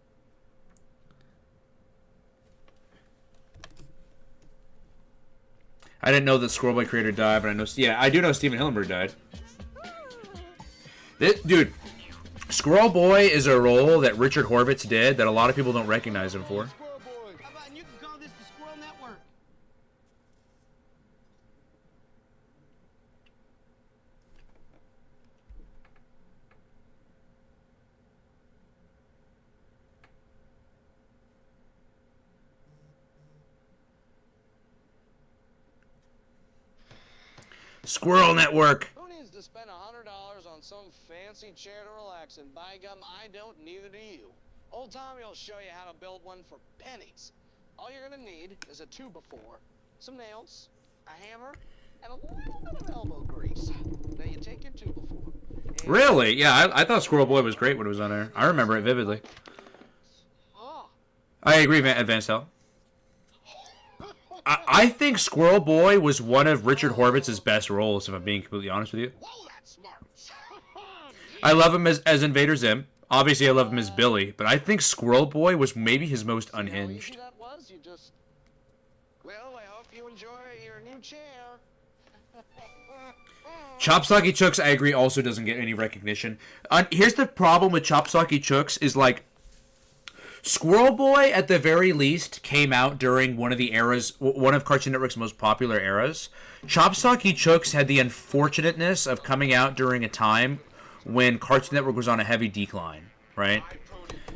I didn't know the Squirrel Boy creator died, but I know. Yeah, I do know Steven Hillenburg died. Dude, Squirrel Boy is a role that Richard Horvitz did that a lot of people don't recognize him for. How about you can call this the Squirrel Network? Squirrel Network. Who needs to spend $100 on some fancy chair to relax in? By gum, I don't, neither do you. Old Tommy will show you how to build one for pennies. All you're gonna need is a 2x4, some nails, a hammer, and a little bit of elbow grease. Now you take your 2x4. Really? Yeah, I thought Squirrel Boy was great when it was on air. I remember it vividly. I agree, Advanced Hell. I think Squirrel Boy was one of Richard Horvitz's best roles, if I'm being completely honest with you. I love him as Invader Zim. Obviously, I love him as Billy, but I think Squirrel Boy was maybe his most unhinged. Well, I hope you enjoy your new chair. Chopsocky Chooks, I agree, also doesn't get any recognition. Here's the problem with Chopsocky Chooks is like, Squirrel Boy, at the very least, came out during one of the eras, one of Cartoon Network's most popular eras. Chopsocky Chooks had the unfortunateness of coming out during a time when Cartoon Network was on a heavy decline, right?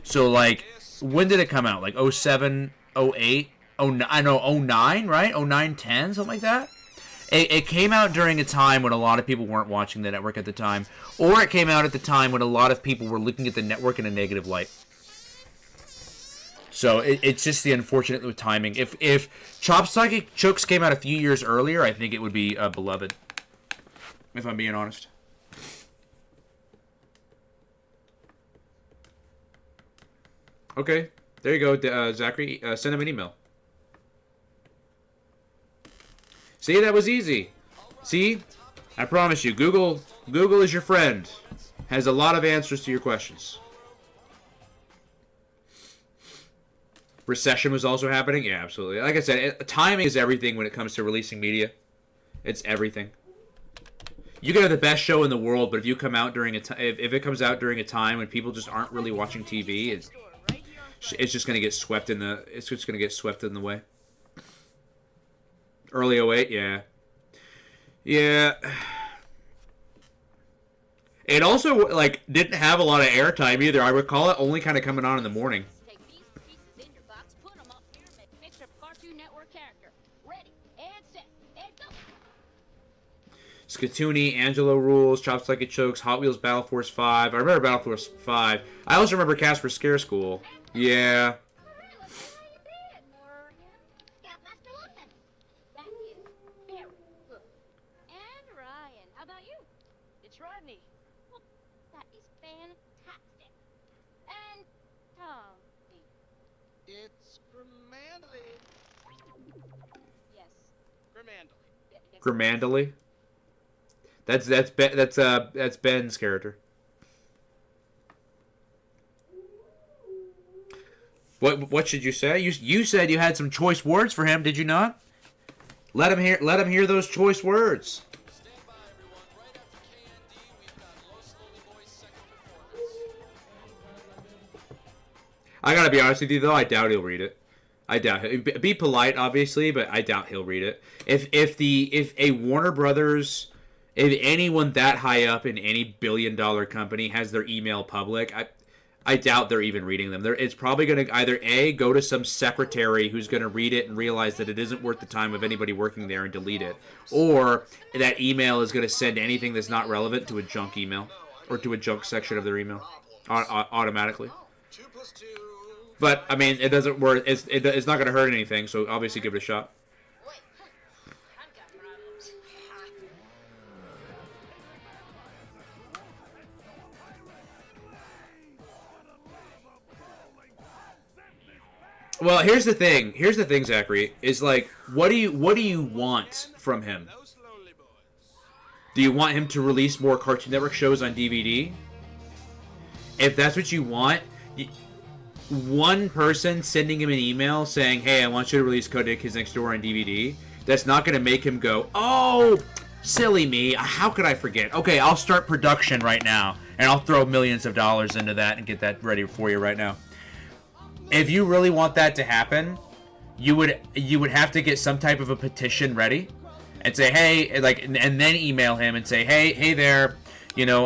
So, like, when did it come out? Like, 07, 08, 09, I know, 09, right? 09, 10, something like that? It came out during a time when a lot of people weren't watching the network at the time, or it came out at the time when a lot of people were looking at the network in a negative light. So it's just the unfortunate with timing. If Chopsocky Chooks came out a few years earlier, I think it would be beloved. If I'm being honest. Okay, there you go, Zachary. Send him an email. See, that was easy. See, I promise you, Google is your friend. Has a lot of answers to your questions. Recession was also happening. Yeah, absolutely. Like I said, timing is everything when it comes to releasing media. It's everything. You can have the best show in the world, but if you come out during if it comes out during a time when people just aren't really watching TV, it's just gonna get swept in the. It's just gonna get swept in the way. Early 08, yeah. Yeah. It also, like, didn't have a lot of airtime either. I recall it only kind of coming on in the morning. Take these pieces in your box, put them Scatoony, Angelo Rules, Chops Like It Chokes, Hot Wheels Battle Force 5. I remember Battle Force 5. I also remember Casper Scare School. Yeah. And Ryan, how about you? It's Rodney. Well, that is fantastic. And Tom. It's Gramandly. Yes. Gramandly. Gramandly. That's Ben's character. What should you say? You said you had some choice words for him, did you not? Let him hear those choice words. I gotta be honest with you though, I doubt he'll read it. I doubt it. Be polite, obviously, but I doubt he'll read it. If a Warner Brothers, if anyone that high up in any billion-dollar company has their email public, I doubt they're even reading them. It's probably going to either A, go to some secretary who's going to read it and realize that it isn't worth the time of anybody working there and delete it, or that email is going to send anything that's not relevant to a junk email or to a junk section of their email automatically. But I mean, it doesn't work. It's not going to hurt anything. So obviously, give it a shot. Well, here's the thing. Here's the thing, Zachary. Is like, what do you want from him? Do you want him to release more Cartoon Network shows on DVD? If that's what you want, one person sending him an email saying, "Hey, I want you to release Code Kids Next Door on DVD," that's not going to make him go, "Oh, silly me! How could I forget? Okay, I'll start production right now, and I'll throw millions of dollars into that and get that ready for you right now." If you really want that to happen, you would have to get some type of a petition ready, and say, "Hey," like, and then email him and say, "Hey there, you know,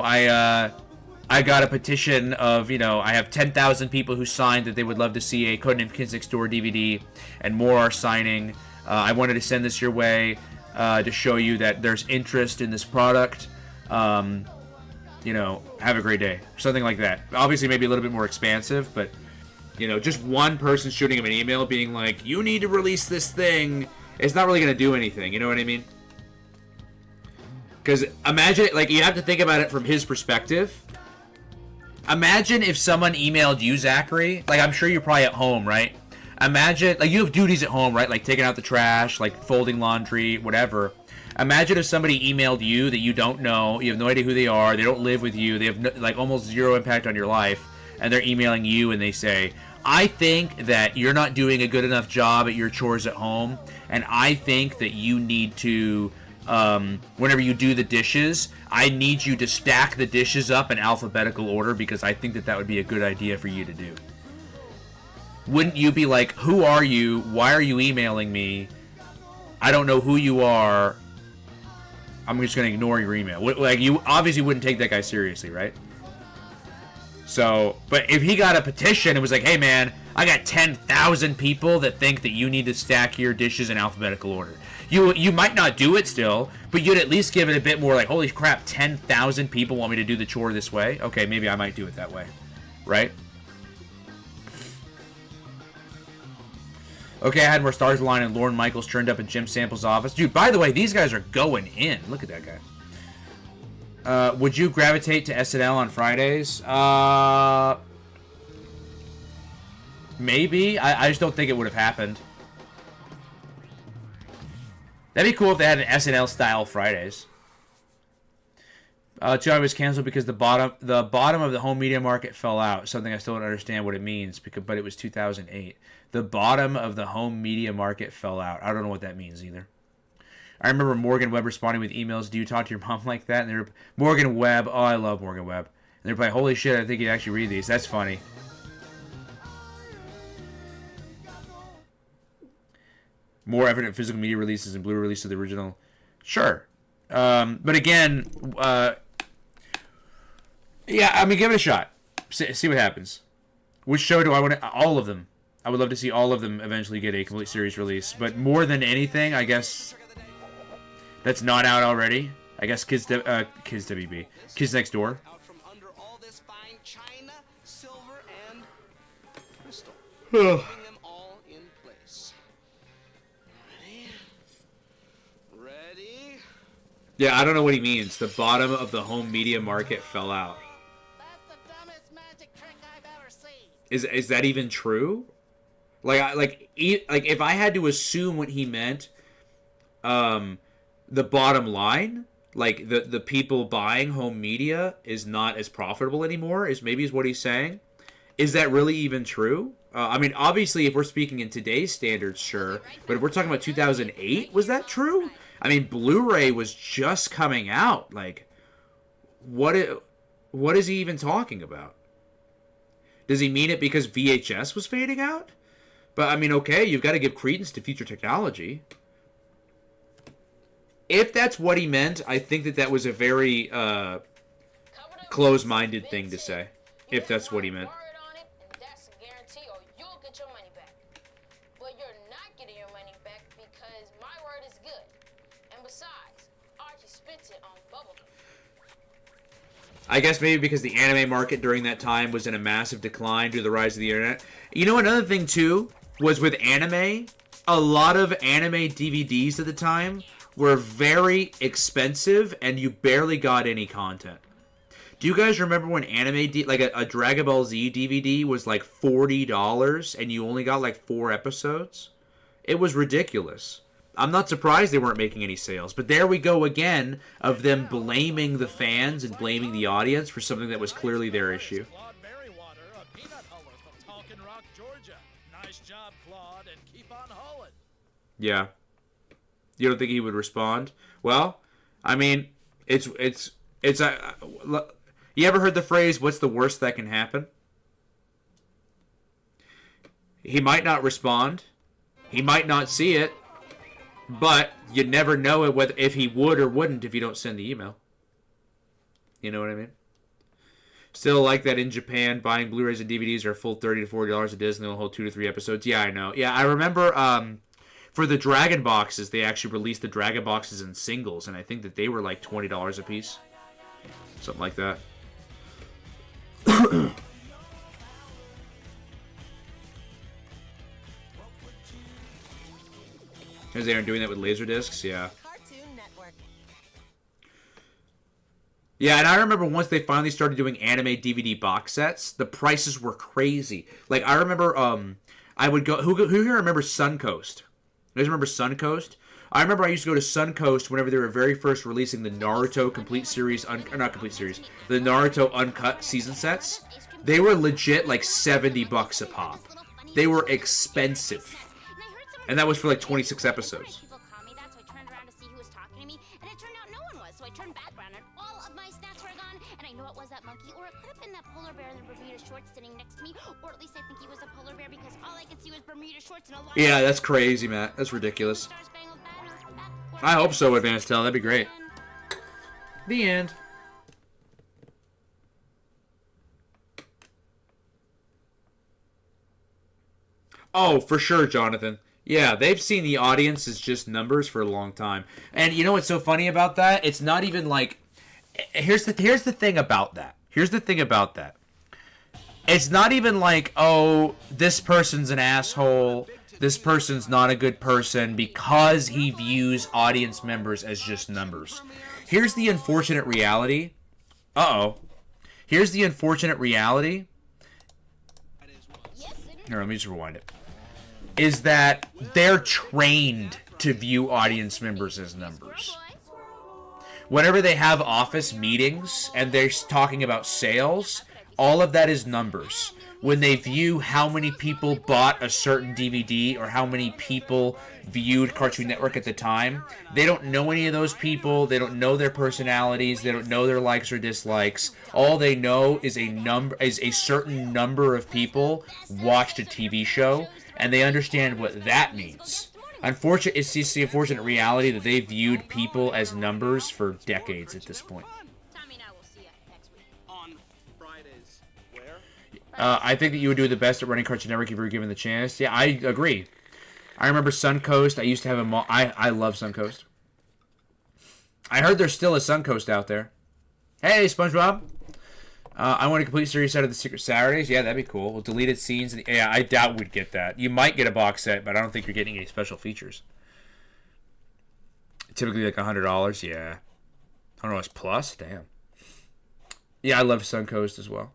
I got a petition of, you know, I have 10,000 people who signed that they would love to see a Codename Kids Next Door DVD, and more are signing. I wanted to send this your way to show you that there's interest in this product. You know, have a great day." Something like that. Obviously, maybe a little bit more expansive, but, you know, just one person shooting him an email being like, "You need to release this thing," it's not really going to do anything. You know what I mean? Because imagine, like, you have to think about it from his perspective. Imagine if someone emailed you, Zachary. Like, I'm sure you're probably at home, right? Imagine, like, you have duties at home, right? Like taking out the trash, like folding laundry, whatever. Imagine if somebody emailed you that you don't know, you have no idea who they are, they don't live with you, they have no, like almost zero impact on your life, and they're emailing you and they say, "I think that you're not doing a good enough job at your chores at home, and I think that you need to, whenever you do the dishes, I need you to stack the dishes up in alphabetical order because I think that would be a good idea for you to do." Wouldn't you be like, "Who are you? Why are you emailing me? I don't know who you are. I'm just going to ignore your email." Like, you obviously wouldn't take that guy seriously, right? So, but if he got a petition and was like, "Hey man, I got 10,000 people that think that you need to stack your dishes in alphabetical order," you might not do it still, but you'd at least give it a bit more like, "Holy crap, 10,000 people want me to do the chore this way? Okay, maybe I might do it that way." Right? Okay, I had more Stars Line and Lorne Michaels turned up at Jim Sample's office. Dude, by the way, these guys are going in. Look at that guy. Would you gravitate to SNL on Fridays? Maybe. I just don't think it would have happened. That'd be cool if they had an SNL-style Fridays. Johnny was canceled because the bottom of the home media market fell out. Something I still don't understand what it means, but it was 2008. The bottom of the home media market fell out. I don't know what that means either. I remember Morgan Webb responding with emails, "Do you talk to your mom like that?" And they were, Morgan Webb, oh, I love Morgan Webb. And they're like, "Holy shit, I think you'd actually read these." That's funny. More evident physical media releases and Blu-ray release of the original. Sure. But again, yeah, I mean, give it a shot. See what happens. Which show do I want to... All of them. I would love to see all of them eventually get a complete series release. But more than anything, I guess... That's not out already. I guess Kids WB. Kids Next Door. Out from under all this fine china, silver, and crystal. Ugh. Putting them all in place. Ready? Yeah, I don't know what he means. The bottom of the home media market fell out. Is that even true? Like if I had to assume what he meant, the bottom line, like the people buying home media is not as profitable anymore, is what he's saying. Is that really even true? I mean, obviously, if we're speaking in today's standards, sure. But if we're talking about 2008, was that true? I mean, Blu-ray was just coming out. Like, what is he even talking about? Does he mean it because VHS was fading out? But, I mean, okay, you've got to give credence to future technology. If that's what he meant, I think that was a very close-minded thing to say. If that's what he meant. That's a guarantee, or you'll get your money back. But you're not getting your money back because my word is good. And besides, Archie spits it on bubblegum. I guess maybe because the anime market during that time was in a massive decline due to the rise of the internet. You know, another thing, too, was with anime, a lot of anime DVDs at the time were very expensive, and you barely got any content. Do you guys remember when anime, like a Dragon Ball Z DVD was like $40 and you only got like 4 episodes? It was ridiculous. I'm not surprised they weren't making any sales, but there we go again of them blaming the fans and blaming the audience for something that was clearly their issue. Claude Berrywater, a peanut huller from Talkin' Rock, Georgia. Nice job, Claude, and keep on hulling. Yeah. You don't think he would respond? Well, I mean, it's you ever heard the phrase, what's the worst that can happen? He might not respond. He might not see it. But you never know whether if he would or wouldn't if you don't send the email. You know what I mean? Still like that in Japan, buying Blu-rays and DVDs are a full $30 to $40 a disc and they'll hold 2 to 3 episodes. Yeah, I know. Yeah, I remember for the Dragon boxes, they actually released the Dragon boxes in singles, and I think that they were like $20 a piece. Something like that. Because they aren't doing that with laser discs, yeah. Yeah, and I remember once they finally started doing anime DVD box sets, the prices were crazy. Like, I remember, I would go... Who here remembers Suncoast? You guys remember Suncoast? I remember I used to go to Suncoast whenever they were very first releasing the Naruto complete series... not complete series. The Naruto uncut season sets. They were legit like $70 a pop. They were expensive. And that was for like 26 episodes. People call me that, so I turned around to see who was talking to me, and it turned out no one was. So I turned back around, and all of my snacks were gone, and I know it was that monkey, or it could have been that polar bear in the Bermuda shorts sitting next to me, or at least I think he was a polar bear because all I could see was Bermuda shorts and a lot. Yeah, that's crazy, Matt. That's ridiculous. I hope so, Advanced Tell. That'd be great. The end. Oh, for sure, Jonathan. Yeah, they've seen the audience as just numbers for a long time. And you know what's so funny about that? It's not even like... Here's the thing about that. Here's the thing about that. It's not even like, oh, this person's an asshole, this person's not a good person, because he views audience members as just numbers. Here's the unfortunate reality. Uh-oh. Here's the unfortunate reality. Here, let me just rewind it. Is that they're trained to view audience members as numbers. Whenever they have office meetings and they're talking about sales, all of that is numbers. When they view how many people bought a certain DVD or how many people viewed Cartoon Network at the time, they don't know any of those people. They don't know their personalities. They don't know their likes or dislikes. All they know is a certain number of people watched a TV show, and they understand what that means. It's just the unfortunate reality that they viewed people as numbers for decades at this point. On Fridays. Where? I think that you would do the best at running Cartoon Network if you were given the chance. Yeah, I agree. I remember Suncoast. I used to have I love Suncoast. I heard there's still a Suncoast out there. Hey, SpongeBob. I want a complete series set of the Secret Saturdays. Yeah, that'd be cool. With deleted scenes. Yeah, I doubt we'd get that. You might get a box set, but I don't think you're getting any special features. Typically like $100. Yeah. $100 plus? Damn. Yeah, I love Suncoast as well.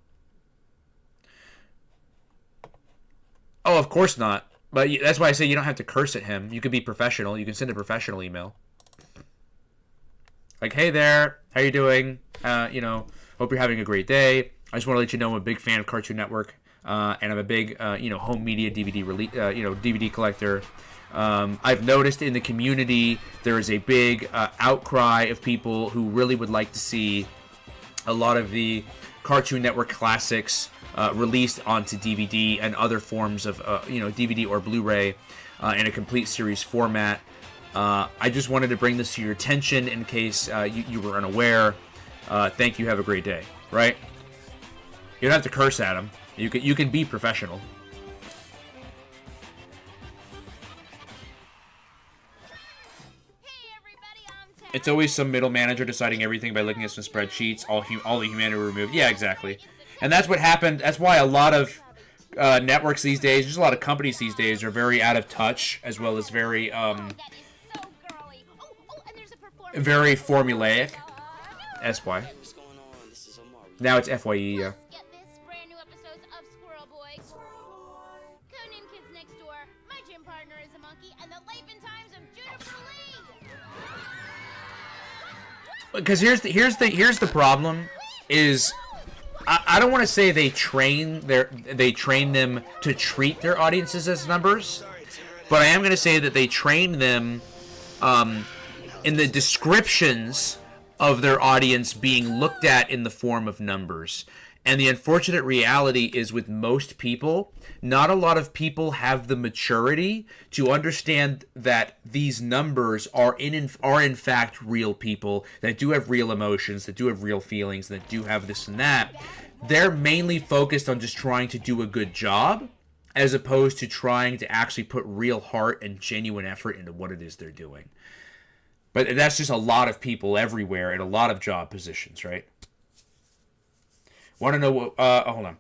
Oh, of course not. But that's why I say you don't have to curse at him. You can be professional. You can send a professional email. Like, hey there, how you doing? Hope you're having a great day. I just want to let you know I'm a big fan of Cartoon Network, and I'm a big, home media DVD DVD collector. I've noticed in the community there is a big outcry of people who really would like to see a lot of the Cartoon Network classics released onto DVD and other forms of, DVD or Blu-ray in a complete series format. I just wanted to bring this to your attention in case you were unaware. Thank you. Have a great day. Right? You don't have to curse at him. You can be professional. It's always some middle manager deciding everything by looking at some spreadsheets. All the humanity removed. Yeah, exactly. And that's what happened. That's why a lot of networks these days, just a lot of companies these days, are very out of touch, as well as very very formulaic. SY. Now it's FYE, yeah. Get this, brand new episodes of Squirrel Boy. Codename Kids Next Door. My gym partner is a monkey, and the life and times of Juniper Lee. Because here's the problem is I don't want to say they train them to treat their audiences as numbers, but I am going to say that they train them in the descriptions of their audience being looked at in the form of numbers. And the unfortunate reality is with most people, not a lot of people have the maturity to understand that these numbers are in fact real people that do have real emotions, that do have real feelings, that do have this and that. They're mainly focused on just trying to do a good job as opposed to trying to actually put real heart and genuine effort into what it is they're doing. But that's just a lot of people everywhere in a lot of job positions, right? Want to know what... hold on.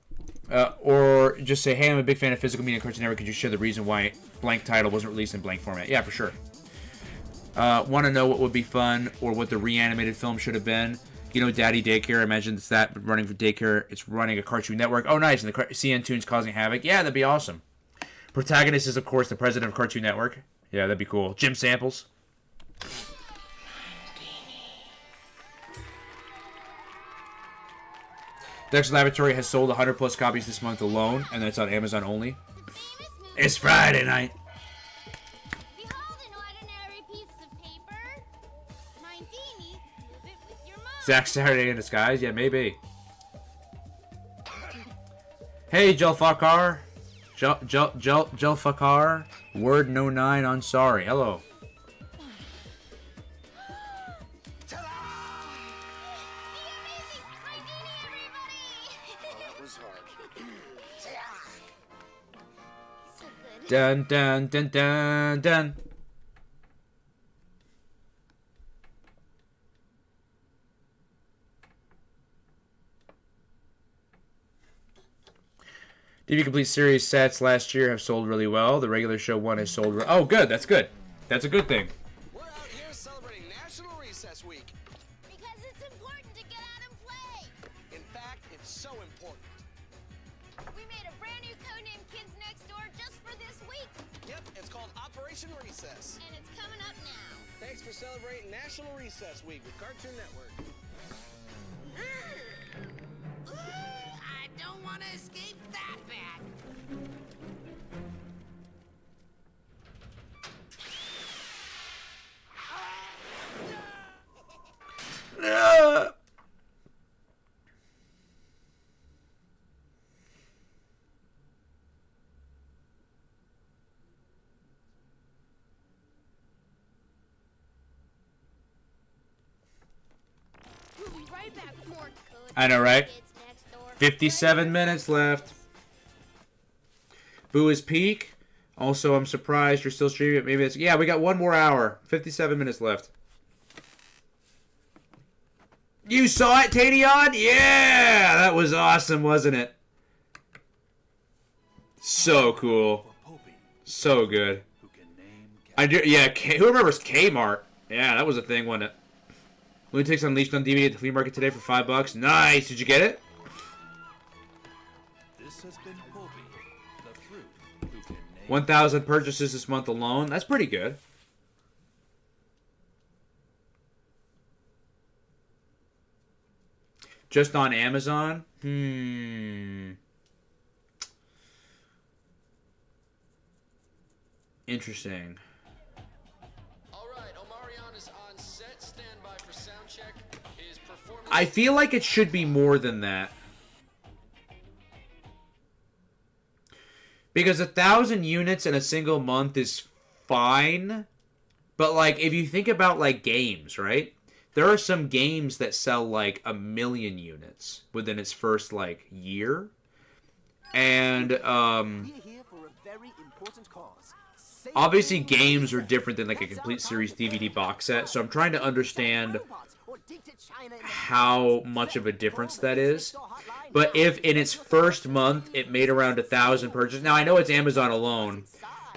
Or just say, hey, I'm a big fan of physical media Cartoon Network. Could you share the reason why blank title wasn't released in blank format? Yeah, for sure. Want to know what would be fun or what the reanimated film should have been? Daddy Daycare. Imagine it's that running for daycare. It's running a Cartoon Network. Oh, nice. And the CN Tunes causing havoc. Yeah, that'd be awesome. Protagonist is, of course, the president of Cartoon Network. Yeah, that'd be cool. Jim Samples. Dexter Laboratory has sold 100 plus copies this month alone, and that's on Amazon only. It's Friday night. Behold an ordinary piece of paper. Mindini, move it with your mind. Zack Saturday in Disguise? Yeah, maybe. Hey, Jelfakar. Jelfakar. Word no 9 on sorry. Hello. Dun dun dun dun dun. DV Complete Series sets last year have sold really well. The regular show one has sold. Oh, good. That's good. That's a good thing. We're out here celebrating National Recess Week. Because it's important to get out and play. In fact, it's so important. We made a brand new codename Kids Next Door just for this week. Yep, it's called Operation Recess. And it's coming up now. Thanks for celebrating National Recess Week with Cartoon Network. I don't want to escape that bad. We'll be right back with more I know, right? Kids Next Door. 57 minutes left. Boo is peak. Also, I'm surprised you're still streaming it. Maybe it's... Yeah, we got one more hour. 57 minutes left. You saw it, Tadion? Yeah! That was awesome, wasn't it? So cool. So good. I do, yeah, who remembers Kmart? Yeah, that was a thing, wasn't it? Lunatics Unleashed on DVD at the flea market today for $5. Nice! Did you get it? This has been Popey, the fruit who can name 1,000 purchases this month alone. That's pretty good. Just on Amazon? Interesting. I feel like it should be more than that. Because 1,000 units in a single month is fine. But, like, if you think about, like, games, right? There are some games that sell, like, 1 million units within its first, like, year. And, obviously games are different than, like, a complete series DVD box set. So I'm trying to understand how much of a difference that is. But if in its first month it made around 1,000 purchases, now I know it's Amazon alone,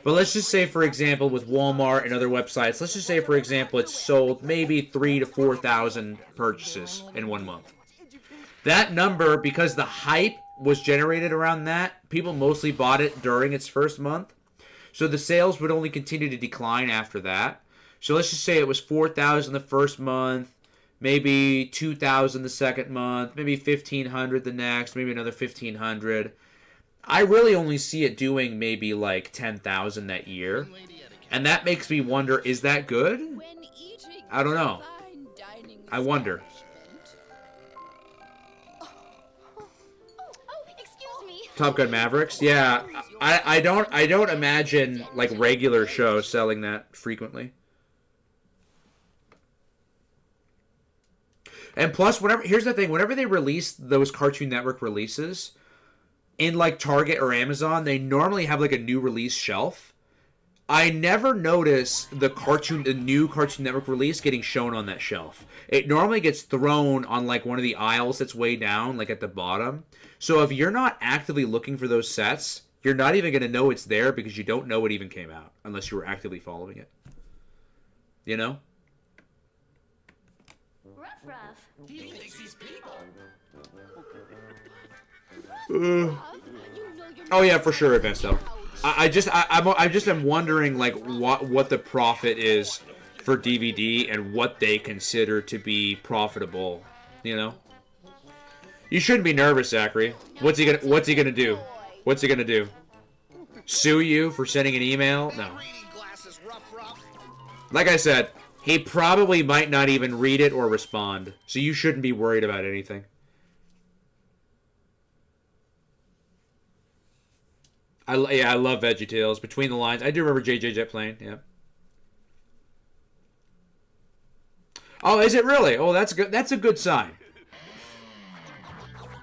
but let's just say, for example, with Walmart and other websites, let's just say, for example, it's sold maybe 3,000 to 4,000 purchases in 1 month. That number, because the hype was generated around that, people mostly bought it during its first month, so the sales would only continue to decline after that. So let's just say it was 4,000 the first month, maybe 2,000 the second month, maybe 1,500 the next, maybe another 1,500. I really only see it doing maybe like 10,000 that year. And that makes me wonder, is that good? I don't know. I wonder. Top Gun Mavericks? Yeah, I don't imagine like regular shows selling that frequently. And plus, here's the thing, whenever they release those Cartoon Network releases, in like Target or Amazon, they normally have like a new release shelf. I never notice the new Cartoon Network release getting shown on that shelf. It normally gets thrown on like one of the aisles that's way down, like at the bottom. So if you're not actively looking for those sets, you're not even going to know it's there because you don't know it even came out unless you were actively following it. You know? Ruff. He thinks he's people. Oh yeah, for sure, Advanced though. I just am wondering like what the profit is for DVD and what they consider to be profitable. You know. You shouldn't be nervous, Zachary. What's he gonna do? What's he gonna do? Sue you for sending an email? No. Like I said, he probably might not even read it or respond, so you shouldn't be worried about anything. I love VeggieTales. Between the Lines. I do remember JJ Jet Plane. Yeah. Oh, is it really? Oh, that's good. That's a good sign.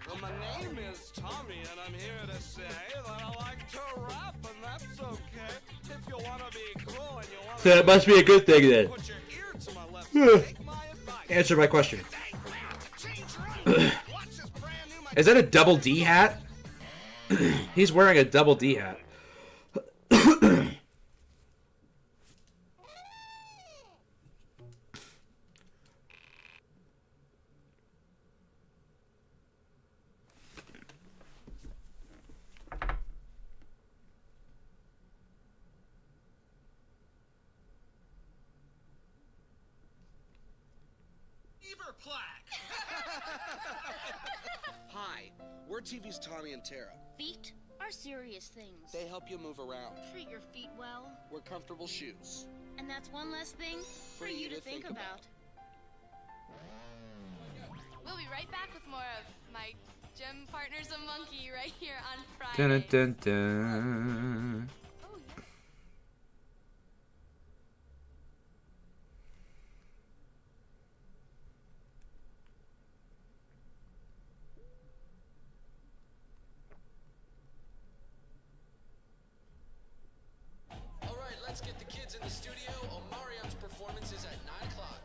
Well, my name is Tommy, and I'm here to say that I like to rap, and that's okay. If you want to be cool and you want So that must be a good thing then. put your ear to my left, take my advice. Answer my question. Is that a double D hat? He's wearing a double D hat. Hi, we're TV's Tommy and Tara. Feet are serious things. They help you move around. Treat your feet well. We're comfortable shoes. And that's one less thing for you to think about. We'll be right back with more of my gym partner's a monkey right here on Friday. Dun, dun, dun. All right, let's get the kids in the studio. Omarion's performance is at 9 o'clock.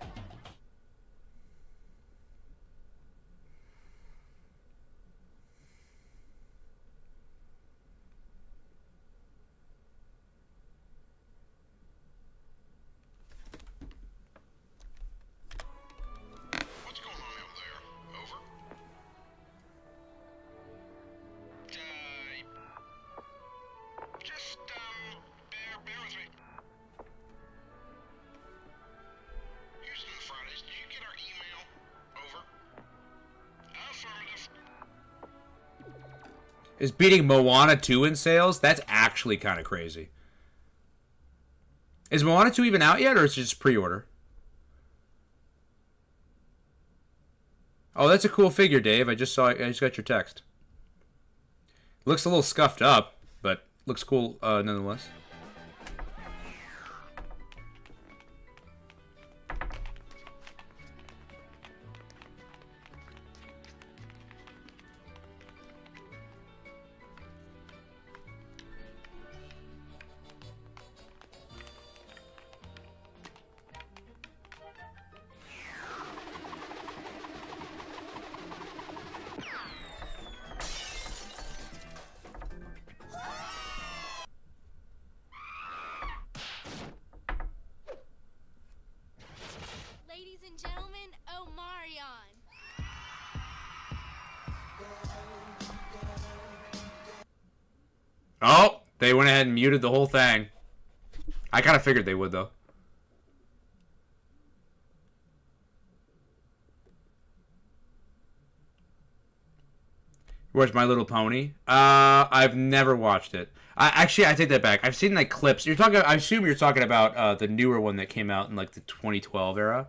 is beating Moana 2 in sales. That's actually kind of crazy. Is Moana 2 even out yet, or is it just pre-order? Oh, that's a cool figure, Dave. I just got your text. Looks a little scuffed up, but looks cool nonetheless. Ladies and gentlemen, Omarion. Oh, they went ahead and muted the whole thing. I kind of figured they would, though. Where's My Little Pony? I've never watched it. I take that back. I've seen like clips. I assume you're talking about the newer one that came out in like the 2012 era.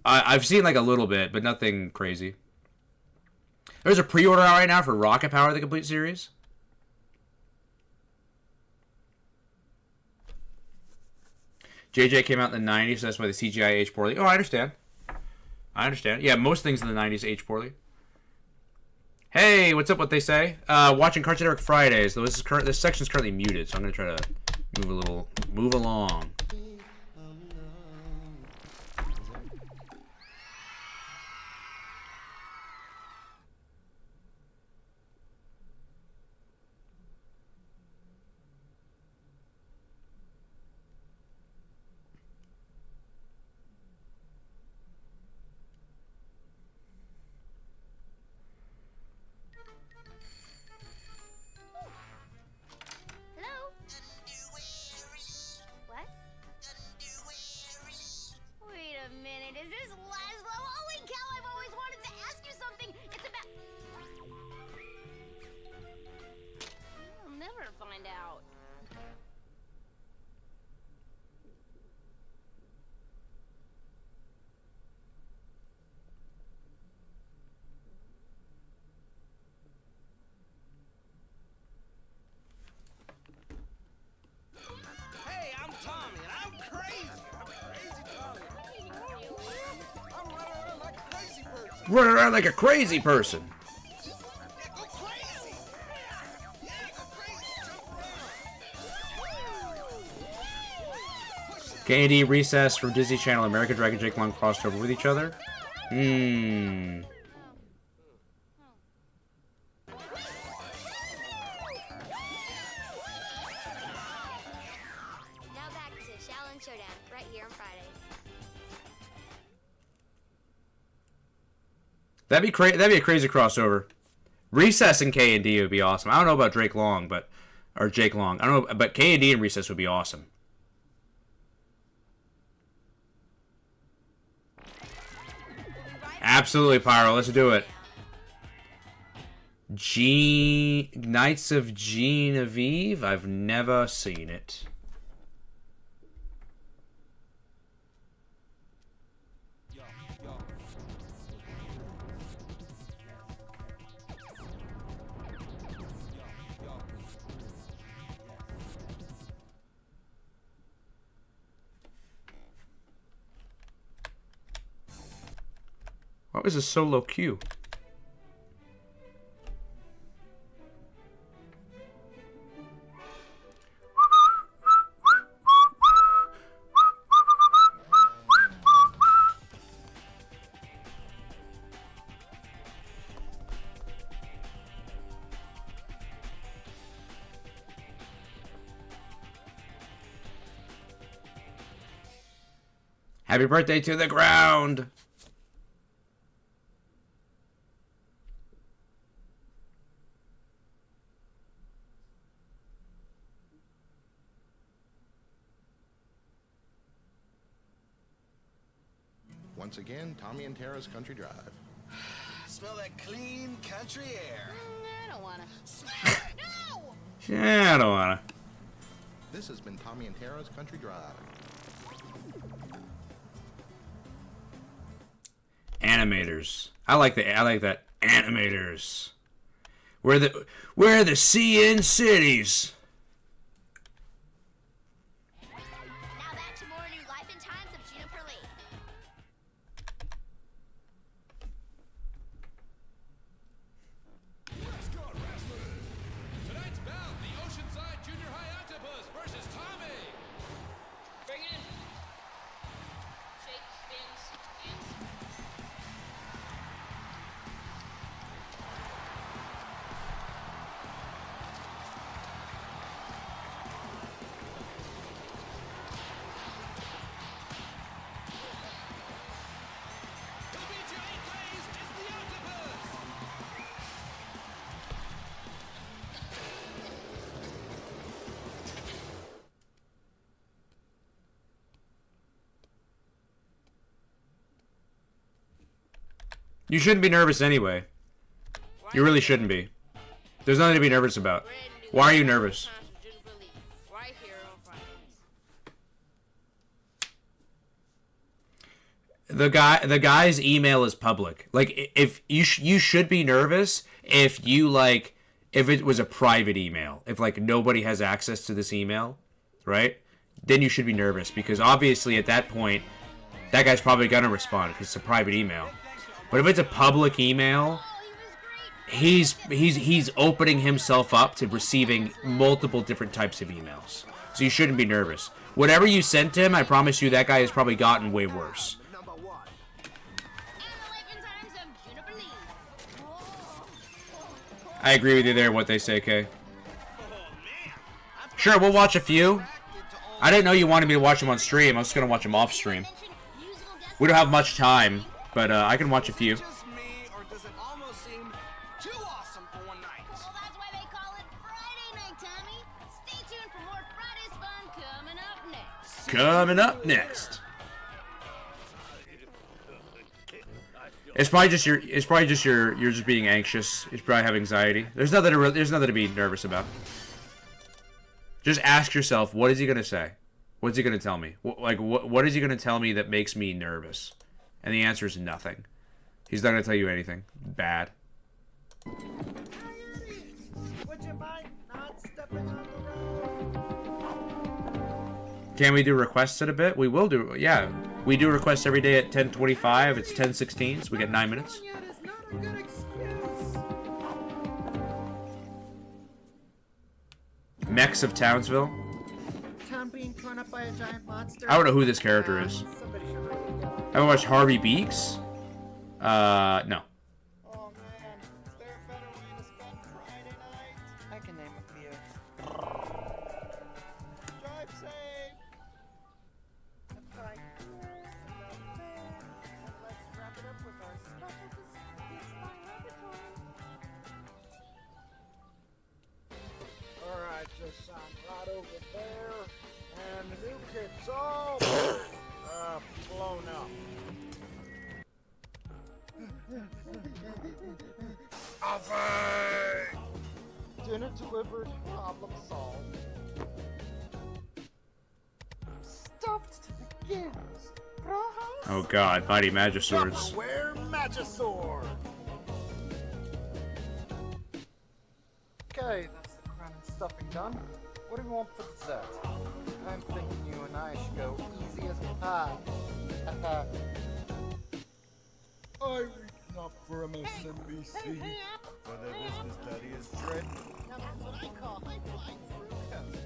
I've seen like a little bit, but nothing crazy. There's a pre-order out right now for Rocket Power, the complete series. JJ came out in the 90s, so that's why the CGI aged poorly. Oh, I understand. Yeah, most things in the 90s age poorly. Hey, what's up? What they say? Watching Cartoon Network Fridays. Though this section's currently muted, so I'm gonna try to move along. Hello? What? Wait a minute, is this Laszlo? Holy cow, I've always wanted to ask you something! It's about... I'll never find out. Hey, I'm Tommy, and I'm crazy. I'm crazy Tommy. I'm running around like a crazy person. Running around like a crazy person. Go crazy. K&D Recess from Disney Channel, American Dragon Jake Long crossed over with each other. Now back to Shaolin Showdown, right here on Friday. That'd be a crazy crossover. Recess and K&D would be awesome. I don't know about Jake Long, but I don't know, but K&D and Recess would be awesome. Absolutely, Pyro. Let's do it. Knights of Genevieve? I've never seen it. What was a solo queue? Happy birthday to the ground! Once again, Tommy and Tara's Country Drive. Smell that clean country air. I don't wanna. No! Yeah, I don't wanna. This has been Tommy and Tara's Country Drive. Animators. I like that. Animators. We're the CN cities. Now back to more new life and times of Juniper Lee. Tonight's bout, the Oceanside Junior High Octopus versus Tommy. Bring it in. Shake, spins, hands. You shouldn't be nervous anyway. You really shouldn't be. There's nothing to be nervous about. Why are you nervous? Right here on Fridays. The guy's email is public. Like, if you should be nervous if it was a private email. If like nobody has access to this email, right? Then you should be nervous because obviously at that point, that guy's probably gonna respond because it's a private email. But if it's a public email, he's opening himself up to receiving multiple different types of emails. So you shouldn't be nervous. Whatever you sent him, I promise you that guy has probably gotten way worse. I agree with you there, what they say, Kay. Sure, we'll watch a few. I didn't know you wanted me to watch them on stream. I was going to watch them off stream. We don't have much time, but I can watch a few. Coming up next. It's probably just you're just being anxious. You probably have anxiety. There's nothing to be nervous about. Just ask yourself, what is he gonna say? What's he gonna tell me? What is he gonna tell me that makes me nervous? And the answer is nothing. He's not gonna tell you anything bad. Would you mind not stepping on the road? Can we do requests at a bit? We will do, yeah. We do requests every day at 10:25. It's 10:16, so we get 9 minutes. Mechs of Townsville. Tom being torn up by a giant monster. I don't know who this character is. Somebody should really go. Have I watched Harvey Beaks? No. Oh man, is there a better way to spend Friday night? I can name a few. Drive safe. That's right. Enough there. And let's wrap it up with our special It's My Laboratory. Alright, just sign right over there. And the new kit's all blown up. Dinner delivered, problem solved. Stuffed to the gills. Oh god, Mighty Magiswords. Tupperware Magisword. Okay, that's the crown and stuffing done. What do you want for dessert? I'm thinking you and I should go easy as pie. I reached up for MSNBC, but their business study is dread. Now that's what I call high-flying fructose.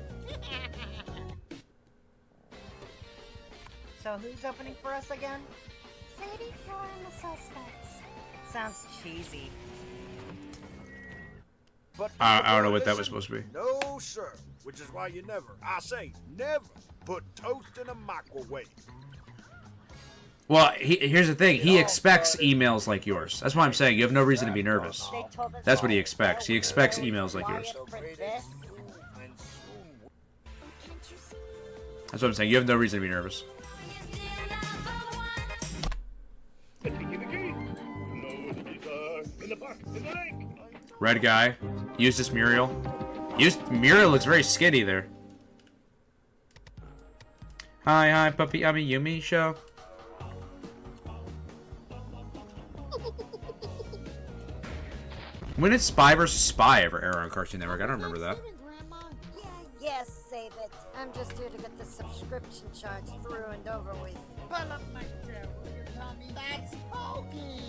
So who's opening for us again? Sadie Killer and the Suspects. Sounds cheesy. But I don't know what that was supposed to be. No, sir. Which is why you never, I say never, put toast in a microwave. Well, here's the thing. He expects emails like yours. That's why I'm saying you have no reason to be nervous. That's what he expects. He expects emails like yours. That's what I'm saying. You have no reason to be nervous. the box, in the lake. Red guy. Eustace Muriel. Muriel looks very skinny there. Hi, puppy. I'm a Yumi show. When did Spy vs. Spy ever air on Cartoon Network? I don't remember that. Yes, save it. I'm just here to get the subscription charge through and over with. Pull up my chair, will you, Tommy? That's Pokey!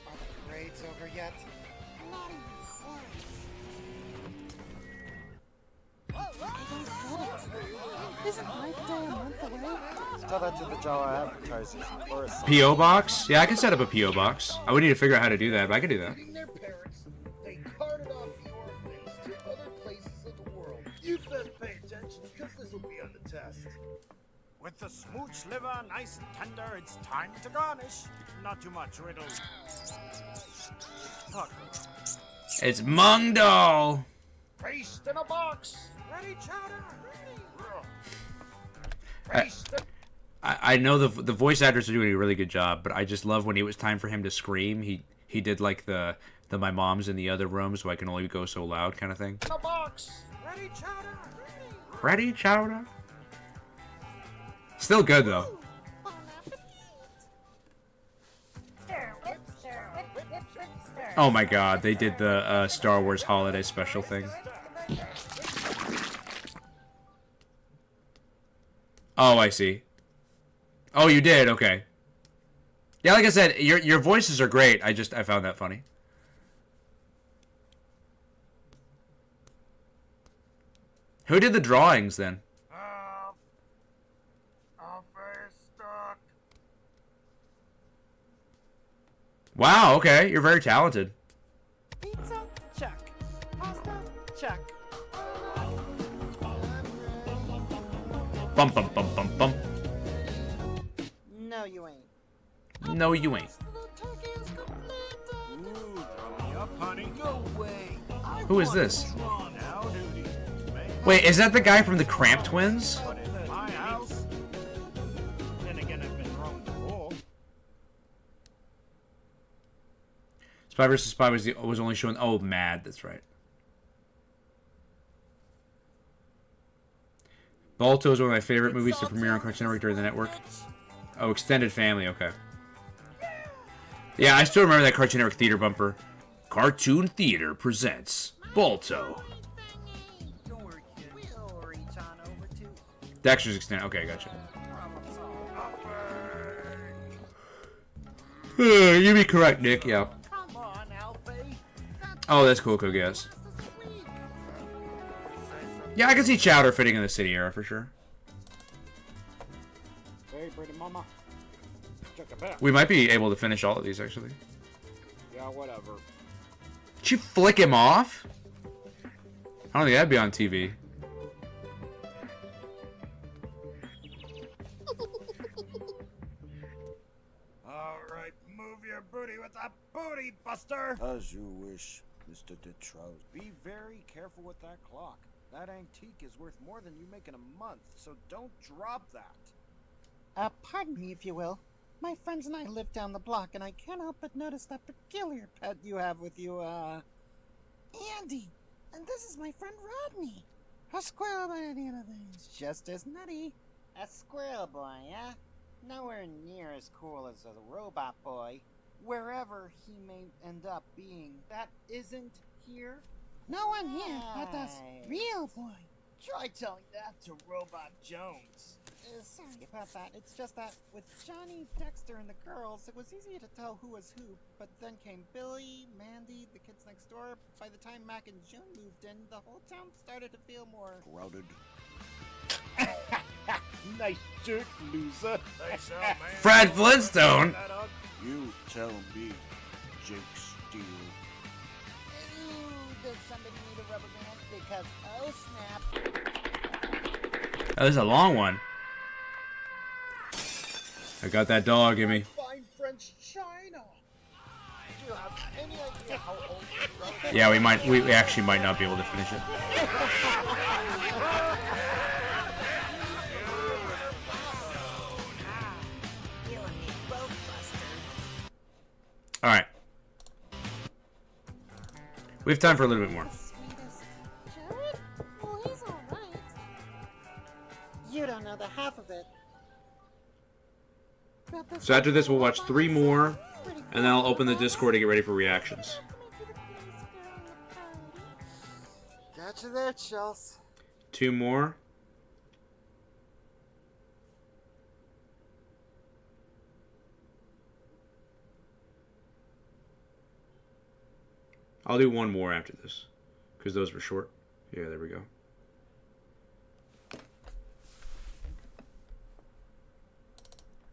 Are the parades over yet? Not even close. Isn't Life Day a month away? Tell that to the Jawa advertisers or a P.O. Box? Yeah, I can set up a P.O. Box. I would need to figure out how to do that, but I can do that. Their parents, they carted off the orphans to other places of the world. You best pay attention, because this will be on the test. With the smooch liver nice and tender, it's time to garnish. Not too much, or it'll... Pucker. It's Mungdal! Paste in a box. Ready, chowder? I know the voice actors are doing a really good job, but I just love when it was time for him to scream. He did like the my mom's in the other room, so I can only go so loud kind of thing. In a box. Ready, chowder? Ready, chowder? Still good though. Oh my god, they did the Star Wars holiday special thing. Oh, I see. Oh, you did? Okay. Yeah, like I said, your voices are great. I found that funny. Who did the drawings then? Wow, okay. You're very talented. Pizza, check. Pasta, check. Bum bum bum bum bum. No, you ain't. No, you ain't. Ooh, draw me up, honey. No way. Who is this? Wait, is that the guy from the Cramp Twins? My house. Then again, I've been wrong before. Spy vs. Spy was only showing. Oh, Mad. That's right. Balto is one of my favorite movies to premiere on Cartoon Network during the network. Oh, Extended Family. Okay. Yeah, I still remember that Cartoon Network theater bumper. Cartoon Theater presents Balto. Dexter's Extended. Okay, gotcha. You be correct, Nick. Yeah. Oh, that's cool, guess. Yeah, I can see Chowder fitting in the city era for sure. Hey, pretty mama. Check the back. We might be able to finish all of these actually. Yeah, whatever. Did you flick him off? I don't think that'd be on TV. Alright, move your booty with a booty buster! As you wish, Mr. Detroit. Be very careful with that clock. That antique is worth more than you make in a month, so don't drop that. Pardon me, if you will. My friends and I live down the block, and I can't help but notice that peculiar pet you have with you, Andy. And this is my friend Rodney. A squirrel by any other things, just as nutty. A squirrel boy, huh? Nowhere near as cool as a robot boy. Wherever he may end up being, that isn't here. No one here, but that's real boy. Try telling that to Robot Jones. Sorry about that. It's just that with Johnny, Dexter, and the girls, it was easy to tell who was who. But then came Billy, Mandy, the kids next door. By the time Mac and June moved in, the whole town started to feel more crowded. Nice jerk, loser. Fred Flintstone. You tell me, Jake Steele. Ooh, does somebody need a rubber band? Because, oh snap. Oh, this is a long one. I got that dog in me. Fine French China. Do you have any idea how old your brother Yeah, we actually might not be able to finish it. Alright. We have time for a little bit more. Jared? Well, he's alright. You don't know the half of it. So after this, we'll watch 3 more, and then I'll open the Discord to get ready for reactions. Gotcha there, Chels. 2 more. I'll do 1 more after this, because those were short. Yeah, there we go.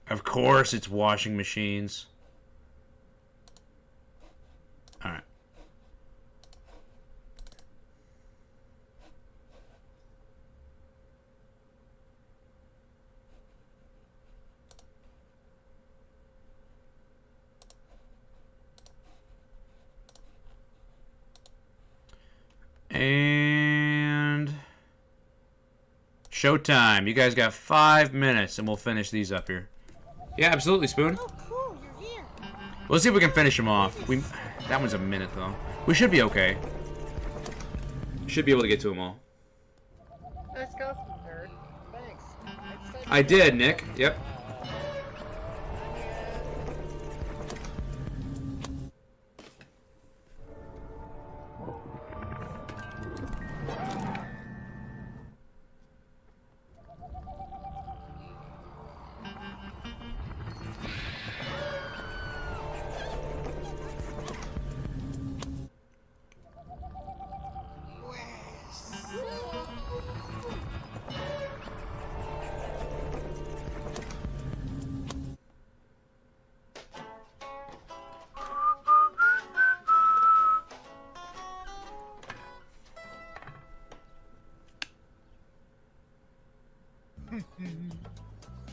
Of course, it's washing machines. All right. And showtime. You guys got 5 minutes, and we'll finish these up here. Yeah, absolutely, Spoon. Oh, cool, you're here. Let's see if we can finish them off. That one's a minute, though. We should be okay. Should be able to get to them all. Nice costume, nerd. Thanks. I did, Nick. Yep.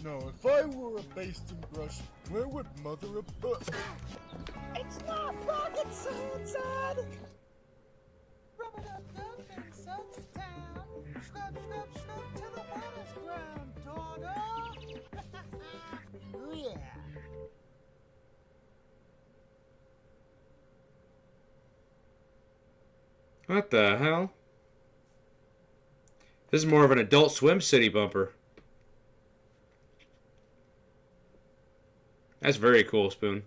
No, if I were a basting brush, where would mother a butt? It's not rocket science, Ed! Rub-a-dub-dub and such town. Scrub, scrub, scrub to the water's ground, daughter! Oh, yeah. What the hell? This is more of an Adult Swim City bumper. That's very cool, Spoon.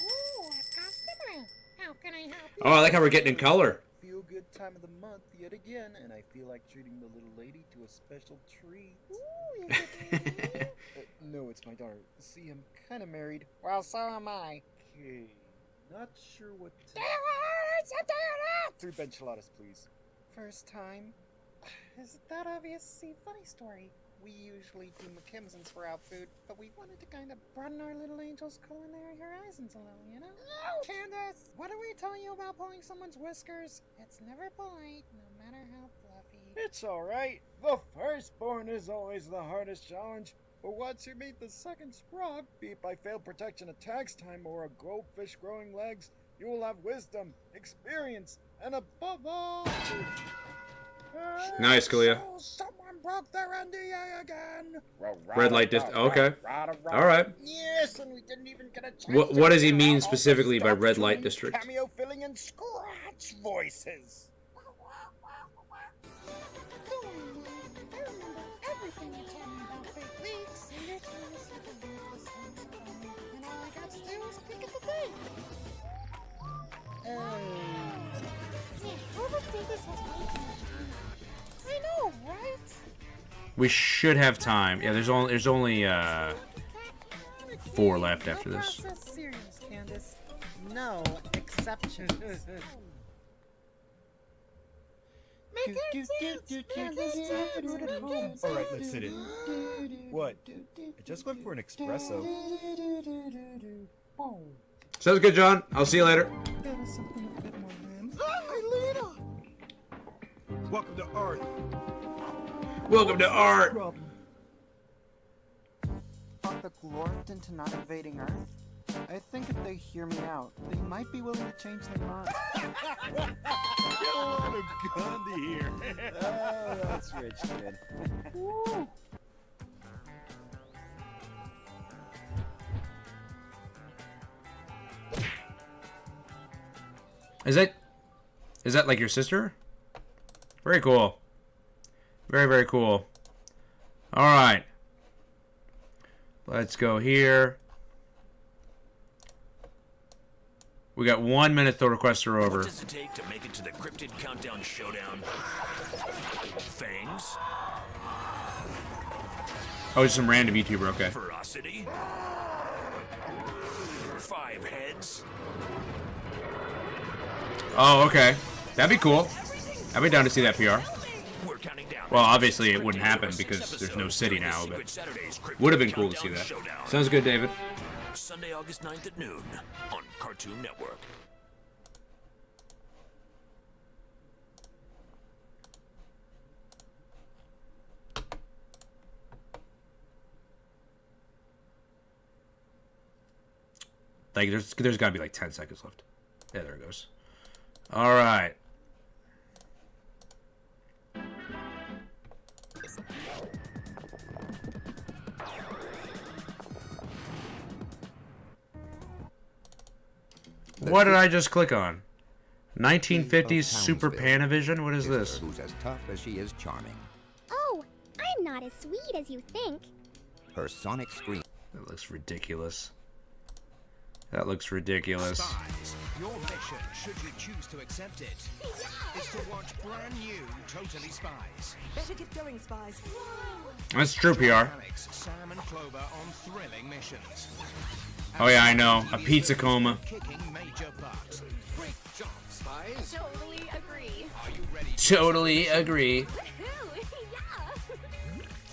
Ooh, a customer. How can I help you? Oh, I like how we're getting in color. Feel good time of the month yet again, and I feel like treating the little lady to a special treat. Ooh, is it No, it's my daughter. See, I'm kind of married. Well, so am I. Okay, not sure what to... 3 enchiladas, please. First time? Is it that obvious? See, funny story. We usually do McKimson's for our food, but we wanted to kind of broaden our little angel's culinary horizons a little, you know? No! Candace, what do we tell you about pulling someone's whiskers? It's never polite, no matter how fluffy. It's alright. The firstborn is always the hardest challenge. But once you meet the second sprog, be it by failed protection at tax time or a goldfish growing legs, you will have wisdom, experience, and above all... Nice, Kalia. So someone broke their NDA again. Red light okay. All right. Yes, and we didn't even get a chance. What does he mean specifically by red light district? Cameo filling and scratch voices. I remember everything you told me about fake leaks. And you're trying to see the weirdest things about me. And all I got to do is pick at the thing. Yeah, whoever did this has way too much time. I know, right? We should have time. Yeah, there's only 4 left after this. Process serious, Candace. No exceptions. Alright, let's sit in. What? I just went for an espresso. Sounds good, John. I'll see you later. Welcome to Earth. Welcome to art. Are the Glorfed into not invading Earth? I think if they hear me out, they might be willing to change their mind. Get a lot of Gandhi here. Oh, that's rich, kid. Woo. Is that like your sister? Very cool. Very, very cool. Alright. Let's go here. We got 1 minute till requests are over. What does it take to make it to the Cryptid Countdown Showdown? Fangs? Oh, just some random YouTuber, okay. Ferocity? 5 heads? Oh, okay. That'd be cool. I'd be down to see that PR. Well, obviously it wouldn't happen because there's no city now, but would have been cool to see that. Sounds good, David. Sunday, August 9th at noon on Cartoon Network. Like, there's got to be like 10 seconds left. Yeah, there it goes. All right. What did I just click on? 1950s Super Panavision? What is this? Who's as tough as she is charming. Oh, I'm not as sweet as you think. Her sonic scream. That looks ridiculous. That looks ridiculous. Spies. Your mission, should you choose to accept it, is to watch brand new Totally Spies. Better get going, Spies. That's true, PR. Alex, Sam, and Clover on thrilling missions. Oh yeah, I know. A pizza coma. Kicking major butts. Great job, Spies. Totally agree. Are you ready? Totally agree.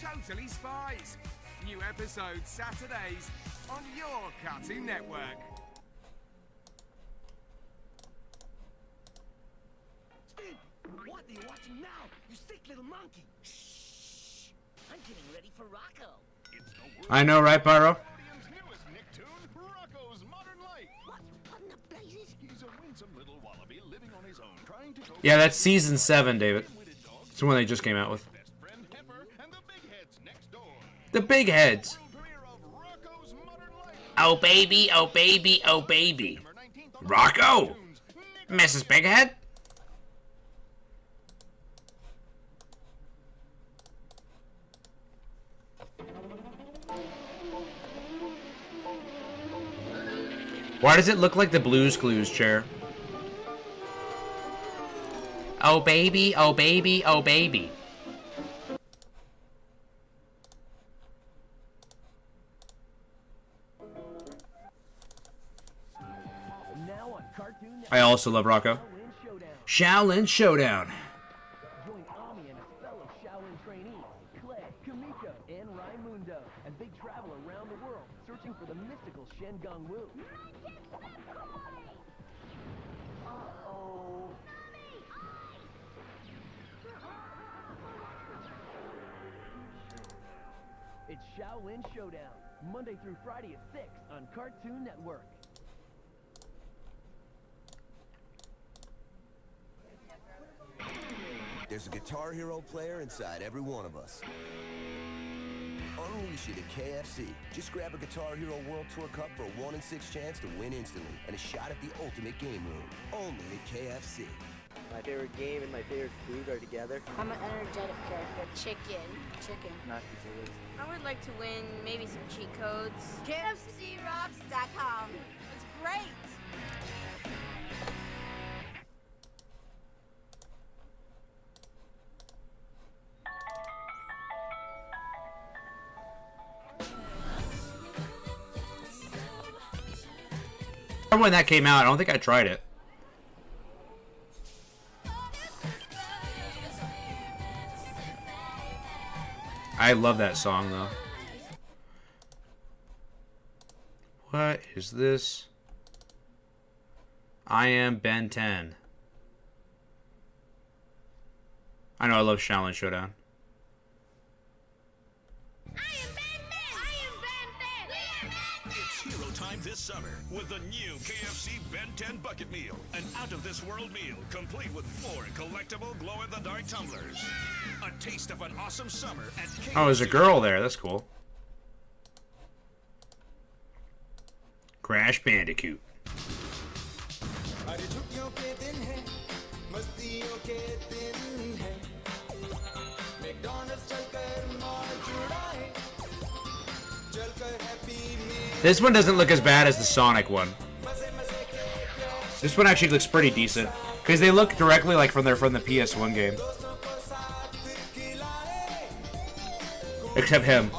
Totally Spies. New episodes Saturdays on your Cartoon Network. Steve, what are you watching now? You sick little monkey. Shh. I'm getting ready for Rocco. I know, right, Pyro? Yeah, that's season 7, David. It's the one they just came out with. The big heads. Oh baby, oh baby, oh baby. Rocco! Mrs. Bighead? Why does it look like the Blue's Clues chair? Oh baby, oh baby, oh baby. I also love Rocco. Shaolin Showdown. Join Ami and his fellow Shaolin trainees, Clay, Kamiko, and Raimundo, as they travel around the world, searching for the mystical Shen Gong Wu. It's Shaolin Showdown, Monday through Friday at 6 on Cartoon Network. There's a Guitar Hero player inside every one of us. Unleash it at KFC. Just grab a Guitar Hero World Tour Cup for a 1 in 6 chance to win instantly and a shot at the ultimate game room. Only at KFC. My favorite game and my favorite food are together. I'm an energetic character. Chicken. Not pizza. I would like to win maybe some cheat codes. KFCRocks.com. It's great. When that came out, I don't think I tried it. I love that song though. What is this? I am Ben 10. I know I love Shaolin Showdown. It's hero time time this summer with the new KFC Ben 10 Bucket Meal. An out-of-this-world meal complete with 4 collectible glow-in-the-dark tumblers. A taste of an awesome summer at KFC. Oh, there's a girl there. That's cool. Crash Bandicoot. This one doesn't look as bad as the Sonic one. This one actually looks pretty decent because they look directly like from the PS1 game, except him.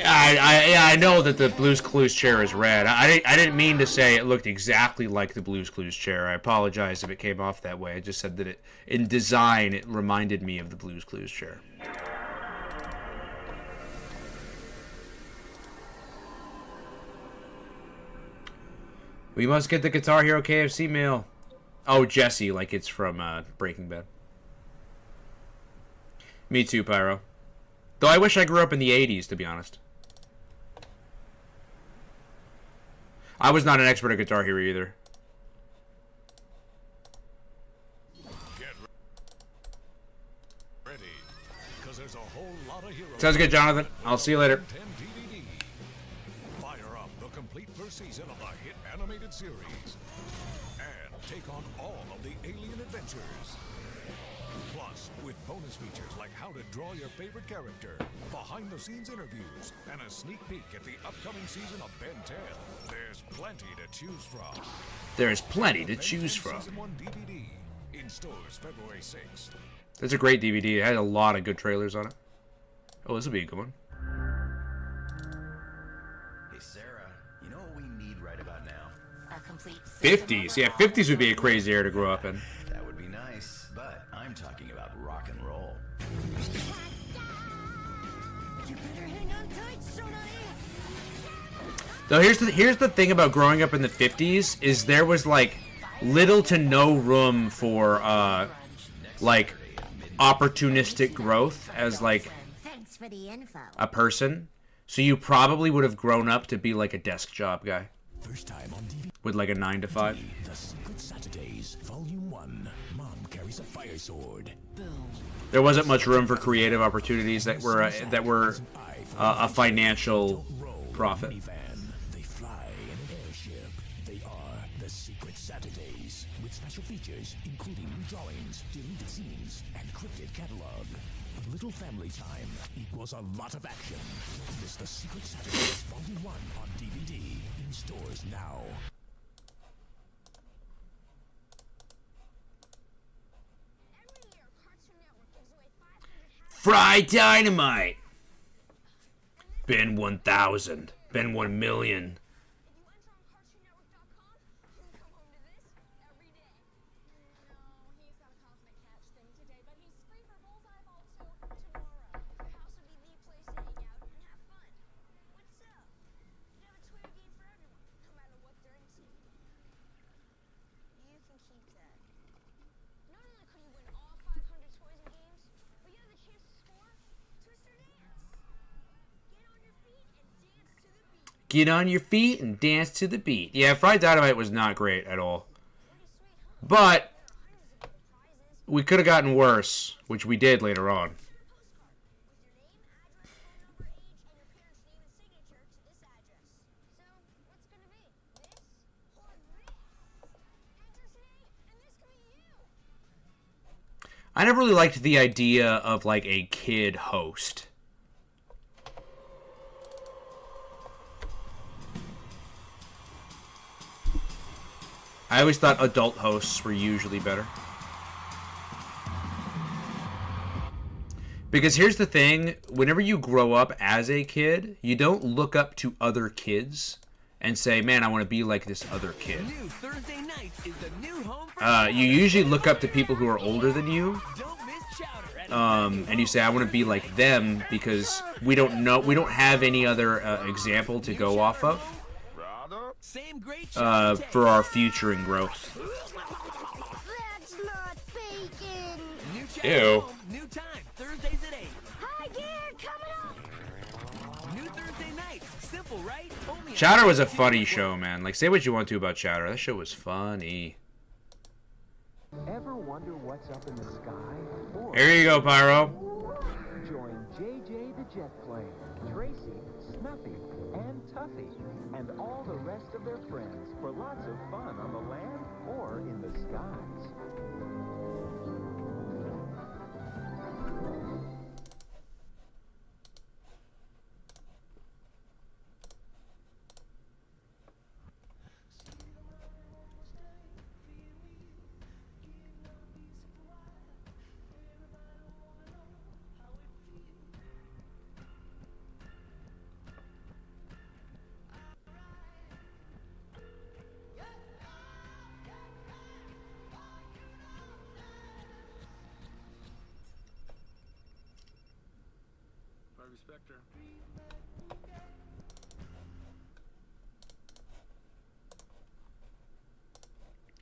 I know that the Blue's Clues chair is red. I didn't mean to say it looked exactly like the Blue's Clues chair. I apologize if it came off that way. I just said that it, in design, it reminded me of the Blue's Clues chair. We must get the Guitar Hero KFC meal. Oh, Jesse, like it's from Breaking Bad. Me too, Pyro. Though I wish I grew up in the 80s, to be honest. I was not an expert at Guitar Hero either. Ready, 'cause there's a whole lot of heroes. Sounds good, Jonathan. I'll see you later. Fire up the complete first season of the hit animated series and take on all of the alien adventures. Plus, with bonus features like how to draw your favorite character, behind-the-scenes interviews, and a sneak peek at the upcoming season of Ben 10, there's plenty to choose from. There's plenty to choose from. Season 1 DVD in stores February 6th. That's a great DVD. It had a lot of good trailers on it. Oh, this will be a good one. Hey, Sarah, you know what we need right about now? A complete 50s. Yeah, 50s would be a crazy era to grow up in. That would be nice, but I'm talking about rock and roll. You better hang on tight, Sonai. Though here's the thing about growing up in the 50s is there was like little to no room for like opportunistic growth as like Thanks for the info. a person. So you probably would have grown up to be like a desk job guy. First time on DVD. With like a 9 to 5. The Secret Saturdays, Volume 1. Mom carries a fire sword. There wasn't much room for creative opportunities that were a financial profit. They fly in an airship. They are the Secret Saturdays, with special features including new drawings, deleted scenes, and cryptid catalog. Little family time equals a lot of action. Miss the Secret Saturdays Volume 1 on DVD in stores now. Fry Dynamite! Ben 1000. Ben 1,000,000. Get on your feet and dance to the beat. Yeah, Fried Dynamite was not great at all. But we could have gotten worse, which we did later on. I never really liked the idea of like a kid host. I always thought adult hosts were usually better. Because here's the thing, whenever you grow up as a kid, you don't look up to other kids and say, man, I want to be like this other kid. You usually look up to people who are older than you. And you say, I want to be like them because we don't have any other example to go off of. For our future and growth. That's not bacon. Ew. New time, Thursdays at 8. Hi, Gear, coming up. New Thursday nights, simple Simple, right? Only Chowder was a funny show, man. Like, say what you want to about Chowder. That show was funny. Ever wonder what's up in the sky? Or Here you go, Pyro. join JJ the Jet Plane, Tracy, Snuffy, and Tuffy, and all the rest of their friends for lots of fun on the land or in the skies.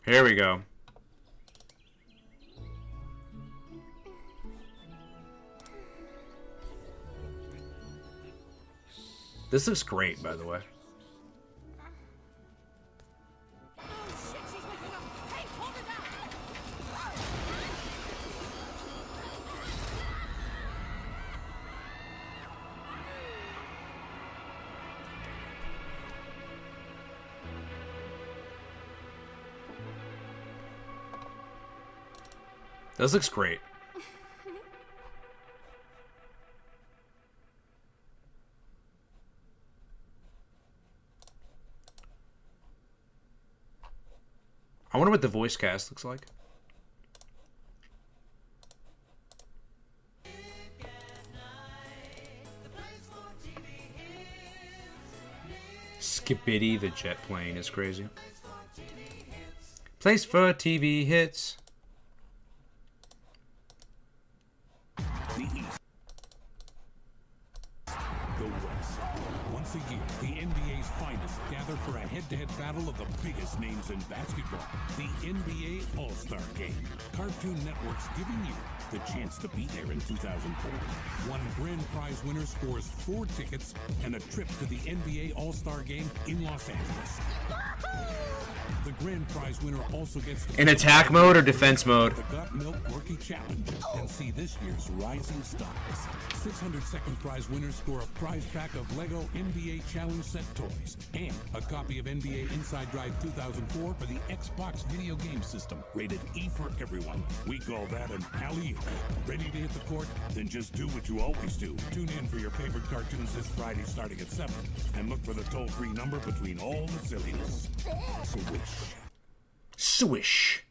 Here we go. This looks great, by the way. This looks great. I wonder what the voice cast looks like. Skibidi the jet plane is crazy. Place for TV hits. The East. The West. Once a year, the NBA's finest gather for a head-to-head battle of the biggest names in basketball. The NBA All-Star Game. Cartoon Network's giving you the chance to be there in 2004. One grand prize winner scores 4 tickets and a trip to the NBA All-Star Game in Los Angeles. The grand prize winner also gets to in attack mode or defense mode? The Got Milk Rookie Challenge and see this year's rising stars. 600 second prize winners score a prize pack of Lego NBA Challenge set toys and a copy of NBA Inside Drive 2004 for the Xbox video game system. Rated E for everyone. We call that an alley-oop. Ready to hit the court? Then just do what you always do. Tune in for your favorite cartoons this Friday starting at 7 and look for the toll-free number between all the silliness. Swish. Swish.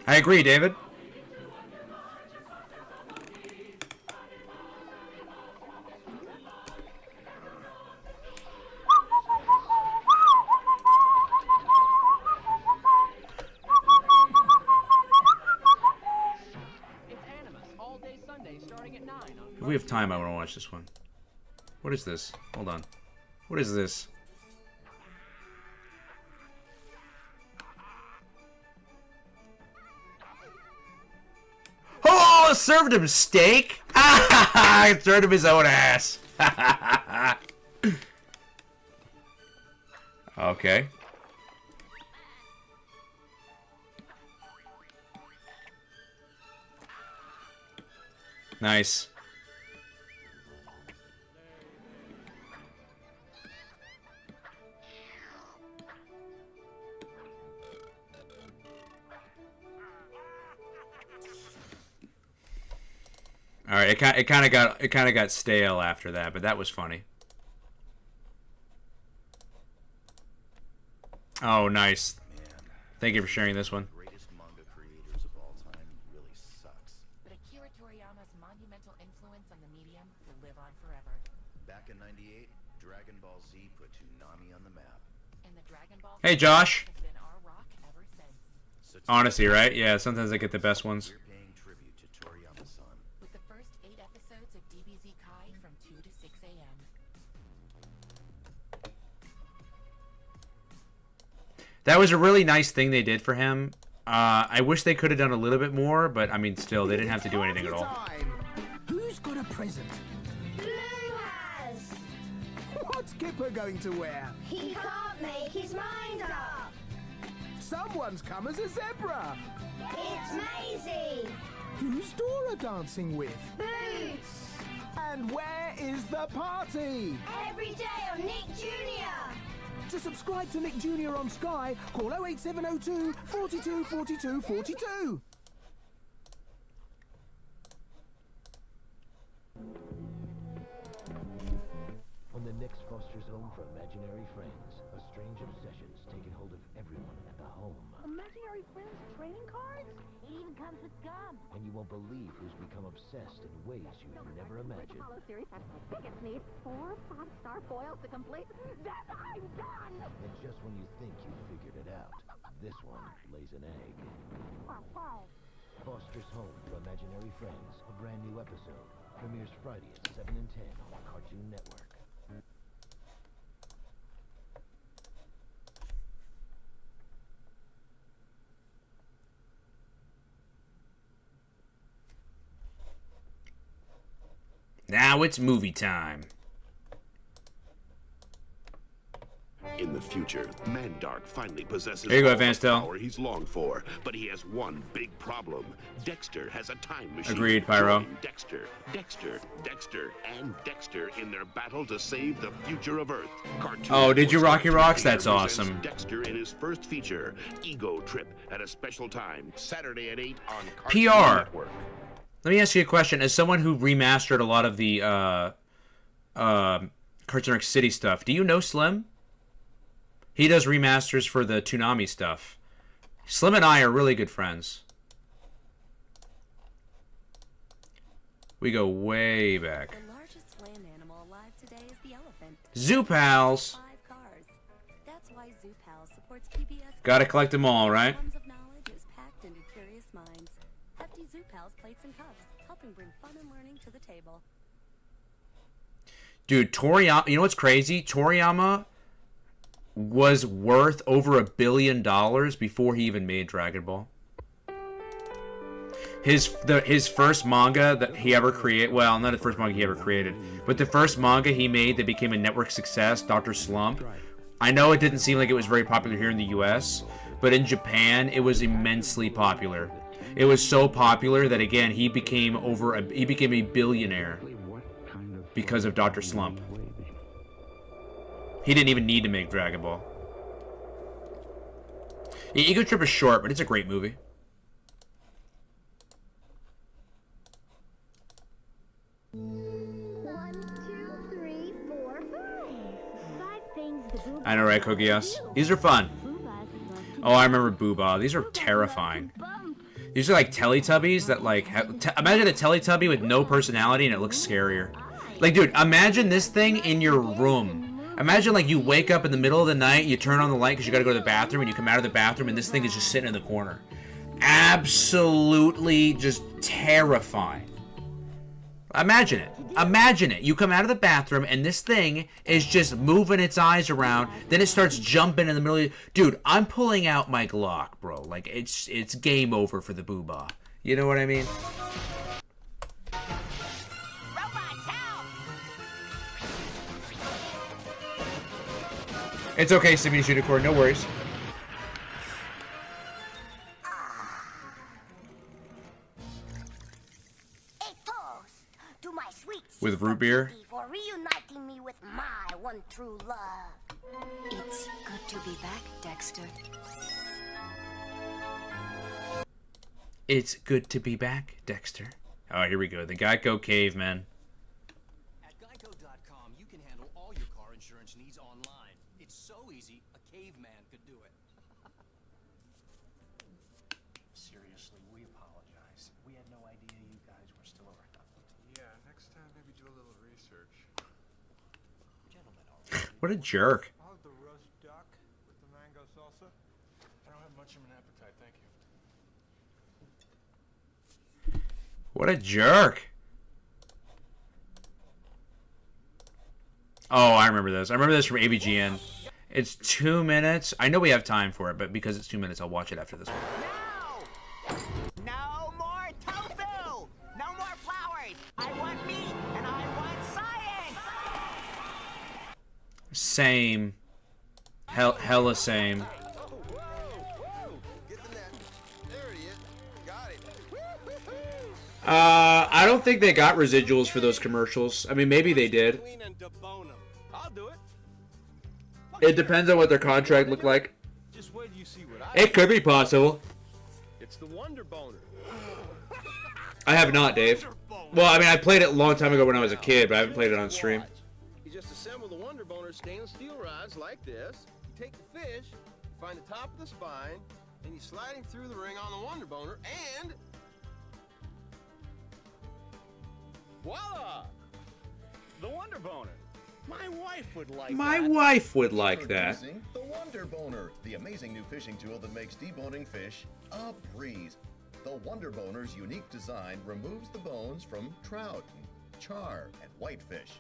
I agree, David. If we have time, I want to watch this one. What is this? Hold on. What is this? Oh, I served him steak? I served him his own ass. Okay. Nice. All right, it kind of got stale after that, but that was funny. Oh, nice. Thank you for sharing this one. Greatest manga creators of all time really sucks. But Akira Toriyama's monumental influence on the medium will live on forever. Back in '98, Dragon Ball Z put Toonami on the map. And the Dragon Ball Hey, Josh. has been our rock ever since. Honestly, right? Yeah, sometimes I get the best ones. We're paying tribute to Toriyama-san. With the first 8 episodes of DBZ Kai from 2 to 6 a.m. That was a really nice thing they did for him. I wish they could have done a little bit more, but I mean, still, they didn't have to do anything at all. Who's got a present? Blue has. What's Kipper going to wear? He can't make his mind up. Someone's come as a zebra. It's Maisie. Who's Dora dancing with? Boots. And where is the party? Every day on Nick Jr. To subscribe to Nick Jr. on Sky, call 08702 42 42 42. When the Knicks fosters home for imaginary friends, a strange obsession's taken hold of everyone at the home. Imaginary friends trading cards? It even comes with gum. And you won't believe who's become obsessed in ways you'd never imagined. Hollow series has the biggest need 4 5-star foils to complete. Then I'm done! And just when you think you've figured it out, this one lays an egg. Foster's Home for Imaginary Friends, a brand new episode. Premieres Friday at 7 and 10 on Cartoon Network. Now it's movie time. In the future, Mandark finally possesses Here you go, all the Vanstel. power he's longed for, but he has one big problem. Dexter has a time machine. Agreed, Pyro. Join Dexter, and Dexter in their battle to save the future of Earth. Cartoon Oh, did you Network Rocky Rocks? That's presents awesome. Dexter in his first feature, Ego Trip, at a special time, Saturday at 8 on Cartoon PR. Network. Let me ask you a question. As someone who remastered a lot of the Cartoon Network City stuff, do you know Slim? He does remasters for the Toonami stuff. Slim and I are really good friends. We go way back. The largest land animal alive today is the elephant. Zoo Pals. 5 cars. That's why Zoo Pals supports PBS. Gotta collect them all, right? Tons of knowledge is packed into curious minds. Hefty Zoo Pals plates and cups, helping bring fun and learning to the table. Dude, Toriyama, you know what's crazy? Toriyama was worth over $1 billion before he even made Dragon Ball. His first manga that he ever created, well, not the first manga he ever created, but the first manga he made that became a network success, Dr. Slump. I know it didn't seem like it was very popular here in the US, but in Japan it was immensely popular. It was so popular that again he became a billionaire because of Dr. Slump. He didn't even need to make Dragon Ball. Yeah, Ego Trip is short, but it's a great movie. I know, right, Kogias? These are fun. Oh, I remember Booba. These are terrifying. These are like Teletubbies that like imagine a Teletubby with no personality and it looks scarier. Like, dude, imagine this thing in your room. Imagine like you wake up in the middle of the night, you turn on the light because you got to go to the bathroom, and you come out of the bathroom and this thing is just sitting in the corner. Absolutely just terrifying. Imagine it. Imagine it. You come out of the bathroom and this thing is just moving its eyes around. Then it starts jumping in the middle of dude, I'm pulling out my Glock, bro. Like, it's game over for the Booba. You know what I mean? It's okay, Simeon Unicorn. No worries. With root beer? For reuniting me with my one true love. It's good to be back, Dexter. It's good to be back, Dexter. Oh, here we go. The Geico Caveman. At Geico.com, you can handle all your car insurance needs online. It's so easy, a caveman could do it. Seriously, we apologize. We had no idea you guys were still around. Yeah, next time maybe do a little research. Gentlemen, What a jerk. I'll have the roast duck with the mango salsa. I don't have much of an appetite, thank you. What a jerk. Oh, I remember this. I remember this from AVGN. It's 2 minutes. I know we have time for it, but because it's 2 minutes, I'll watch it after this one. No more tofu! No more flowers! I want meat and I want science! Same. Hella same. I don't think they got residuals for those commercials. I mean, maybe they did. I'll do it. It depends on what their contract looked like. Just wait till you see what It could be possible. It's the Wonder Boner. I have not, Dave. Well, I mean, I played it a long time ago when I was a kid, but I haven't played it on stream. You just assemble the Wonder Boner stainless steel rods like this. You take the fish, you find the top of the spine, and you slide him through the ring on the Wonder Boner, and voila! The Wonder Boner. My wife would like My that. wife would like that. Introducing the Wonder Boner, the amazing new fishing tool that makes deboning fish a breeze. The Wonder Boner's unique design removes the bones from trout, char, and whitefish.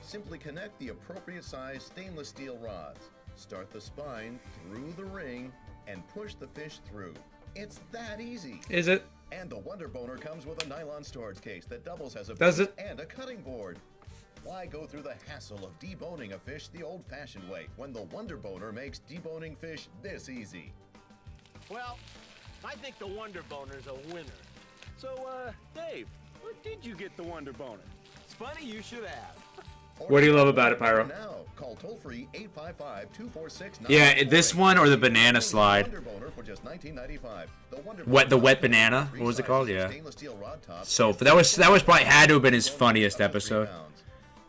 Simply connect the appropriate size stainless steel rods, start the spine through the ring, and push the fish through. It's that easy. Is it? And the Wonder Boner comes with a nylon storage case that doubles as a Does base it? and a cutting board. Why go through the hassle of deboning a fish the old-fashioned way when the Wonder Boner makes deboning fish this easy? Well, I think the Wonder Boner's a winner. So, Dave, where did you get the Wonder Boner? It's funny you should ask. What do you love about it, Pyro? Now, call toll-free 855-246-948. Yeah, this one or the banana slide. Wonder Boner for just $19.95. The wet banana? What was it called? Yeah. Stainless steel rod top. So that was probably had to have been his funniest episode.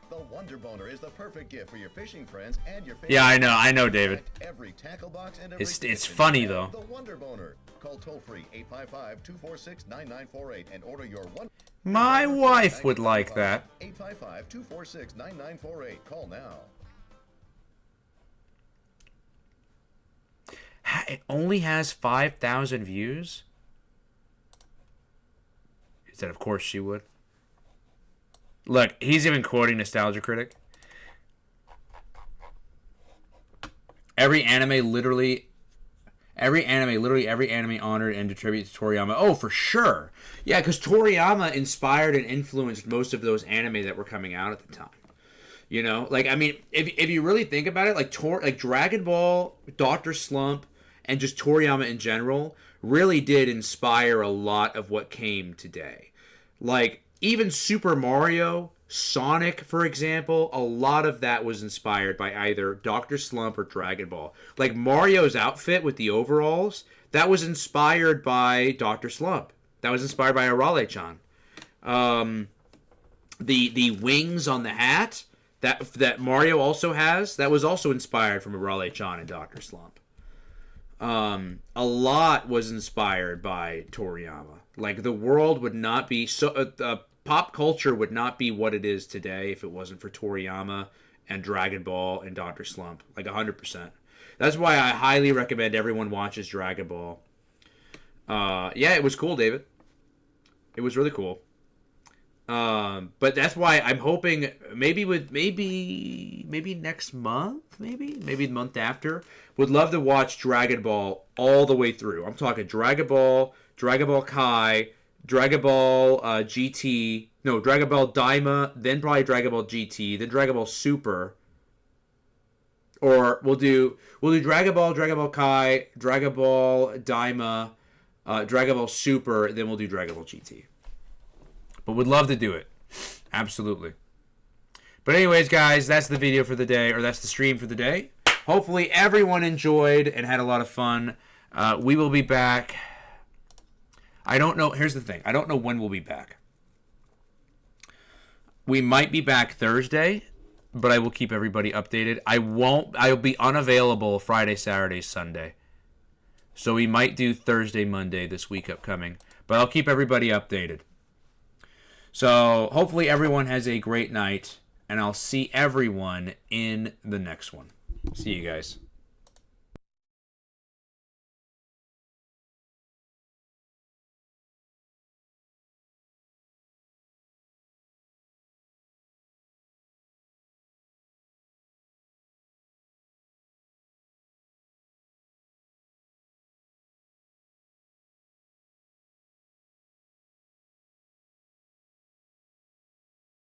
The Wonder Boner is the perfect gift for your fishing friends and your Yeah, I know, David. Every tackle box and every It's funny though. The Wonder Boner. Call toll-free 855-246-9948 and order your one. My wife would like that. 855-246-9948. Call now. It only has 5,000 views? He said, of course she would. Look, he's even quoting Nostalgia Critic. Every anime honored and attributed to Toriyama. Oh, for sure. Yeah, because Toriyama inspired and influenced most of those anime that were coming out at the time. You know, like, I mean, if you really think about it, like Dragon Ball, Dr. Slump, and just Toriyama in general really did inspire a lot of what came today. Like, even Super Mario, Sonic, for example, a lot of that was inspired by either Dr. Slump or Dragon Ball. Like Mario's outfit with the overalls, that was inspired by Dr. Slump. That was inspired by Arale-chan. The wings on the hat that Mario also has, that was also inspired from Arale-chan and Dr. Slump. A lot was inspired by Toriyama. Like, the world would not be so... pop culture would not be what it is today if it wasn't for Toriyama and Dragon Ball and Dr. Slump. Like, 100%. That's why I highly recommend everyone watches Dragon Ball. Yeah, it was cool, David. It was really cool. But that's why I'm hoping maybe next month, maybe the month after, would love to watch Dragon Ball all the way through. I'm talking Dragon Ball Kai, Dragon Ball GT, no, Dragon Ball Daima, then probably Dragon Ball GT, then Dragon Ball Super. Or we'll do Dragon Ball Kai, Dragon Ball Daima, Dragon Ball Super, then we'll do Dragon Ball GT. But would love to do it. Absolutely. But anyways, guys, that's the video for the day, or that's the stream for the day. Hopefully everyone enjoyed and had a lot of fun. We will be back. I don't know. Here's the thing. I don't know when we'll be back. We might be back Thursday, but I will keep everybody updated. I'll be unavailable Friday, Saturday, Sunday. So we might do Thursday, Monday this week upcoming. But I'll keep everybody updated. So hopefully everyone has a great night, and I'll see everyone in the next one. See you guys.